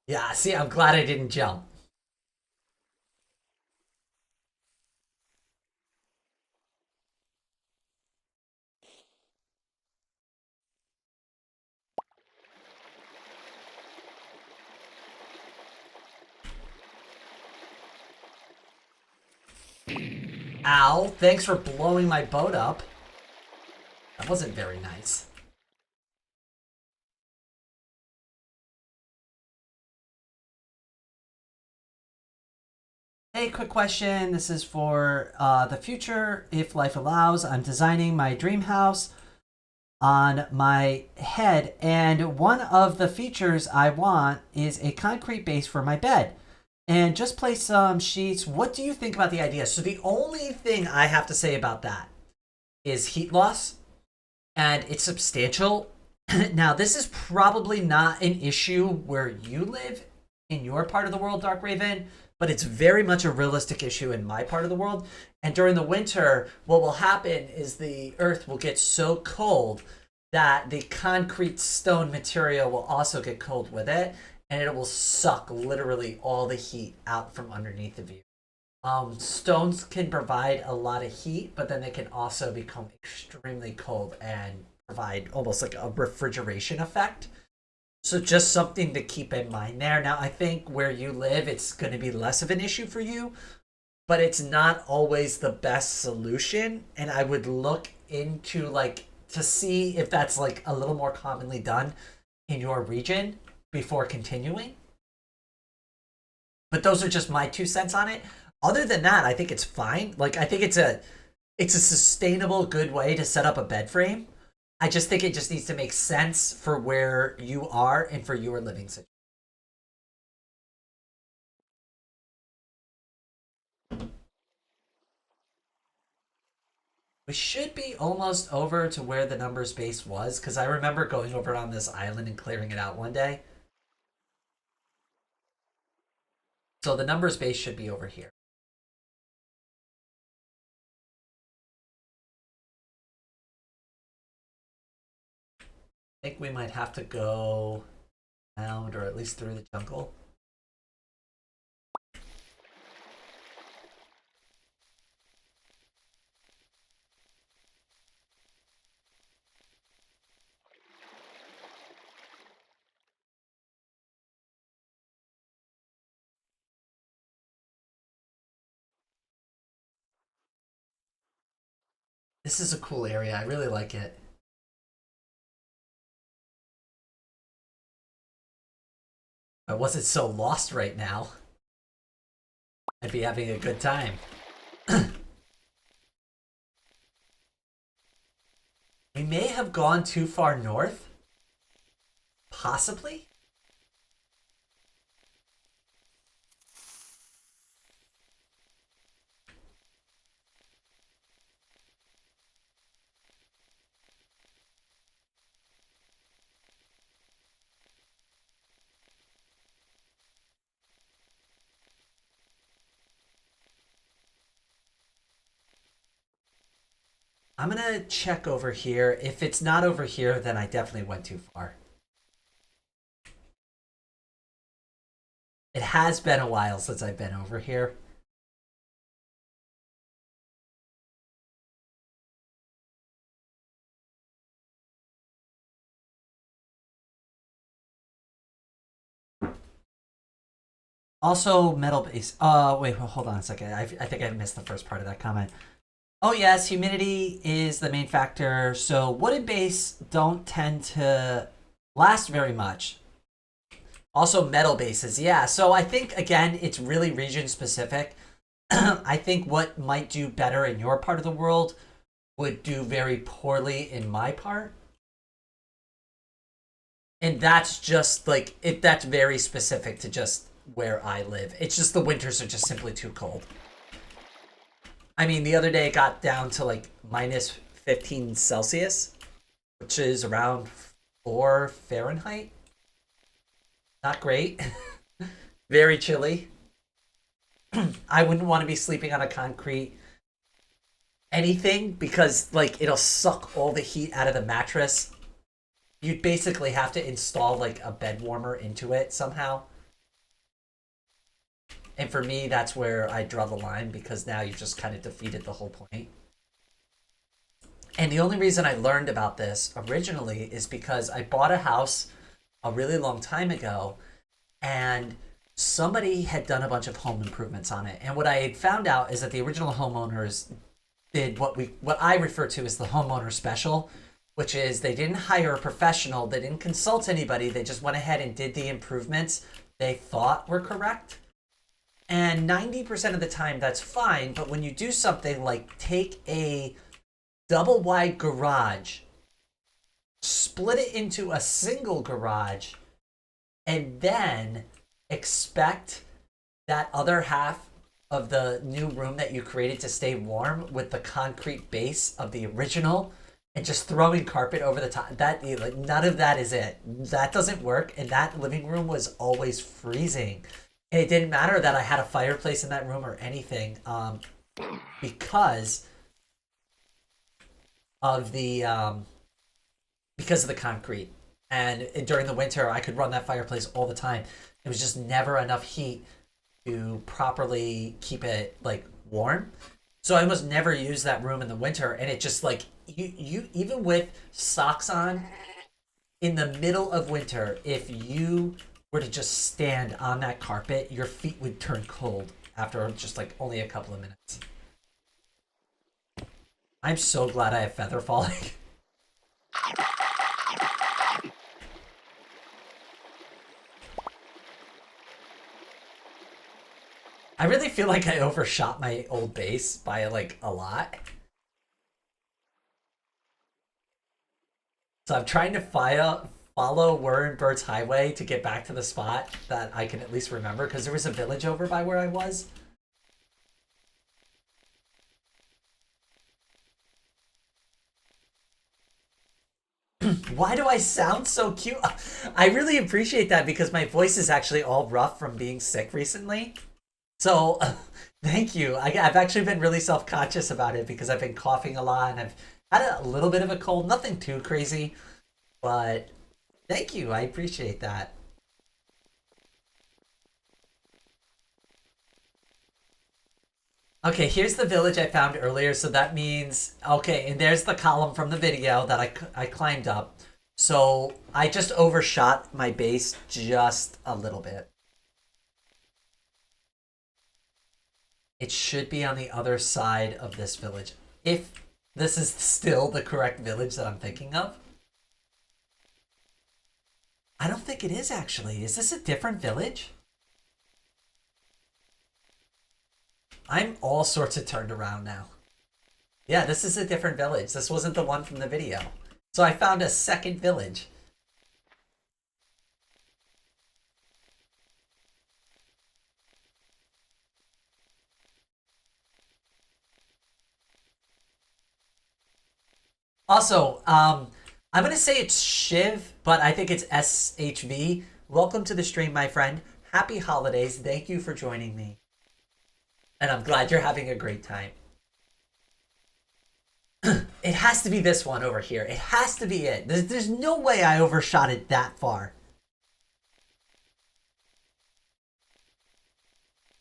A: Yeah, see, I'm glad I didn't jump. Ow, thanks for blowing my boat up. That wasn't very nice. Hey, quick question. This is for the future. If life allows, I'm designing my dream house on my head, and one of the features I want is a concrete base for my bed. And just place some sheets. What do you think about the idea? So the only thing I have to say about that is heat loss, and it's substantial. Now, this is probably not an issue where you live in your part of the world, Dark Raven, but it's very much a realistic issue in my part of the world. And during the winter, what will happen is the earth will get so cold that the concrete stone material will also get cold with it. and it will suck literally all the heat out from underneath of you. Stones can provide a lot of heat, but then they can also become extremely cold and provide almost like a refrigeration effect. So just something to keep in mind there. Now, I think where you live, it's going to be less of an issue for you, but it's not always the best solution. And I would look into like to see if that's like a little more commonly done in your region before continuing. But those are just my 2 cents on it. Other than that, I think it's fine. Like I think it's a sustainable, good way to set up a bed frame. I just think it just needs to make sense for where you are and for your living situation. We should be almost over to where the numbers base was, because I remember going over on this island and clearing it out one day. So the numbers base should be over here. I think we might have to go around or at least through the jungle. This is a cool area. I really like it. If I wasn't so lost right now, I'd be having a good time. We may have gone too far north. Possibly. I'm gonna check over here. If it's not over here, then I definitely went too far. It has been a while since I've been over here. Also, metal base. Wait, hold on a second. I think I missed the first part of that comment. Oh yes, humidity is the main factor. So wooden base don't tend to last very much. Also metal bases, yeah. So I think again, it's really region specific. I think what might do better in your part of the world would do very poorly in my part. And that's just like that's very specific to just where I live. It's just the winters are just simply too cold. I mean, the other day it got down to like minus 15 Celsius, which is around 4 Fahrenheit. Not great. Very chilly. I wouldn't want to be sleeping on a concrete anything because like it'll suck all the heat out of the mattress. You'd basically have to install like a bed warmer into it somehow. And for me, that's where I draw the line because now you've just kind of defeated the whole point. And the only reason I learned about this originally is because I bought a house a really long time ago and somebody had done a bunch of home improvements on it. And what I had found out is that the original homeowners did what I refer to as the homeowner special, which is they didn't hire a professional, they didn't consult anybody, they just went ahead and did the improvements they thought were correct. And 90% of the time, that's fine. But when you do something like take a double wide garage, split it into a single garage, and then expect that other half of the new room that you created to stay warm with the concrete base of the original and just throwing carpet over the top, that like none of that is it. That doesn't work. And that living room was always freezing. And it didn't matter that I had a fireplace in that room or anything, because of the concrete. And during the winter, I could run that fireplace all the time. It was just never enough heat to properly keep it like warm. So I almost never use that room in the winter, and it just like you even with socks on in the middle of winter, if you were to just stand on that carpet, your feet would turn cold after just like only a couple of minutes. I'm so glad I have feather falling. I really feel like I overshot my old base by like a lot. So I'm trying to follow Warren Bird's highway to get back to the spot that I can at least remember, because there was a village over by where I was. Why do I sound so cute? I really appreciate that because my voice is actually all rough from being sick recently. So thank you. I've actually been really self-conscious about it because I've been coughing a lot and I've had a little bit of a cold, nothing too crazy, but thank you. I appreciate that. Okay, here's the village I found earlier. So that means, okay, and there's the column from the video that I climbed up. So I just overshot my base just a little bit. It should be on the other side of this village. If this is still the correct village that I'm thinking of. I don't think it is actually. Is this a different village? I'm all sorts of turned around now. Yeah, this is a different village. This wasn't the one from the video. So I found a second village. Also, I'm going to say it's Shiv, but I think it's SHV. Welcome to the stream, my friend. Happy holidays. Thank you for joining me. And I'm glad you're having a great time. It has to be this one over here. It has to be it. There's no way I overshot it that far.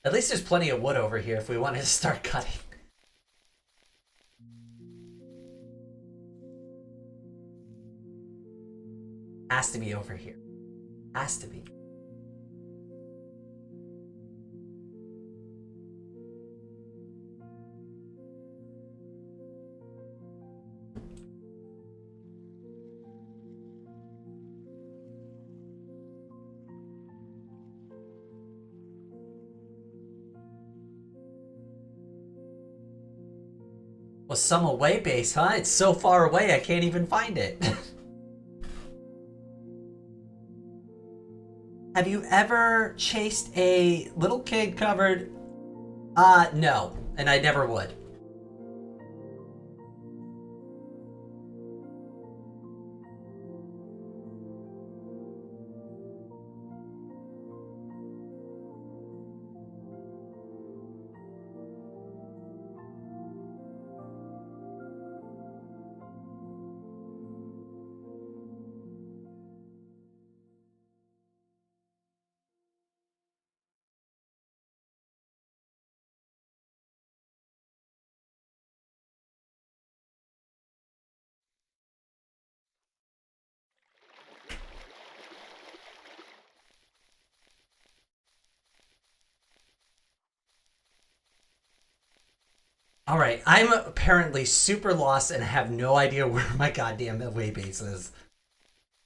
A: At least there's plenty of wood over here if we wanted to start cutting. Has to be over here. Has to be. Well, some away base, huh? It's so far away I can't even find it. Have you ever chased a little kid covered? No, and I never would. All right, I'm apparently super lost and have no idea where my goddamn away base is.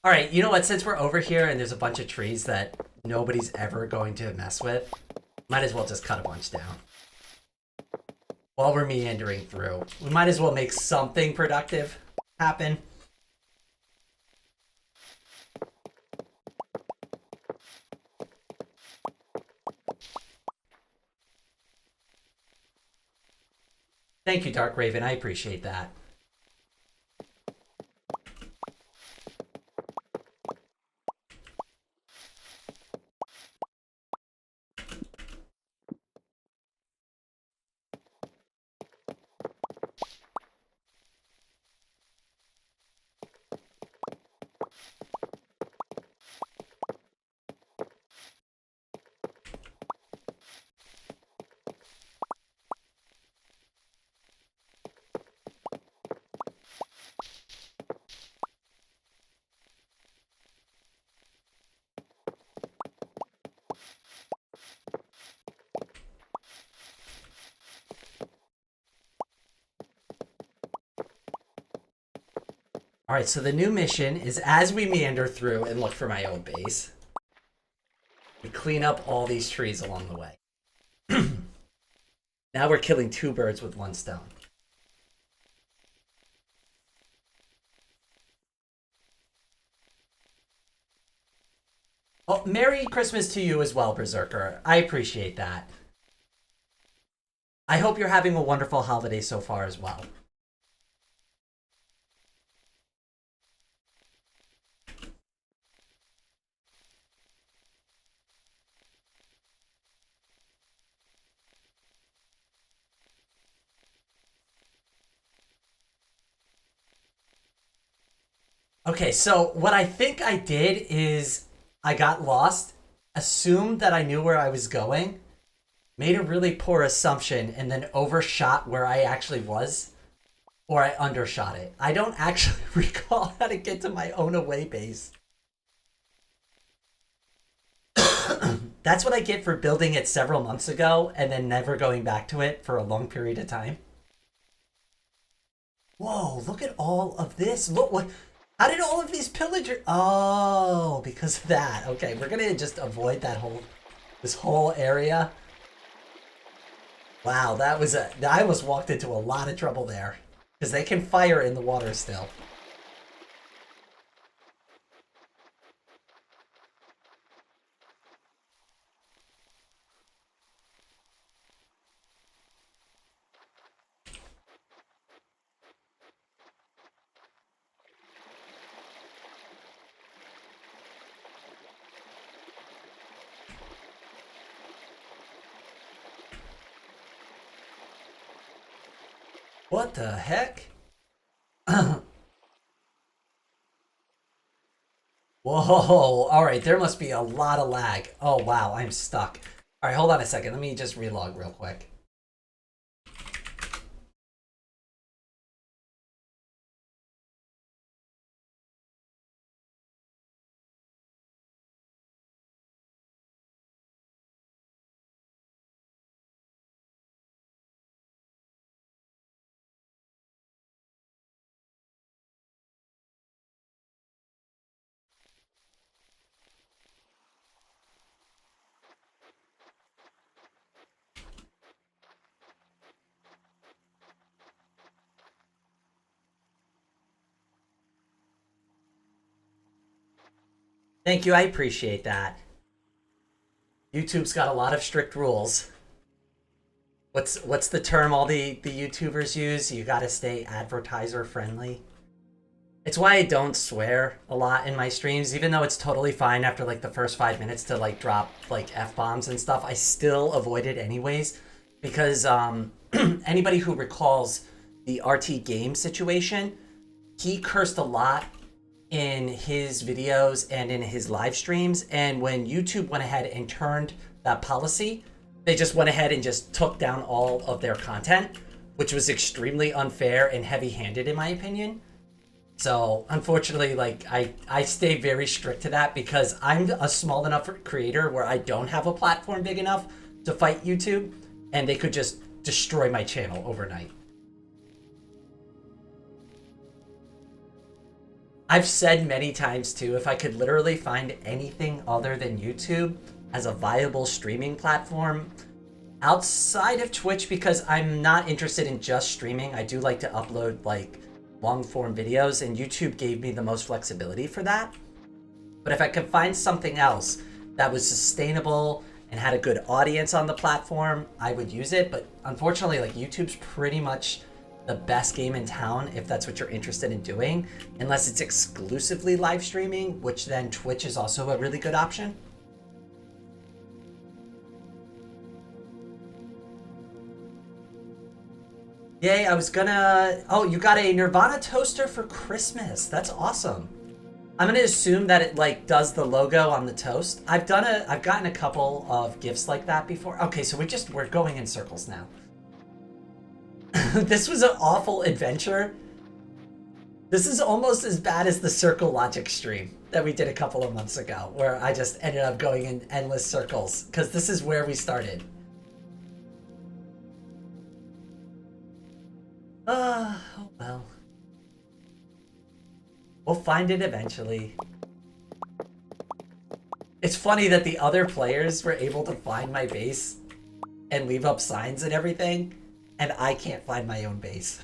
A: All right, you know what? Since we're over here and there's a bunch of trees that nobody's ever going to mess with, might as well just cut a bunch down. While we're meandering through, we might as well make something productive happen. Thank you, Dark Raven. I appreciate that. All right, so the new mission is as we meander through and look for my old base, we clean up all these trees along the way. Now we're killing 2 birds with 1 stone. Oh, Merry Christmas to you as well, Berserker. I appreciate that. I hope you're having a wonderful holiday so far as well. Okay, so what I think I did is I got lost, assumed that I knew where I was going, made a really poor assumption, and then overshot where I actually was, or I undershot it. I don't actually recall how to get to my own away base. That's what I get for building it several months ago and then never going back to it for a long period of time. Whoa, look at all of this. Look what... How did all of these pillagers... Oh, because of that. Okay, we're gonna just avoid that this whole area. Wow, that was I almost walked into a lot of trouble there. Because they can fire in the water still. What the heck? Whoa, alright, there must be a lot of lag. Oh wow, I'm stuck. Alright, hold on a second. Let me just relog real quick. Thank you, I appreciate that. YouTube's got a lot of strict rules. What's the term all the YouTubers use? You gotta stay advertiser friendly. It's why I don't swear a lot in my streams, even though it's totally fine after like the first 5 minutes to like drop like F-bombs and stuff. I still avoid it anyways because anybody who recalls the RT game situation, he cursed a lot in his videos and in his live streams, and when YouTube went ahead and turned that policy, they just went ahead and just took down all of their content, which was extremely unfair and heavy-handed in my opinion. So unfortunately, like I stay very strict to that because I'm a small enough creator where I don't have a platform big enough to fight YouTube, and they could just destroy my channel overnight. I've said many times too, if I could literally find anything other than YouTube as a viable streaming platform outside of Twitch, because I'm not interested in just streaming. I do like to upload like long form videos, and YouTube gave me the most flexibility for that. But if I could find something else that was sustainable and had a good audience on the platform, I would use it. But unfortunately, like YouTube's pretty much the best game in town if that's what you're interested in doing, unless it's exclusively live streaming, which then Twitch is also a really good option. Yay, I was gonna... Oh, you got a Nirvana toaster for Christmas. That's awesome. I'm gonna assume that it like does the logo on the toast. I've gotten a couple of gifts like that before. Okay, so we're going in circles now. This was an awful adventure. This is almost as bad as the Circle Logic stream that we did a couple of months ago, where I just ended up going in endless circles, because this is where we started. Oh well. We'll find it eventually. It's funny that the other players were able to find my base and leave up signs and everything, and I can't find my own base.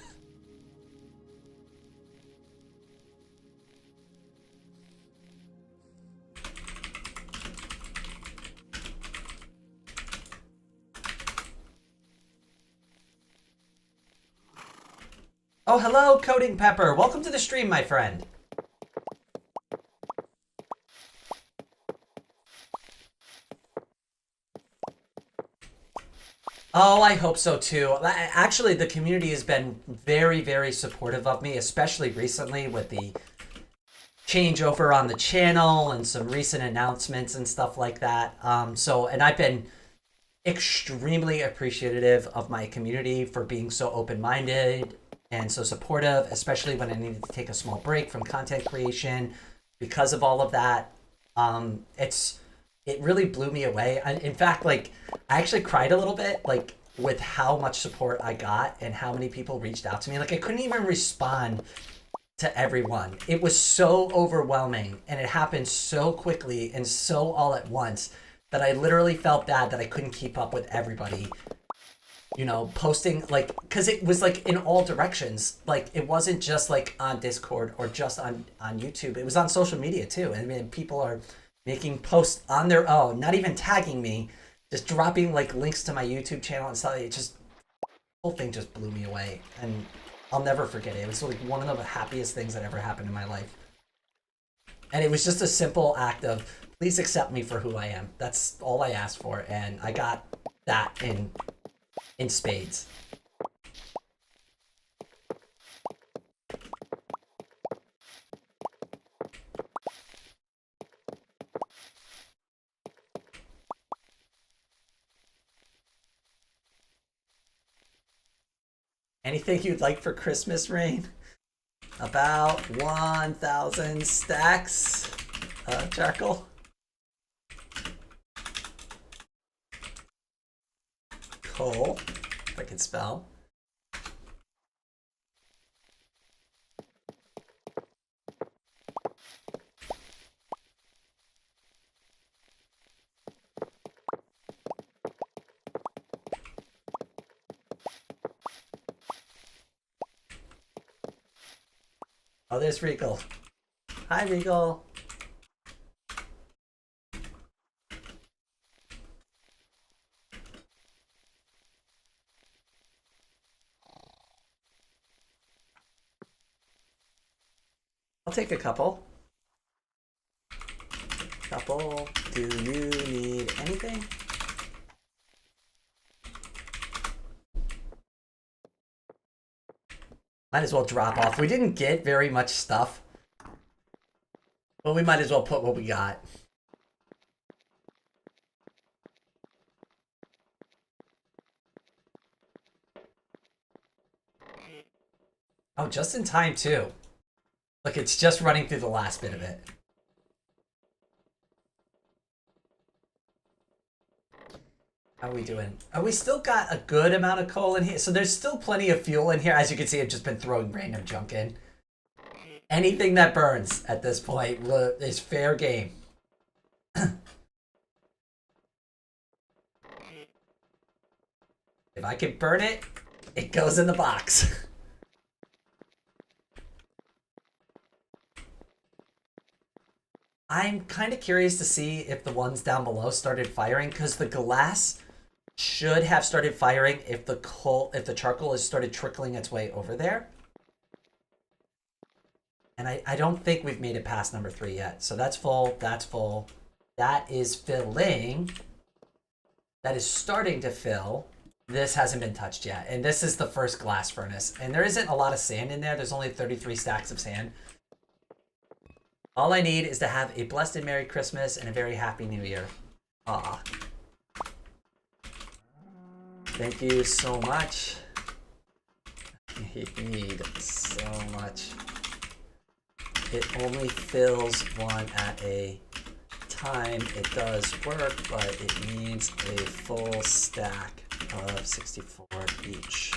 A: Oh, hello, Coding Pepper. Welcome to the stream, my friend. Oh, I hope so too. Actually, the community has been very, very supportive of me, especially recently with the changeover on the channel and some recent announcements and stuff like that. And I've been extremely appreciative of my community for being so open-minded and so supportive, especially when I needed to take a small break from content creation because of all of that. It really blew me away. In fact, like, I actually cried a little bit, like, with how much support I got and how many people reached out to me. Like, I couldn't even respond to everyone. It was so overwhelming, and it happened so quickly and so all at once that I literally felt bad that I couldn't keep up with everybody, you know, posting, like, because it was like in all directions. Like, it wasn't just like on Discord or just on YouTube. It was on social media too. I mean, people are making posts on their own, not even tagging me, just dropping like links to my YouTube channel and stuff. It just, the whole thing just blew me away, and I'll never forget it. It was like one of the happiest things that ever happened in my life. And it was just a simple act of, please accept me for who I am. That's all I asked for, and I got that in spades. Anything you'd like for Christmas, Rain? About 1,000 stacks charcoal. Coal, if I can spell. Oh, there's Regal. Hi, Regal. I'll take a couple. Do you need anything? Might as well drop off. We didn't get very much stuff, but we might as well put what we got. Oh, just in time too. Look, it's just running through the last bit of it. How are we doing? Oh, we still got a good amount of coal in here. So there's still plenty of fuel in here. As you can see, I've just been throwing random junk in. Anything that burns at this point is fair game. If I can burn it, it goes in the box. I'm kind of curious to see if the ones down below started firing, because the glass should have started firing if the charcoal has started trickling its way over there. And I don't think we've made it past number 3 yet. So that's full, that's full. That is filling. That is starting to fill. This hasn't been touched yet. And this is the first glass furnace. And there isn't a lot of sand in there. There's only 33 stacks of sand. All I need is to have a blessed and Merry Christmas and a very Happy New Year. Aw. Thank you so much. You need so much. It only fills one at a time. It does work, but it needs a full stack of 64 each.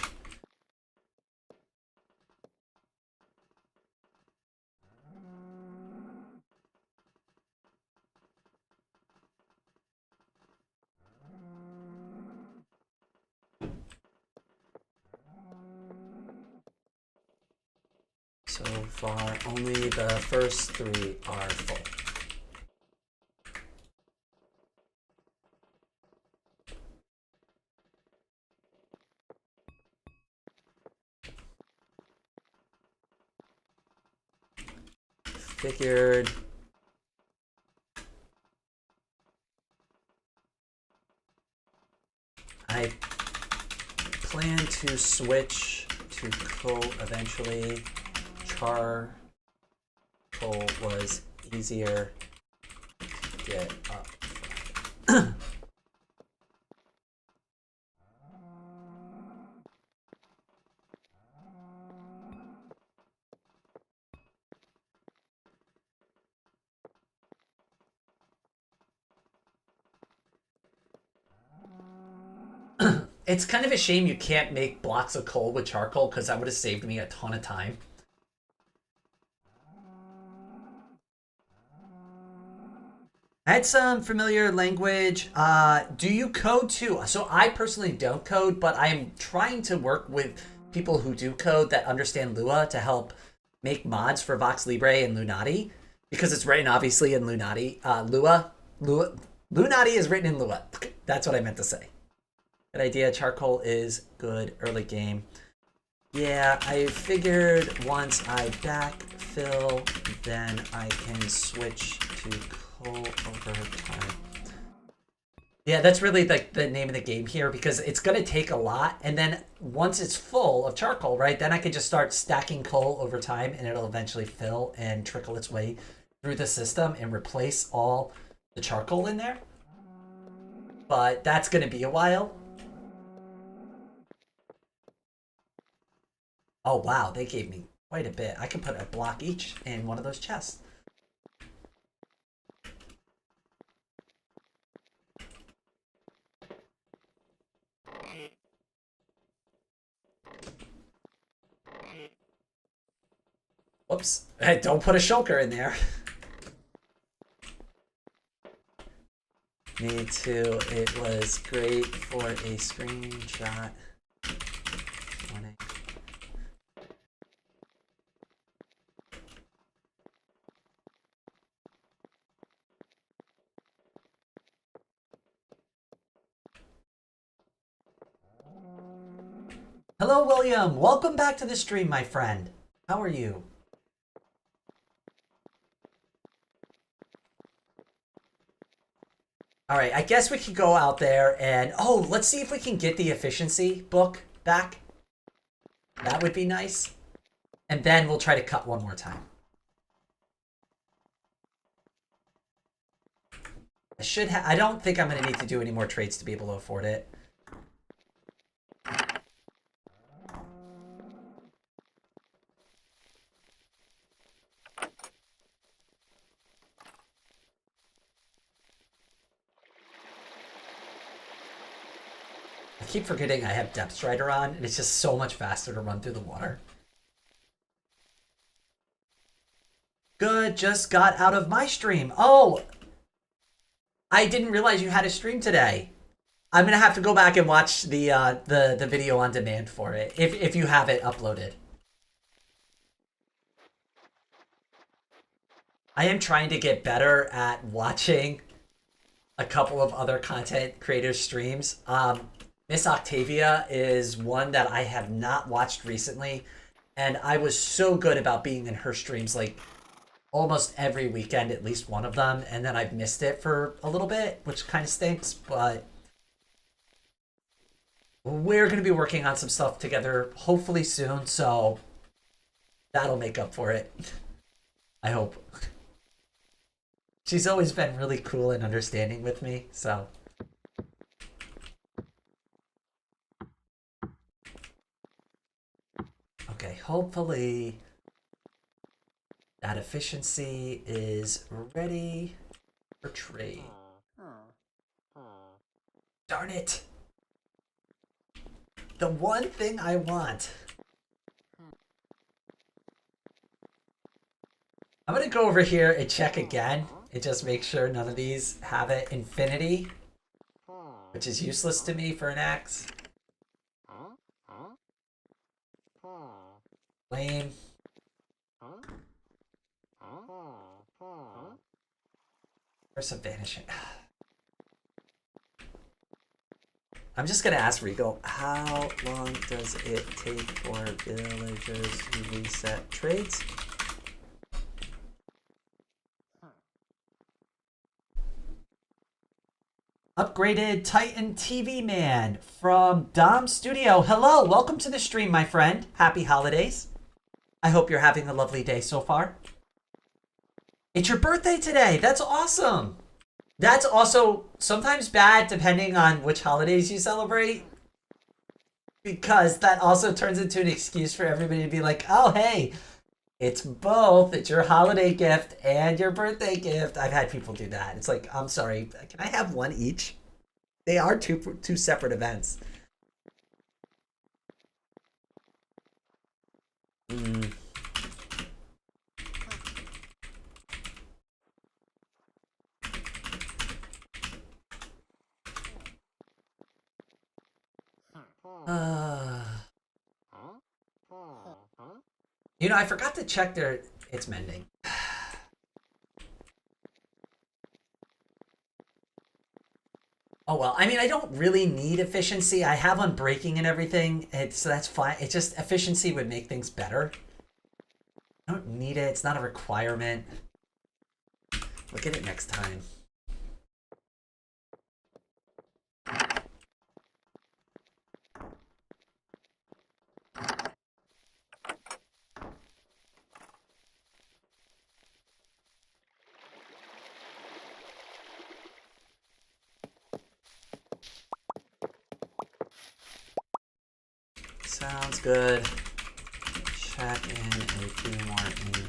A: So far, only the first 3 are full. Figured I plan to switch to coal eventually. Charcoal was easier to get up. It's kind of a shame you can't make blocks of coal with charcoal, because that would have saved me a ton of time. I had some familiar language. Do you code too? So I personally don't code, but I'm trying to work with people who do code that understand Lua to help make mods for VoxeLibre and Lunati, because it's written obviously in Lunati. Lunati is written in Lua. That's what I meant to say. Good idea. Charcoal is good early game. Yeah, I figured once I backfill, then I can switch to coal over time. Yeah, that's really like the name of the game here, because it's going to take a lot. And then once it's full of charcoal, right, then I can just start stacking coal over time, and it'll eventually fill and trickle its way through the system and replace all the charcoal in there. But that's going to be a while. Oh, wow, they gave me quite a bit. I can put a block each in one of those chests. Whoops. Don't put a shulker in there. Me too. It was great for a screenshot. Hello, William. Welcome back to the stream, my friend. How are you? All right, I guess we could go out there and... Oh, let's see if we can get the efficiency book back. That would be nice. And then we'll try to cut one more time. I don't think I'm going to need to do any more trades to be able to afford it. I keep forgetting I have Depth Strider on, and it's just so much faster to run through the water. Good, just got out of my stream. Oh, I didn't realize you had a stream today. I'm gonna have to go back and watch the video on demand for it, if you have it uploaded. I am trying to get better at watching a couple of other content creators' streams. Miss Octavia is one that I have not watched recently, and I was so good about being in her streams like almost every weekend, at least one of them, and then I've missed it for a little bit, which kind of stinks, but we're going to be working on some stuff together hopefully soon, so that'll make up for it. I hope. She's always been really cool and understanding with me, so... Okay, hopefully that efficiency is ready for trade. Darn it! The one thing I want. I'm gonna go over here and check again and just make sure none of these have it infinity, which is useless to me for an axe. Lame. Curse of Vanishing. I'm just gonna ask Regal, how long does it take for villagers to reset trades? Upgraded Titan TV Man from Dom Studio. Hello, welcome to the stream, my friend. Happy holidays. I hope you're having a lovely day so far. It's your birthday today. That's awesome. That's also sometimes bad depending on which holidays you celebrate, because that also turns into an excuse for everybody to be like, oh, hey, it's both. It's your holiday gift and your birthday gift. I've had people do that. It's like, I'm sorry, can I have one each? They are two separate events. You know, I forgot to check their... It's mending. Oh, well, I mean, I don't really need efficiency. I have unbreaking and everything, so that's fine. It's just efficiency would make things better. I don't need it. It's not a requirement. Look at it next time. Sounds good. Check in a few more in.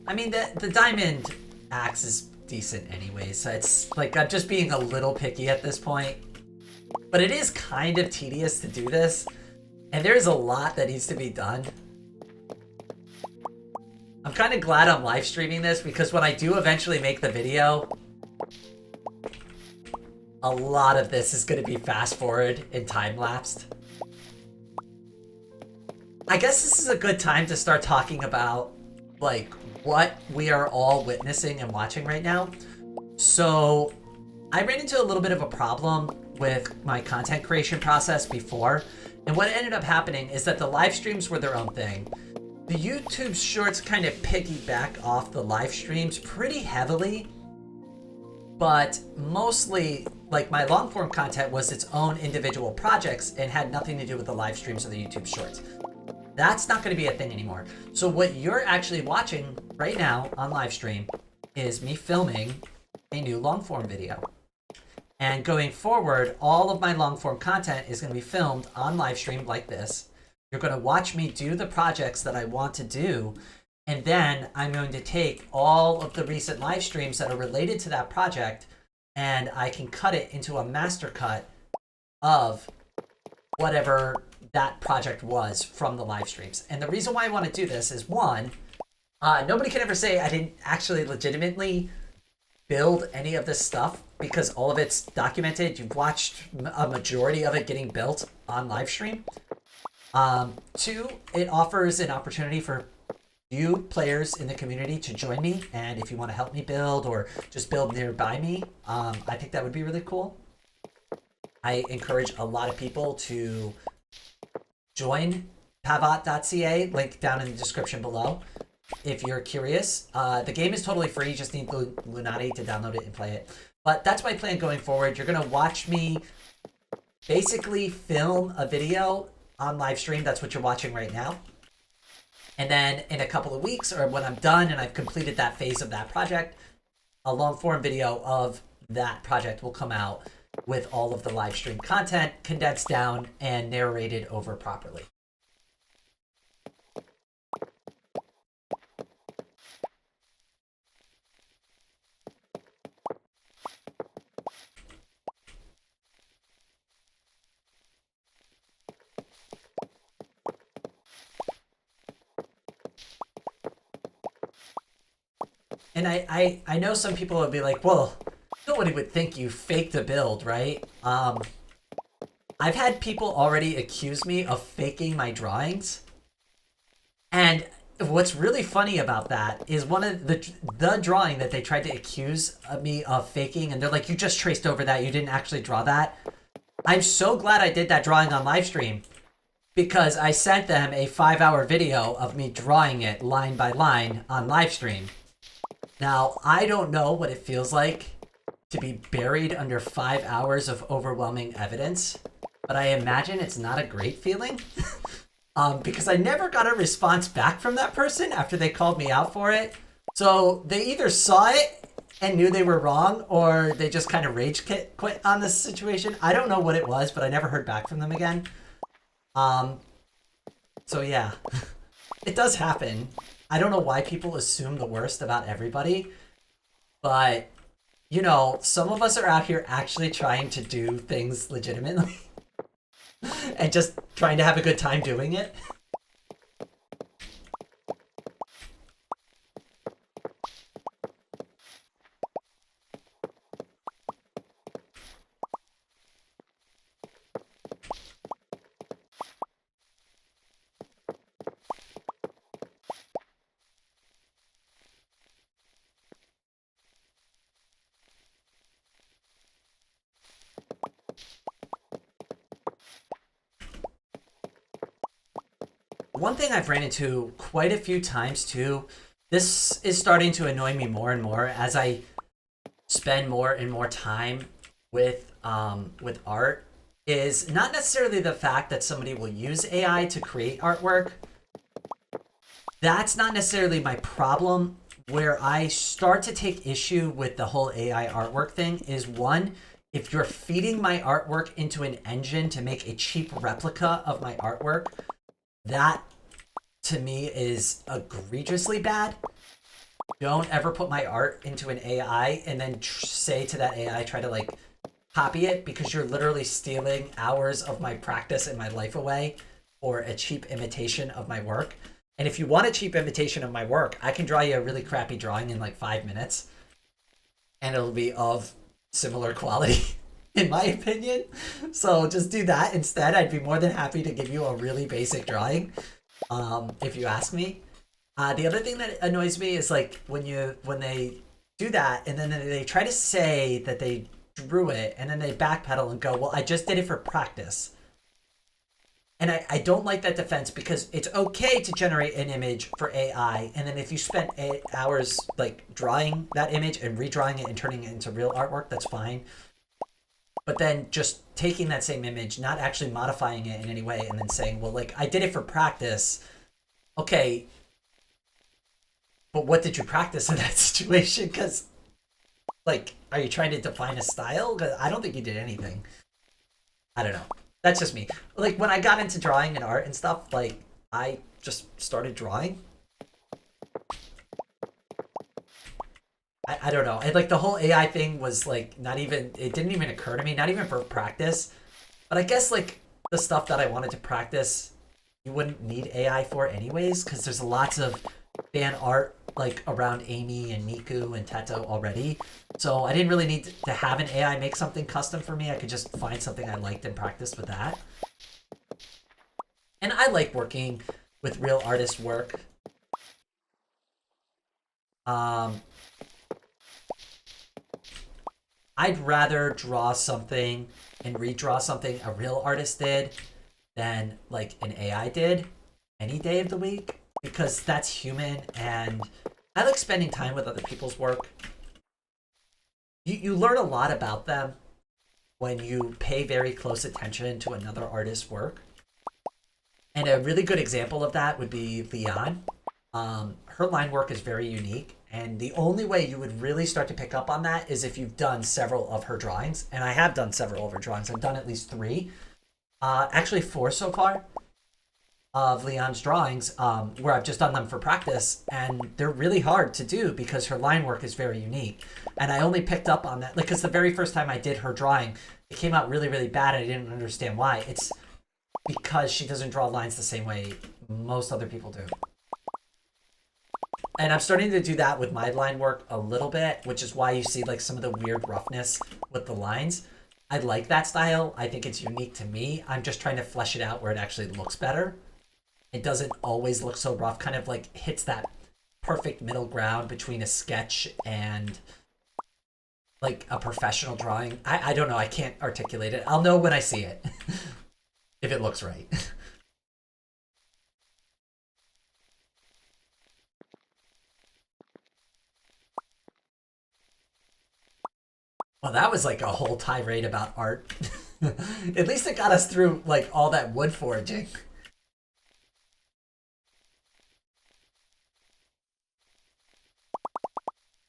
A: I mean, the diamond axe is decent anyway, so it's like I'm just being a little picky at this point. But it is kind of tedious to do this, and there's a lot that needs to be done. I'm kind of glad I'm live streaming this, because when I do eventually make the video, a lot of this is going to be fast forward and time lapsed. I guess this is a good time to start talking about like what we are all witnessing and watching right now. So I ran into a little bit of a problem with my content creation process before, and what ended up happening is that the live streams were their own thing. The YouTube shorts kind of piggyback off the live streams pretty heavily, but mostly like my long form content was its own individual projects and had nothing to do with the live streams or the YouTube shorts. That's not going to be a thing anymore. So what you're actually watching right now on live stream is me filming a new long form video. And going forward, all of my long form content is going to be filmed on live stream like this. You're going to watch me do the projects that I want to do, and then I'm going to take all of the recent live streams that are related to that project, and I can cut it into a master cut of whatever that project was from the live streams. And the reason why I want to do this is, one, nobody can ever say I didn't actually legitimately build any of this stuff, because all of it's documented. You've watched a majority of it getting built on live stream. Two, it offers an opportunity for you players in the community to join me, and if you want to help me build or just build nearby me, I think that would be really cool. I encourage a lot of people to join pavot.ca, link down in the description below if you're curious. The game is totally free, you just need Lunati to download it and play it. But that's my plan going forward. You're going to watch me basically film a video on live stream. That's what you're watching right now. And then in a couple of weeks, or when I'm done and I've completed that phase of that project, a long form video of that project will come out with all of the live stream content condensed down and narrated over properly. And I know some people would be like, well, nobody would think you faked a build, right? I've had people already accuse me of faking my drawings. And what's really funny about that is one of the drawing that they tried to accuse me of faking, and they're like, you just traced over that, you didn't actually draw that. I'm so glad I did that drawing on Livestream, because I sent them a 5-hour video of me drawing it line by line on Livestream. Now, I don't know what it feels like to be buried under 5 hours of overwhelming evidence, but I imagine it's not a great feeling. Because I never got a response back from that person after they called me out for it. So they either saw it and knew they were wrong, or they just kind of rage quit on this situation. I don't know what it was, but I never heard back from them again. So yeah, it does happen. I don't know why people assume the worst about everybody, but you know, some of us are out here actually trying to do things legitimately and just trying to have a good time doing it. One thing I've ran into quite a few times too, this is starting to annoy me more and more as I spend more and more time with art, is not necessarily the fact that somebody will use AI to create artwork. That's not necessarily my problem. Where I start to take issue with the whole AI artwork thing is, one, if you're feeding my artwork into an engine to make a cheap replica of my artwork, that to me is egregiously bad. Don't ever put my art into an AI and then say to that AI, try to like copy it, because you're literally stealing hours of my practice and my life away for a cheap imitation of my work. And if you want a cheap imitation of my work, I can draw you a really crappy drawing in like 5 minutes, and it'll be of similar quality, in my opinion. So just do that instead. I'd be more than happy to give you a really basic drawing, if you ask me. The other thing that annoys me is like when they do that and then they try to say that they drew it and then they backpedal and go, well, I just did it for practice. And I don't like that defense, because it's okay to generate an image for AI, and then if you spent 8 hours like drawing that image and redrawing it and turning it into real artwork, that's fine. But then just taking that same image, not actually modifying it in any way, and then saying, well, like, I did it for practice. Okay, but what did you practice in that situation? Because, like, are you trying to define a style? Because I don't think you did anything. I don't know. That's just me. Like, when I got into drawing and art and stuff, like, I just started drawing. I don't know. And, like, the whole AI thing was, like, not even... It didn't even occur to me, not even for practice. But I guess, like, the stuff that I wanted to practice, you wouldn't need AI for anyways, because there's lots of fan art, like, around Amy and Miku and Teto already. So I didn't really need to have an AI make something custom for me. I could just find something I liked and practice with that. And I like working with real artist work. I'd rather draw something and redraw something a real artist did than like an AI did any day of the week, because that's human, and I like spending time with other people's work. You learn a lot about them when you pay very close attention to another artist's work. And a really good example of that would be Leon. Her line work is very unique, and the only way you would really start to pick up on that is if you've done several of her drawings. And I have done several of her drawings. I've done at least 3. Actually 4 so far of Leon's drawings, where I've just done them for practice, and they're really hard to do because her line work is very unique. And I only picked up on that, like, because the very first time I did her drawing, it came out really, really bad, and I didn't understand why. It's because she doesn't draw lines the same way most other people do. And I'm starting to do that with my line work a little bit, which is why you see like some of the weird roughness with the lines. I like that style. I think it's unique to me. I'm just trying to flesh it out where it actually looks better it doesn't always look so rough, kind of like hits that perfect middle ground between a sketch and like a professional drawing. I don't know, I can't articulate it. I'll know when I see it if it looks right. Well, that was like a whole tirade about art. At least it got us through like all that wood foraging.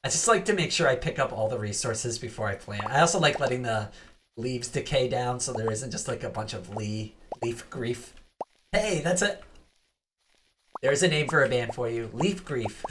A: I just like to make sure I pick up all the resources before I plant. I also like letting the leaves decay down so there isn't just like a bunch of leaf grief. Hey, that's it. There's a name for a band for you. Leaf grief.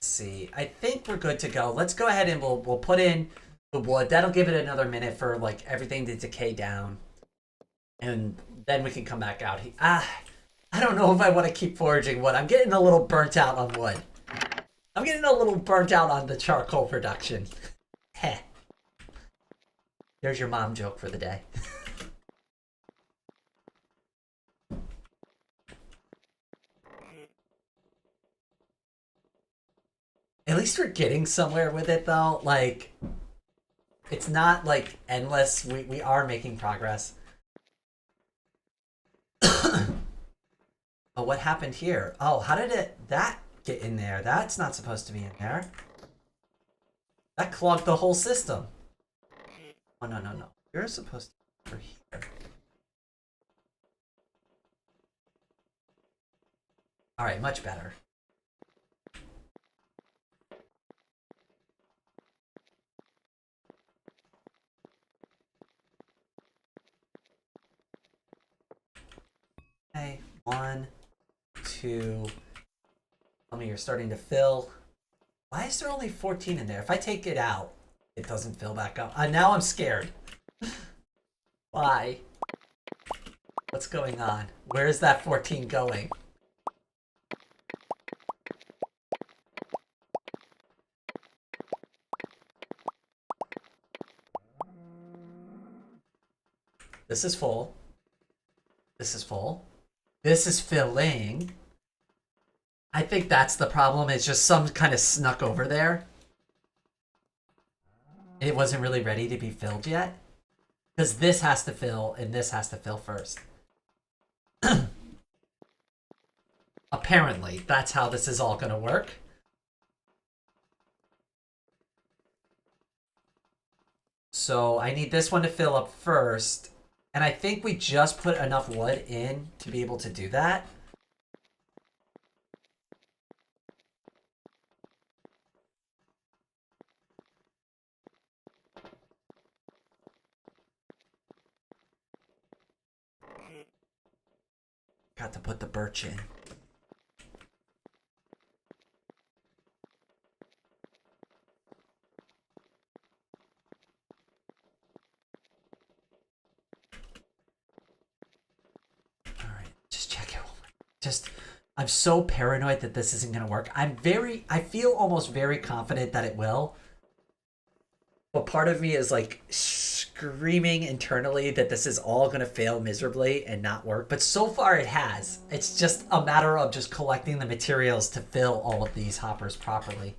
A: See, I think we're good to go. Let's go ahead and we'll put in the wood. That'll give it another minute for like everything to decay down, and then we can come back out. I don't know if I want to keep foraging wood. I'm getting a little burnt out on wood. I'm getting a little burnt out on the charcoal production. Heh. There's your mom joke for the day. At least we're getting somewhere with it though. Like, it's not like endless. We are making progress. Oh, what happened here? Oh, how did that get in there? That's not supposed to be in there. That clogged the whole system. Oh, no, no, no. You're supposed to be over here. All right, much better. Okay, 1, 2. Tell me you're starting to fill. Why is there only 14 in there? If I take it out, it doesn't fill back up. Now I'm scared. Why? What's going on? Where is that 14 going? This is full. This is full. This is filling. I think that's the problem. It's just some kind of snuck over there. It wasn't really ready to be filled yet. Because this has to fill and this has to fill first. Apparently, that's how this is all going to work. So I need this one to fill up first. And I think we just put enough wood in to be able to do that. Got to put the birch in. I'm so paranoid that this isn't going to work. I feel almost very confident that it will. But part of me is like screaming internally that this is all going to fail miserably and not work. But so far it has. It's just a matter of just collecting the materials to fill all of these hoppers properly.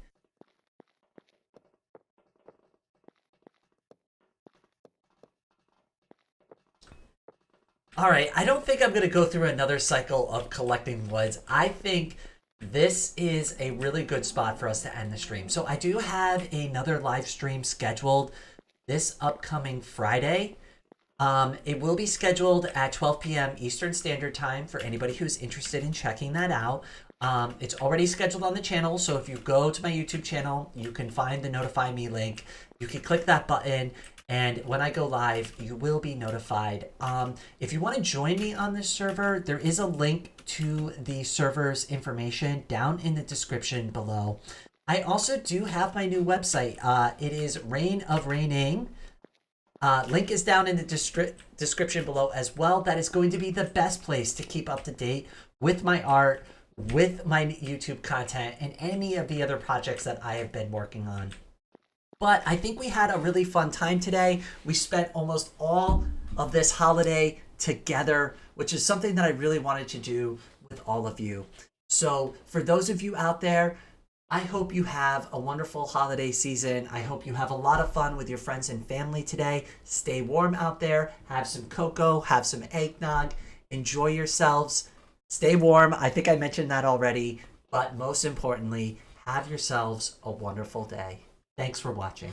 A: All right, I don't think I'm going to go through another cycle of collecting woods. I think this is a really good spot for us to end the stream. So I do have another live stream scheduled this upcoming Friday. It will be scheduled at 12 p.m. Eastern Standard Time for anybody who's interested in checking that out. It's already scheduled on the channel, so if you go to my YouTube channel, you can find the notify me link. You can click that button, and when I go live, you will be notified. If you want to join me on this server, there is a link to the server's information down in the description below. I also do have my new website. It is Reign of Reigning. Link is down in the description below as well. That is going to be the best place to keep up to date with my art, with my YouTube content, and any of the other projects that I have been working on. But I think we had a really fun time today. We spent almost all of this holiday together, which is something that I really wanted to do with all of you. So for those of you out there, I hope you have a wonderful holiday season. I hope you have a lot of fun with your friends and family today. Stay warm out there. Have some cocoa, have some eggnog. Enjoy yourselves. Stay warm. I think I mentioned that already. But most importantly, have yourselves a wonderful day. Thanks for watching.